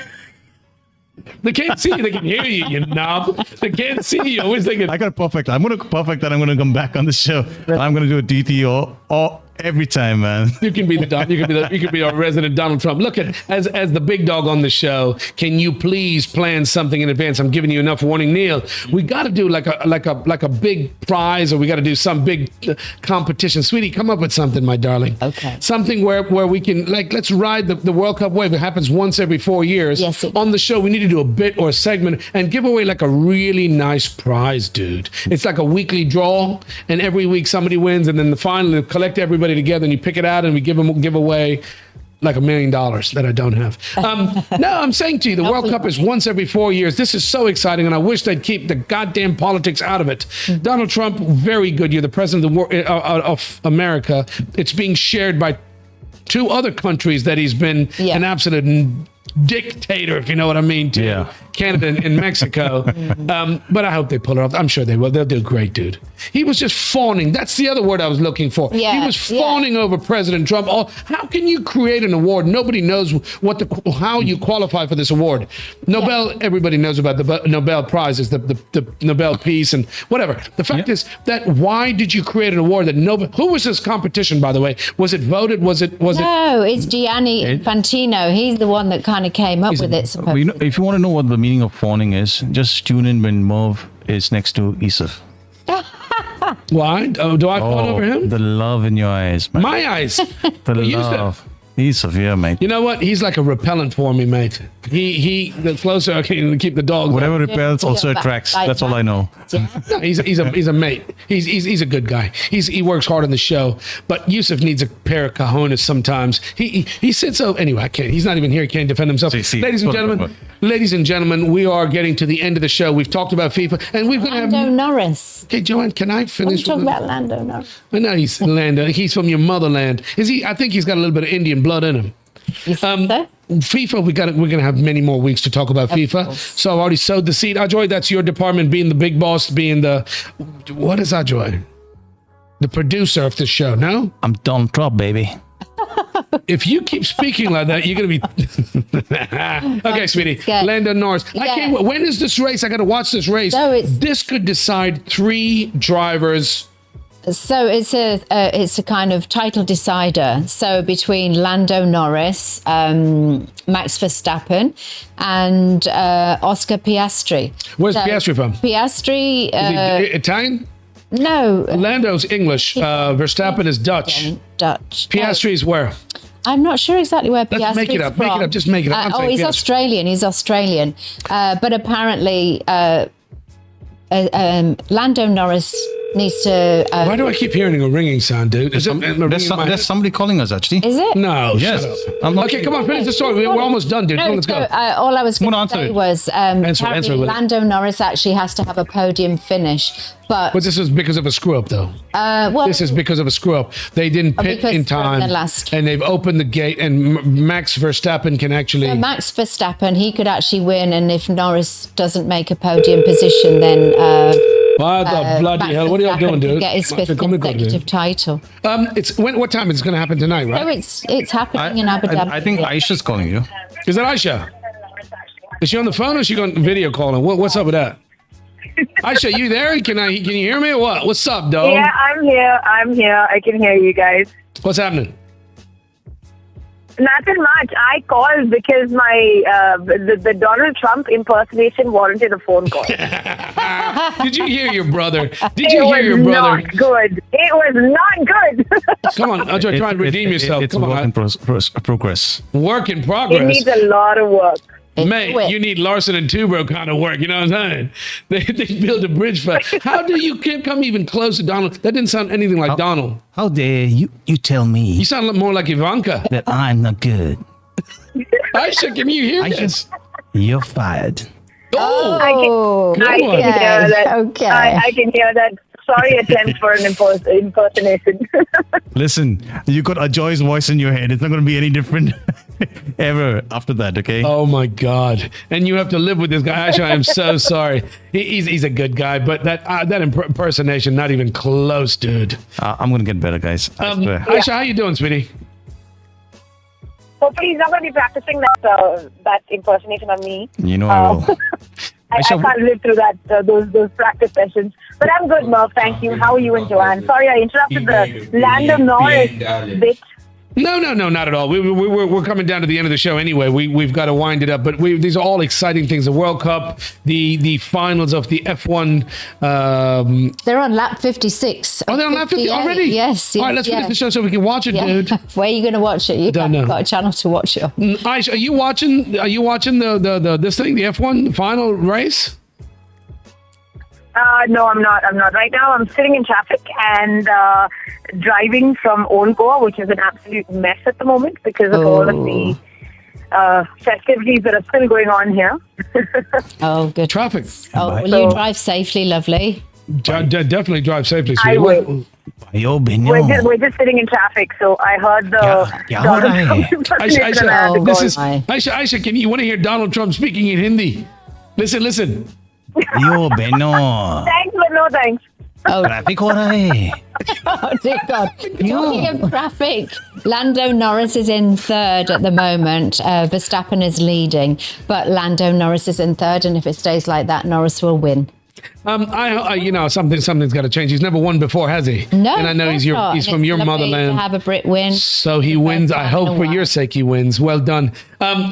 They can't see you, they can hear you, you knob. They can't see you. Always thinking, I got it perfect. I'm going to perfect that. I'm going to come back on the show. I'm going to do a DT or every time, man. You can be you can be our resident Donald Trump. Look at as the big dog on the show. Can you please plan something in advance? I'm giving you enough warning, Neil. We got to do like a big prize, or we got to do some big competition. Sweetie, come up with something, my darling. Okay. Something where we can let's ride the World Cup wave. It happens once every 4 years. Yes. On the show, we need to do a bit or a segment and give away like a really nice prize, dude. It's like a weekly draw, and every week somebody wins, and then finally collect everybody together and you pick it out and we give away like $1 million that I don't have. No, I'm saying to you, the World Cup is once every 4 years. This is so exciting, and I wish they'd keep the goddamn politics out of it. Donald Trump, very good. You're the president of America. It's being shared by 2 other countries that he's been an absolute dictator, if you know what I mean, to Canada and Mexico. But I hope they pull it off. I'm sure they will. They'll do great, dude. He was just fawning. That's the other word I was looking for. Yeah, he was fawning over President Trump. How can you create an award? Nobody knows how you qualify for this award. Nobel, everybody knows about the Nobel Prize, is the Nobel Peace and whatever. The fact is that why did you create an award that who was this competition, by the way? Was it voted? No, it's Gianni Infantino. He's the one that kind of came up with it, supposedly. If you want to know what the meaning of fawning is, just tune in when Merv is next to Isaf. Why? Do I fawn over him? The love in your eyes, man. My eyes. The love. He's severe, mate. You know what? He's like a repellent for me, mate. The closer I can keep the dog. Whatever repels also attracts. That's all I know. No, he's a mate. He's a good guy. He works hard on the show, but Yusuf needs a pair of cojones sometimes. He sits so anyway. I can't. He's not even here. He can't defend himself. See. Ladies and gentlemen, we are getting to the end of the show. We've talked about FIFA, and we've got Lando Norris. Okay, Joanne, can I finish? Talk about Lando Norris. I know he's Lando. He's from your motherland. Is he? I think he's got a little bit of Indian blood in him. You think so? FIFA, we're gonna have many more weeks to talk about FIFA. course. So I've already sowed the seed. Ajoy, that's your department, being the big boss, being the what is Ajoy? The producer of the show. No, I'm Donald Trump, baby. if you keep speaking like that, you're gonna be okay, sweetie. Good. Lando Norris. I Yeah. can't. When is this race? I got to watch this race. So this could decide 3 drivers. So it's a kind of title decider. So between Lando Norris, Max Verstappen, and Oscar Piastri. Where's So Piastri from? Piastri, Is he Italian? no, Lando's English. Verstappen is Dutch. Dutch. Piastri is where? I'm not sure exactly where Let's Piastri make it is up. from. Make it up. Just make it up. I'm saying he's Piastri. Australian. He's Australian. But apparently, Lando Norris needs to. Why do I keep hearing a ringing sound, dude? Is it, There's somebody calling us, actually. Is it? No. Yes. Shut up. I'm not- Okay, come on, finish the story. We're almost done, dude. Come on, let's go. All I was going Come on, to say answer it. was Answer, apparently Willie. Lando Norris actually has to have a podium finish. But But this is because of a screw up, though. well, This is because of a screw up. They didn't pit because in they're in time, the last- and they've opened the gate. And Max Verstappen can actually. Max Verstappen, he could actually win. And if Norris doesn't make a podium position, then What the bloody Max hell? What are y'all Verstappen doing, can dude? get his 5th Come on, consecutive title. It's what time is it going to happen tonight, So right? it's happening in Abu Dhabi. I think Aisha's calling you. Is that Ayesha? Is she on the phone or is she on video calling? What's up with that? Ayesha, you there? Can you hear me or what? What's up, dog? Yeah, I'm here. I can hear you guys. What's happening? Nothing much. I called because my the Donald Trump impersonation warranted a phone call. Did you hear your brother? Did It you was hear your brother? not good. It was not good. Come on, Ajay, try and redeem yourself. It's Come a work on, in progress. work in It progress. needs a lot of work. Mate, you need Larson and Tubro kind of work. You know what I'm saying? They build a bridge for. How do you come even close to Donald? That didn't sound anything like Donald. How dare you tell You me sound more like Ivanka. that I'm not good? Aisha, can you hear this? You're fired. Oh, Oh, Good I one. can hear that. Okay. I can hear that. Sorry, attempt for an impersonation. Listen, you got Ajoy's voice in your head. It's not going to be any different ever after that, okay? Oh my God! And you have to live with this guy. Aisha, I am so sorry. He's a good guy, but that impersonation, not even close, dude. I'm going to get better, guys. I swear. Aisha, how you doing, sweetie? Hopefully, he's not going to be practicing that impersonation on me. You know I will. I can't live through that those practice sessions. But I'm good, Merv. Thank you. How are you and Joanne? Sorry, I interrupted the Lando Norris bit. No, not at all. We're coming down to the end of the show anyway. We've got to wind it up. But these are all exciting things. The World Cup, the finals of the F1. they're on lap 56. Oh, they're on lap 50 already? Yes. All right, let's finish the show so we can watch it, dude. Where are you going to watch it? You Don't haven't know. got a channel to watch it on. Aisha, are you watching the this thing, the F1 final race? No, I'm not. Right now, I'm sitting in traffic and driving from Old Goa, which is an absolute mess at the moment because of all of the festivities that are still going on here. Oh, good. Traffic. Oh, will you drive safely, lovely? Definitely drive safely, I sweetie. will. We're just sitting in traffic, so I heard the Donald Trump impersonation and I had to go. Aisha, you want to hear Donald Trump speaking in Hindi? Listen. Thanks, but no thanks. Oh, Traffic ho raha hai. oh dear God. Talking of traffic, Lando Norris is in third at the moment. Verstappen is leading, but Lando Norris is in third, and if it stays like that, Norris will win. Something's got to change. He's never won before, has he? No, and I know he's And from it's your lovely motherland. to have a Brit win. So he The wins. first I time in hope a for while. your sake he wins. Well done.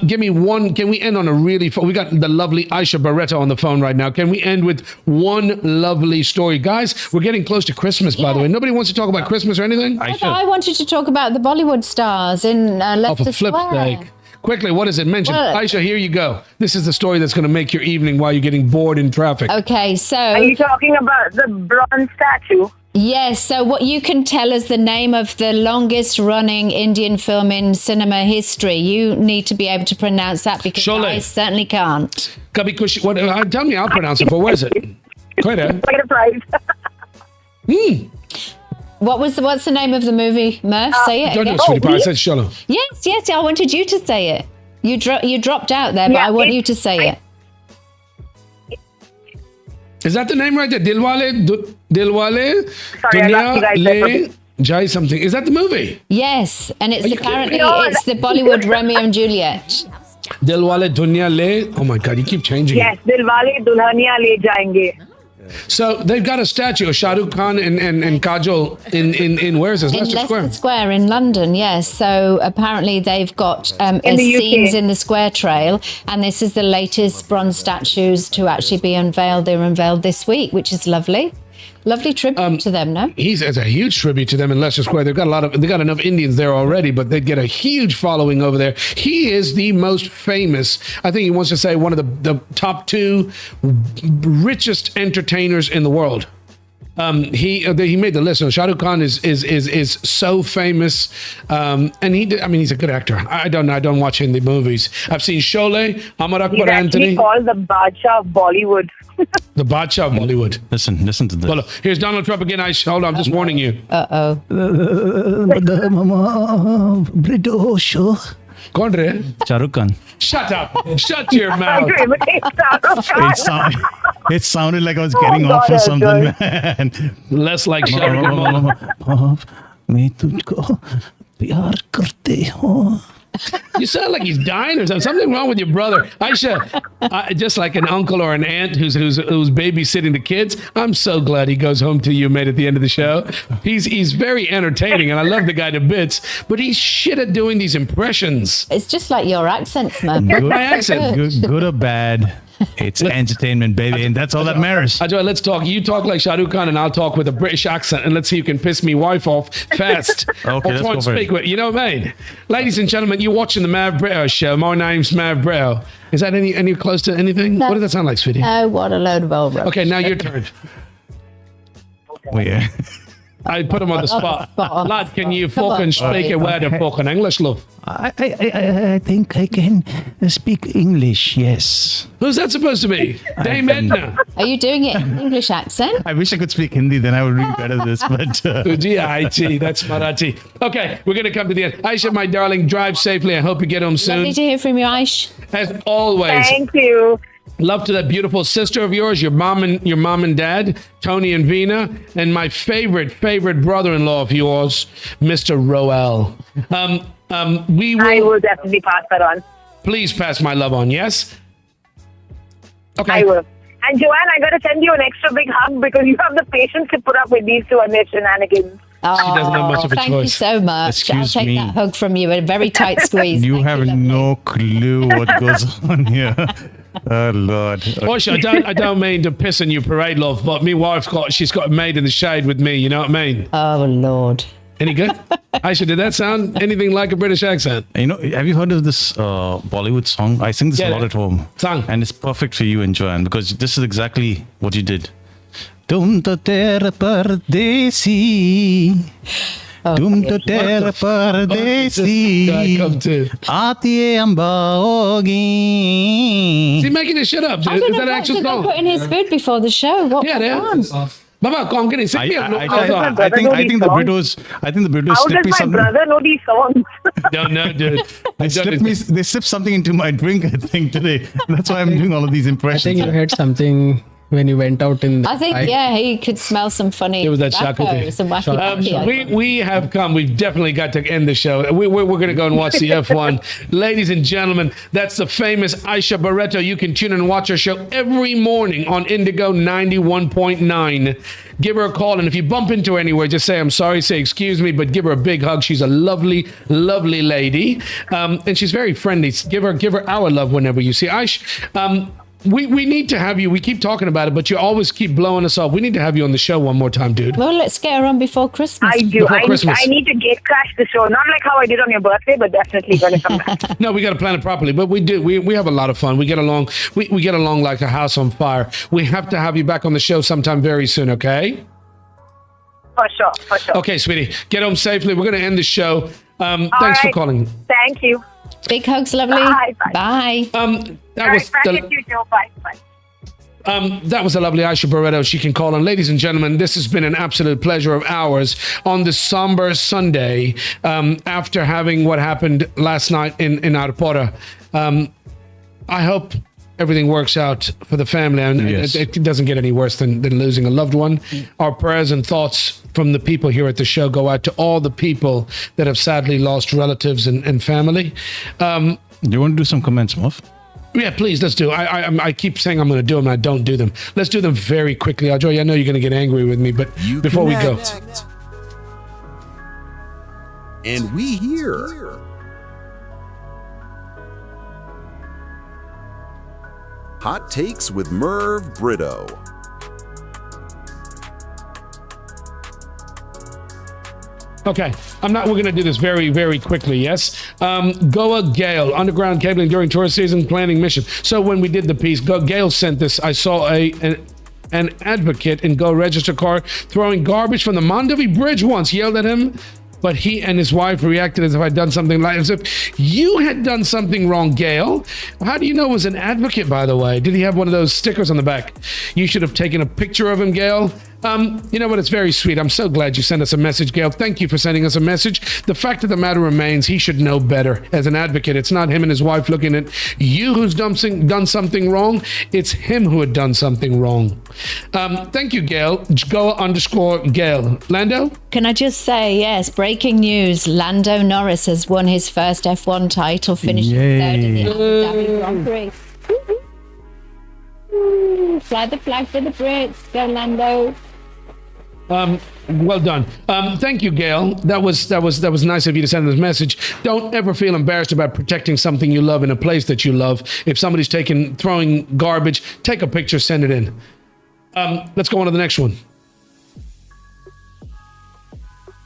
Give me one. Can we end on a really? We got the lovely Ayesha Barretto on the phone right now. Can we end with one lovely story, guys? We're getting close to Christmas, by the way. Nobody wants to talk about Christmas or anything. I wanted to talk about the Bollywood stars in Oh, Leicester for flip's Square. sake. Quickly, what does it mention? Well- Ayesha, here you go. This is the story that's going to make your evening while you're getting bored in traffic. Okay, Are so you talking about the bronze statue? yes, so what you can tell us the name of the longest running Indian film in cinema history. You need to be able to pronounce that because Sholay. I certainly can't. Kabhi Khushi. Tell me, I'll pronounce it for. Where is it? Quite a. Get a prize. What's the name of the movie, Merv? Say it Don't do again. it, sweetie pie. I said Sholo. Yes, I wanted you to say it. You dropped out there, but Yeah, I want it- you to say it. Is that the name right there? Dilwale, Sorry, I Dunya lost you guys Le Jai something. Is that the movie? Yes, and it's Are you kidding apparently me? No, it's the Bollywood Romeo and Juliet. Dilwale Dunya Le. Oh my God, you keep changing Yes, Dilwale Dulhania Le Jayenge. it. So they've got a statue of Shah Rukh Khan and Kajol in where is this? In Leicester Square. Leicester Square in London, yes. So apparently they've got In the UK. scenes in the Square Trail, and this is the latest bronze statues to actually be unveiled. They were unveiled this week, which is lovely. Lovely tribute to them, no? It's a huge tribute to them in Leicester Square. They got enough Indians there already, but they'd get a huge following over there. He is the most famous. I think he wants to say one of the top 2 richest entertainers in the world. He made the list. So Shah Rukh Khan is so famous, and he's a good actor. I don't watch Hindi movies. I've seen Sholay, Amar He's Akbar actually Anthony, called the Badshah of Bollywood. the Badshah of Bollywood. Listen to this. Well, here's Donald Trump again. Hold on, I'm just warning you. Britto show. Kaun re? Shah Rukh Khan. Shut up. Shut your mouth. To imitate Shah Rukh Khan. It sounded like I was getting Oh, off God, or something, God. man. Less like Shah Rukh Khan. मैं तुझको प्यार करते हो. You sound like he's dying or something. Something wrong with your brother. Aisha, just like an uncle or an aunt who's babysitting the kids. I'm so glad he goes home to you, mate, at the end of the show. He's very entertaining, and I love the guy to bits, but he's shit at doing these impressions. It's just like your accents, man. My accent. Good or bad, it's entertainment, baby, and that's all that matters. Ajay, let's talk. You talk like Shah Rukh Khan, and I'll talk with a British accent, and let's see who can piss me wife off fast. Okay, let's go for it. With. You know what I mean? Ladies and gentlemen, you're watching the Merv Britto show. My name's Merv Britto. Is that any close to anything? No. What does that sound like, sweetie? Oh, what a load of old rubbish. Okay, now your turn. Oh, yeah. I put him on the spot. Spot on. Lad, can you Come on. fucking speak a word of fucking English, love? I think I can speak English, yes. Who's that supposed to be? Dame Edna. Are you doing it in English accent? I wish I could speak Hindi, then I would read better this, but... G-I-T, that's Marathi. Okay, we're going to come to the end. Aisha, my darling, drive safely. I hope you get home soon. Lovely to hear from you, Aish. As always, Thank you. love to that beautiful sister of yours, your mom and dad, Tony and Vina, and my favorite brother-in-law of yours, Mr. Roel. We I will will definitely pass that on. please pass my love on. Yes. Okay. I will. And Joanne, I got to send you an extra big hug because you have the patience to put up with these two and their shenanigans. doesn't have much of a thank you choice. so much. Excuse I'll take me. that hug from you. A very tight squeeze. You Thank have lovely. no clue what goes on here. Oh, Lord. Aisha, I don't mean to piss on you, parade love, but my wife's she's got a maid in the shade with me. You know what I mean? Oh, Lord. Any good? Aisha, did that sound anything like a British accent? You know, have you heard of this Bollywood song? I sing this a lot at home. Song. And it's perfect for you and Joanne because this is exactly what you did. Tum to tera pardesi. Tum to tera This guy pardesi. come to. Aati ambaogi. Is he making this shit up, dude? I don't Is know that what actual did they song? put in his food before the show. What Yeah, went they on? Baba, come on, sing me a I think the Britos How slipped me does my something. brother know these songs? No, dude. They slipped something into my drink, I think, today. That's why I'm doing all of these I impressions. think you heard something when you went out in the I think, he could smell some funny It was that tobacco, some wacky we have come. We've definitely got to end the show. We're going to go and watch the F1. Ladies and gentlemen, that's the famous Ayesha Barretto. You can tune in and watch her show every morning on IndiGo 91.9. Give her a call, and if you bump into her anywhere, just say, I'm sorry, say, excuse me, but give her a big hug. She's a lovely, lovely lady, and she's very friendly. Give her our love whenever you see Aish. We need to have you. We keep talking about it, but you always keep blowing us off. We need to have you on the show one more time, dude. Well, let's get her on before Christmas. I do. Before Christmas. I need to gate crash the show. Not like how I did on your birthday, but definitely going to come back. No, we got to plan it properly, but we do. We have a lot of fun. We get along. We get along like a house on fire. We have to have you back on the show sometime very soon, okay? For sure. Okay, sweetie. Get home safely. We're going to end the show. Thanks for calling. Thank you. Big hugs, lovely. Bye. That was you, Joe. Bye. that was a lovely Ayesha Barretto. She can call on. Ladies and gentlemen, this has been an absolute pleasure of ours on this somber Sunday after having what happened last night in Arpora. I hope everything works out for the family, and it doesn't get any worse than losing a loved one. Our prayers and thoughts from the people here at the show go out to all the people that have sadly lost relatives and family. Do you want to do some comments, Merv? Yeah, please, let's do. I keep saying I'm going to do them, and I don't do them. Let's do them very quickly. Ajoy, I know you're going to get angry with me, but before we go. And we hear. Hot Takes with Merv Britto. Okay, we're going to do this very, very quickly, yes? Goa Gale, underground cabling during tourist season, planning mission. So when we did the piece, Gale sent this. I saw an advocate in Go register car throwing garbage from the Mondovi Bridge once, yelled at him, but he and his wife reacted as if I'd done something as if you had done something wrong, Gail. How do you know it was an advocate, by the way? Did he have one of those stickers on the back? You should have taken a picture of him, Gail. You know what? It's very sweet. I'm so glad you sent us a message, Gail. Thank you for sending us a message. The fact of the matter remains, he should know better as an advocate. It's not him and his wife looking at you who's done something wrong. It's him who had done something wrong. Thank you, Gail. Goa_Gail. Lando? Can I just say, yes, breaking news. Lando Norris has won his first F1 title, finishing third in the Abu Dhabi Grand Prix. Fly the flag for the Brits. Go, Lando. Well done. Thank you, Gail. That was nice of you to send this message. Don't ever feel embarrassed about protecting something you love in a place that you love. If somebody's throwing garbage, take a picture, send it in. Let's go on to the next one.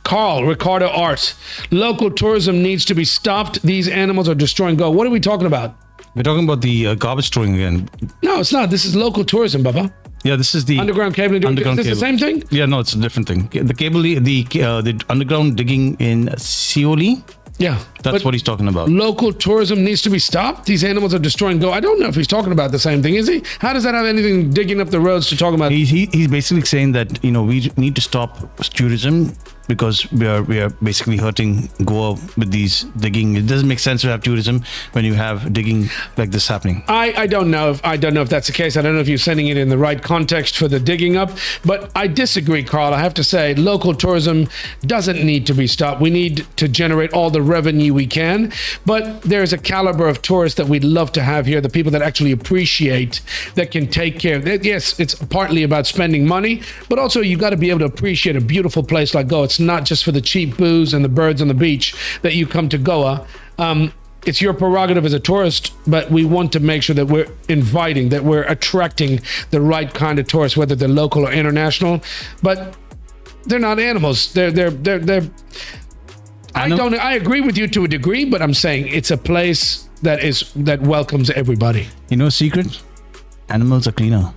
Carl, Ricardo Art. Local tourism needs to be stopped. These animals are destroying Goa. What are we talking about? We're talking about the garbage throwing again. No, it's not. This is local tourism, Baba. Yeah, this is the underground cabling. Is this the same thing? Yeah, no, it's a different thing. The cable, the underground digging in Seoli. Yeah, that's what he's talking about. Local tourism needs to be stopped. These animals are destroying Goa. I don't know if he's talking about the same thing, is he? How does that have anything digging up the roads to talk about? He's basically saying that we need to stop tourism because we are basically hurting Goa with these digging. It doesn't make sense to have tourism when you have digging like this happening. I don't know if that's the case. I don't know if you're sending it in the right context for the digging up, but I disagree, Carl. I have to say local tourism doesn't need to be stopped. We need to generate all the revenue we can, but there's a caliber of tourists that we'd love to have here, the people that actually appreciate, that can take care of it. Yes, it's partly about spending money, but also you got to be able to appreciate a beautiful place like Goa. It's not just for the cheap booze and the birds on the beach that you come to Goa. It's your prerogative as a tourist, but we want to make sure that we're inviting, that we're attracting the right kind of tourists, whether they're local or international. But they're not animals. They're I agree with you to a degree, but I'm saying it's a place that welcomes everybody. You know a secret? Animals are cleaner.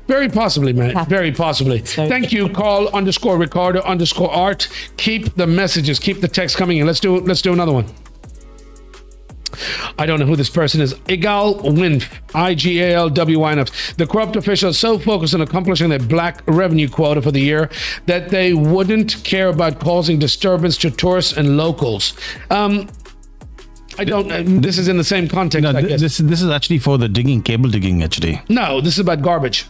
Very possibly, man. Very possibly. Thank you, Carl_Ricardo_Art. Keep the messages, keep the text coming in. Let's do another one. I don't know who this person is. Igal Winf, IGALWYNF. The corrupt officials so focused on accomplishing their black revenue quota for the year that they wouldn't care about causing disturbance to tourists and locals. I don't. This is in the same context, No, I guess. this is actually for the cable digging actually. No, this is about garbage.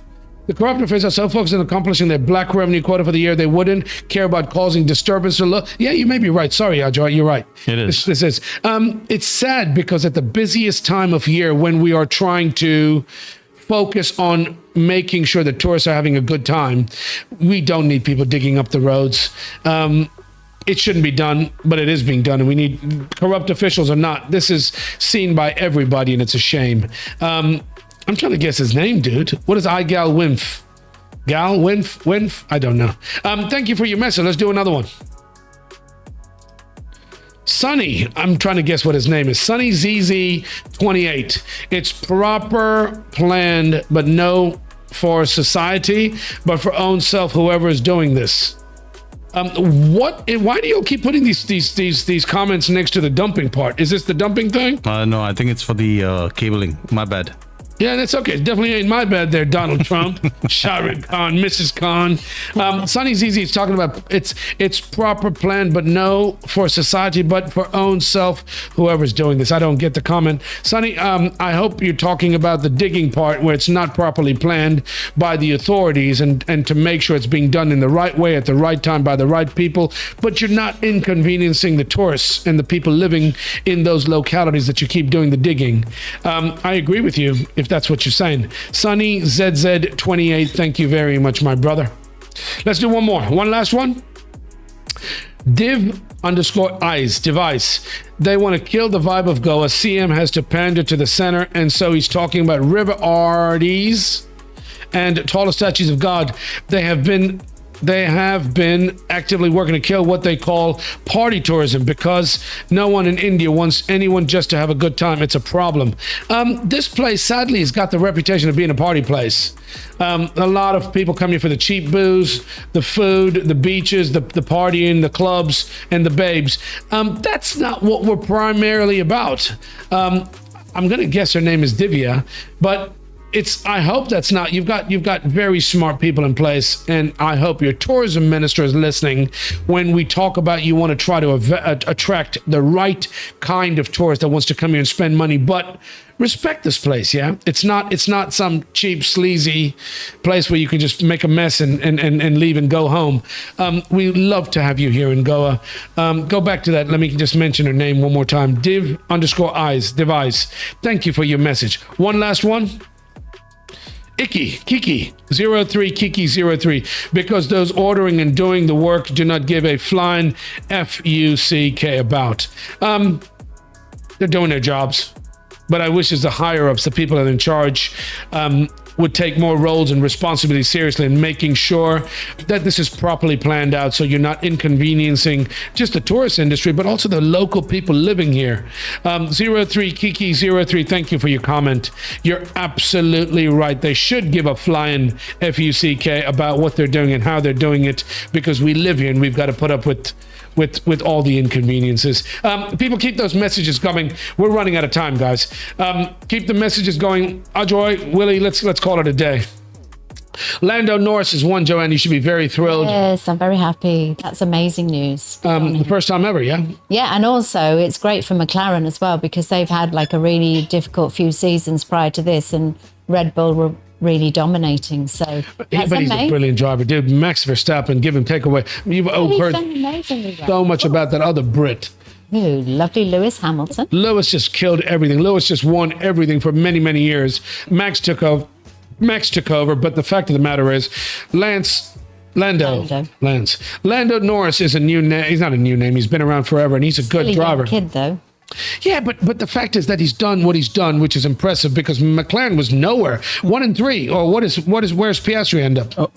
The corrupt officials are so focused on accomplishing their black revenue quota for the year, they wouldn't care about causing disturbance or yeah, you may be right. Sorry, Ajay, you're right. It is. This is. It's sad because at the busiest time of year when we are trying to focus on making sure that tourists are having a good time, we don't need people digging up the roads. It shouldn't be done, but it is being done, and we need corrupt officials or not. This is seen by everybody, and it's a shame. I'm trying to guess his name, dude. What is Gal Winf? Gal Winf? I don't know. Thank you for your message. Let's do another one. Sunny, I'm trying to guess what his name is. Sunny ZZ 28. It's proper planned, but no for society, but for own self, whoever is doing this. Why do you keep putting these comments next to the dumping part? Is this the dumping thing? No, I think it's for the cabling. My bad. Yeah, that's okay. It definitely ain't my bad there, Donald Trump, Shah Rukh Khan, Mrs. Khan. Sonny ZZ is talking about it's proper plan, but no for society, but for own self, whoever's doing this. I don't get the comment. Sonny, I hope you're talking about the digging part where it's not properly planned by the authorities and to make sure it's being done in the right way at the right time by the right people, but you're not inconveniencing the tourists and the people living in those localities that you keep doing the digging. I agree with you if that's what you're saying. Sunny ZZ28, thank you very much, my brother. Let's do one more. One last one. Div_eyes device. They want to kill the vibe of Goa. CM has to pander to the center, and so he's talking about river arties and taller statues of God. They have been actively working to kill what they call party tourism because no one in India wants anyone just to have a good time. It's a problem. This place, sadly, has got the reputation of being a party place. A lot of people come here for the cheap booze, the food, the beaches, the partying, the clubs, and the babes. That's not what we're primarily about. I'm going to guess her name is Divya, but I hope that's not. You've got very smart people in place, and I hope your tourism minister is listening when we talk about you want to try to attract the right kind of tourist that wants to come here and spend money, but respect this place. Yeah, it's not some cheap sleazy place where you can just make a mess and leave and go home. We love to have you here in Goa. Go back to that. Let me just mention her name one more time. Div_eyes device. Thank you for your message. One last one. Kiki 03 Kiki 03, because those ordering and doing the work do not give a flying fuck about. They're doing their jobs, but I wish as the higher ups, the people that are in charge, would take more roles and responsibility seriously in making sure that this is properly planned out so you're not inconveniencing just the tourist industry, but also the local people living here. 03 Kiki 03, thank you for your comment. You're absolutely right. They should give a flying fuck about what they're doing and how they're doing it, because we live here and we've got to put up with all the inconveniences. People, keep those messages coming. We're running out of time, guys. Keep the messages going. Ajoy, Willie, let's call it a day. Lando Norris is one, Joanne. You should be very thrilled. Yes, I'm very happy. That's amazing news. The first time ever, yeah? Yeah, and also it's great for McLaren as well, because they've had like a really difficult few seasons prior to this, and Red Bull were really dominating. So that's but he's a brilliant driver, dude. Max Verstappen, give him takeaway. You've heard so much about that other Brit. Ooh, lovely Lewis Hamilton. Lewis just killed everything. Lewis just won everything for many, many years. Max took over, but the fact of the matter is, Lando Norris is a new name. He's not a new name. He's been around forever, and he's a good driver. Kid though. Yeah, but the fact is that he's done what he's done, which is impressive, because McLaren was nowhere. 1-3, or where's Piastri end up?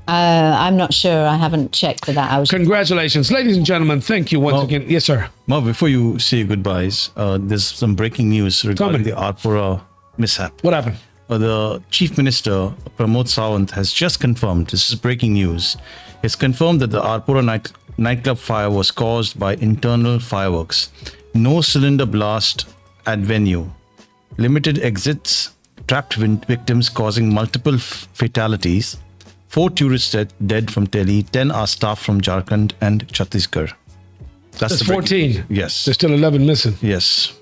I'm not sure. I haven't checked for that. Congratulations, ladies and gentlemen. Thank you once again. Yes, sir. Well, before you say goodbyes, there's some breaking news regarding the Arpura mishap. What happened? The Chief Minister, Pramod Sawant, has just confirmed, this is breaking news, has confirmed that the Arpura nightclub fire was caused by internal fireworks. No cylinder blast at venue. Limited exits, trapped victims causing multiple fatalities. 4 tourists dead from Delhi, 10 are staff from Jharkhand and Chhattisgarh. That's the breaking 14. news. Yes. There's still 11 missing. Yes.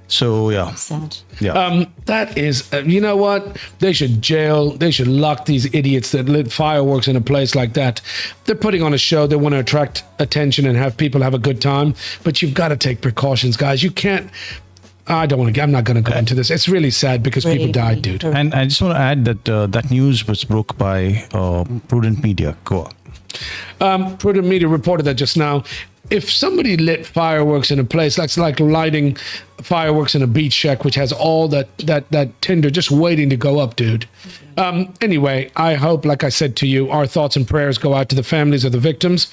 So yeah. Sad. Yeah. That is, you know what? They should jail. They should lock these idiots that lit fireworks in a place like that. They're putting on a show. They want to attract attention and have people have a good time. But you've got to take precautions, guys. You can't. I don't want to. I'm not going to go into this. It's really sad because people died, dude. And I just want to add that that news was broke by Prudent Media, Goa. Prudent Media reported that just now. If somebody lit fireworks in a place, that's like lighting fireworks in a beach shack, which has all that tinder just waiting to go up, dude. Anyway, I hope, like I said to you, our thoughts and prayers go out to the families of the victims.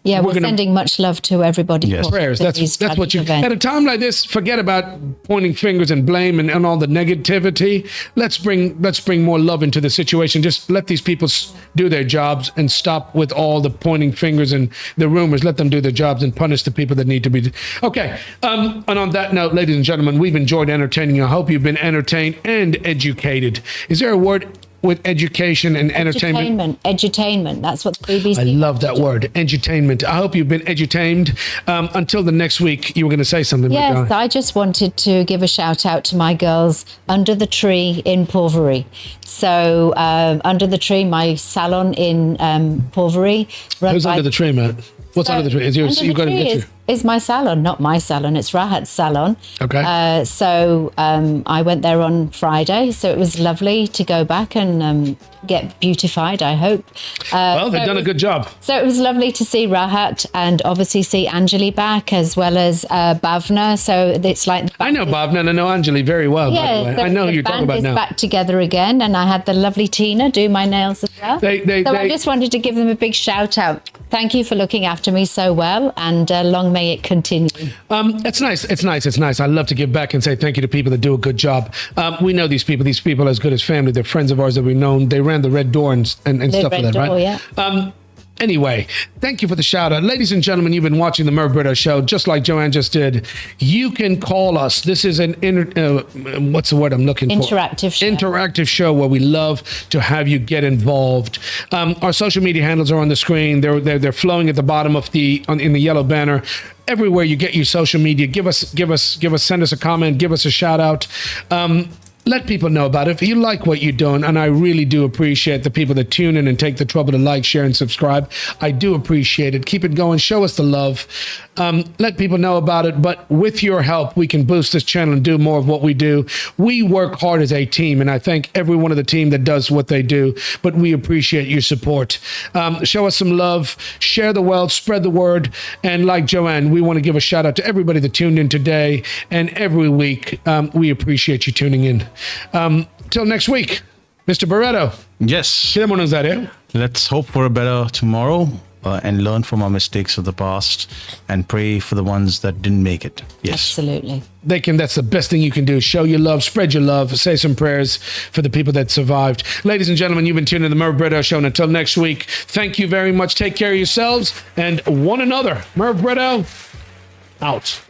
Yeah, we're gonna- sending much love to everybody. Yes. caught Prayers. in these That's what you. tragic At events. a time like this, forget about pointing fingers and blame and all the negativity. Let's bring more love into the situation. Just let these people do their jobs and stop with all the pointing fingers and the rumors. Let them do their jobs and punish the people that need to be. Okay. And on that note, ladies and gentlemen, we've enjoyed entertaining you. I hope you've been entertained and educated. Is there a word with education and entertainment? Edutainment. That's what the BBC. I love that word, edutainment. I hope you've been edutained. Until the next week, you were going to say something. Yes, Madonna. I just wanted to give a shout out to my girls under the tree in Porvory. So under the tree, my salon in Porvory. Who's under the tree, Matt? What's under the tree? Is yours, Under you the got to tree get is, is my salon, not my salon. It's Rahat's salon. Okay. So I went there on Friday. So it was lovely to go back and get beautified, I hope. Well, they've done a good job. So it was lovely to see Rahat and obviously see Anjali back as well as Bhavna. So it's like... I know Bhavna and I know Anjali very well, by the way. I know who you're talking about is now. back together again, and I had the lovely Tina do my nails as well. I just wanted to give them a big shout out. Thank you for looking after me so well, and long may it continue. It's nice. It's nice. It's nice. I love to give back and say thank you to people that do a good job. We know these people. These people are as good as family. They're friends of ours that we've known. They ran the Red Door and stuff like that, right? Yeah. Anyway, thank you for the shout out. Ladies and gentlemen, you've been watching the Merv Britto show, just like Joanne just did. You can call us. This is an, what's the word I'm looking for? Interactive show. Interactive show where we love to have you get involved. Our social media handles are on the screen. They're flowing at the bottom of in the yellow banner. Everywhere you get your social media, send us a comment, give us a shout out. Let people know about it. If you like what you're doing, and I really do appreciate the people that tune in and take the trouble to like, share, and subscribe. I do appreciate it. Keep it going. Show us the love. Let people know about it. But with your help, we can boost this channel and do more of what we do. We work hard as a team, and I thank every one of the team that does what they do. But we appreciate your support. Show us some love. Share the wealth. Spread the word. And like Joanne, we want to give a shout out to everybody that tuned in today and every week. We appreciate you tuning in. Till next week, Mr. Barretto. Yes. Let's hope for a better tomorrow and learn from our mistakes of the past and pray for the ones that didn't make it. Yes. Absolutely. That's the best thing you can do. Show your love, spread your love, say some prayers for the people that survived. Ladies and gentlemen, you've been tuned in to the Merv Britto show. And until next week, thank you very much. Take care of yourselves and one another. Merv Britto, out.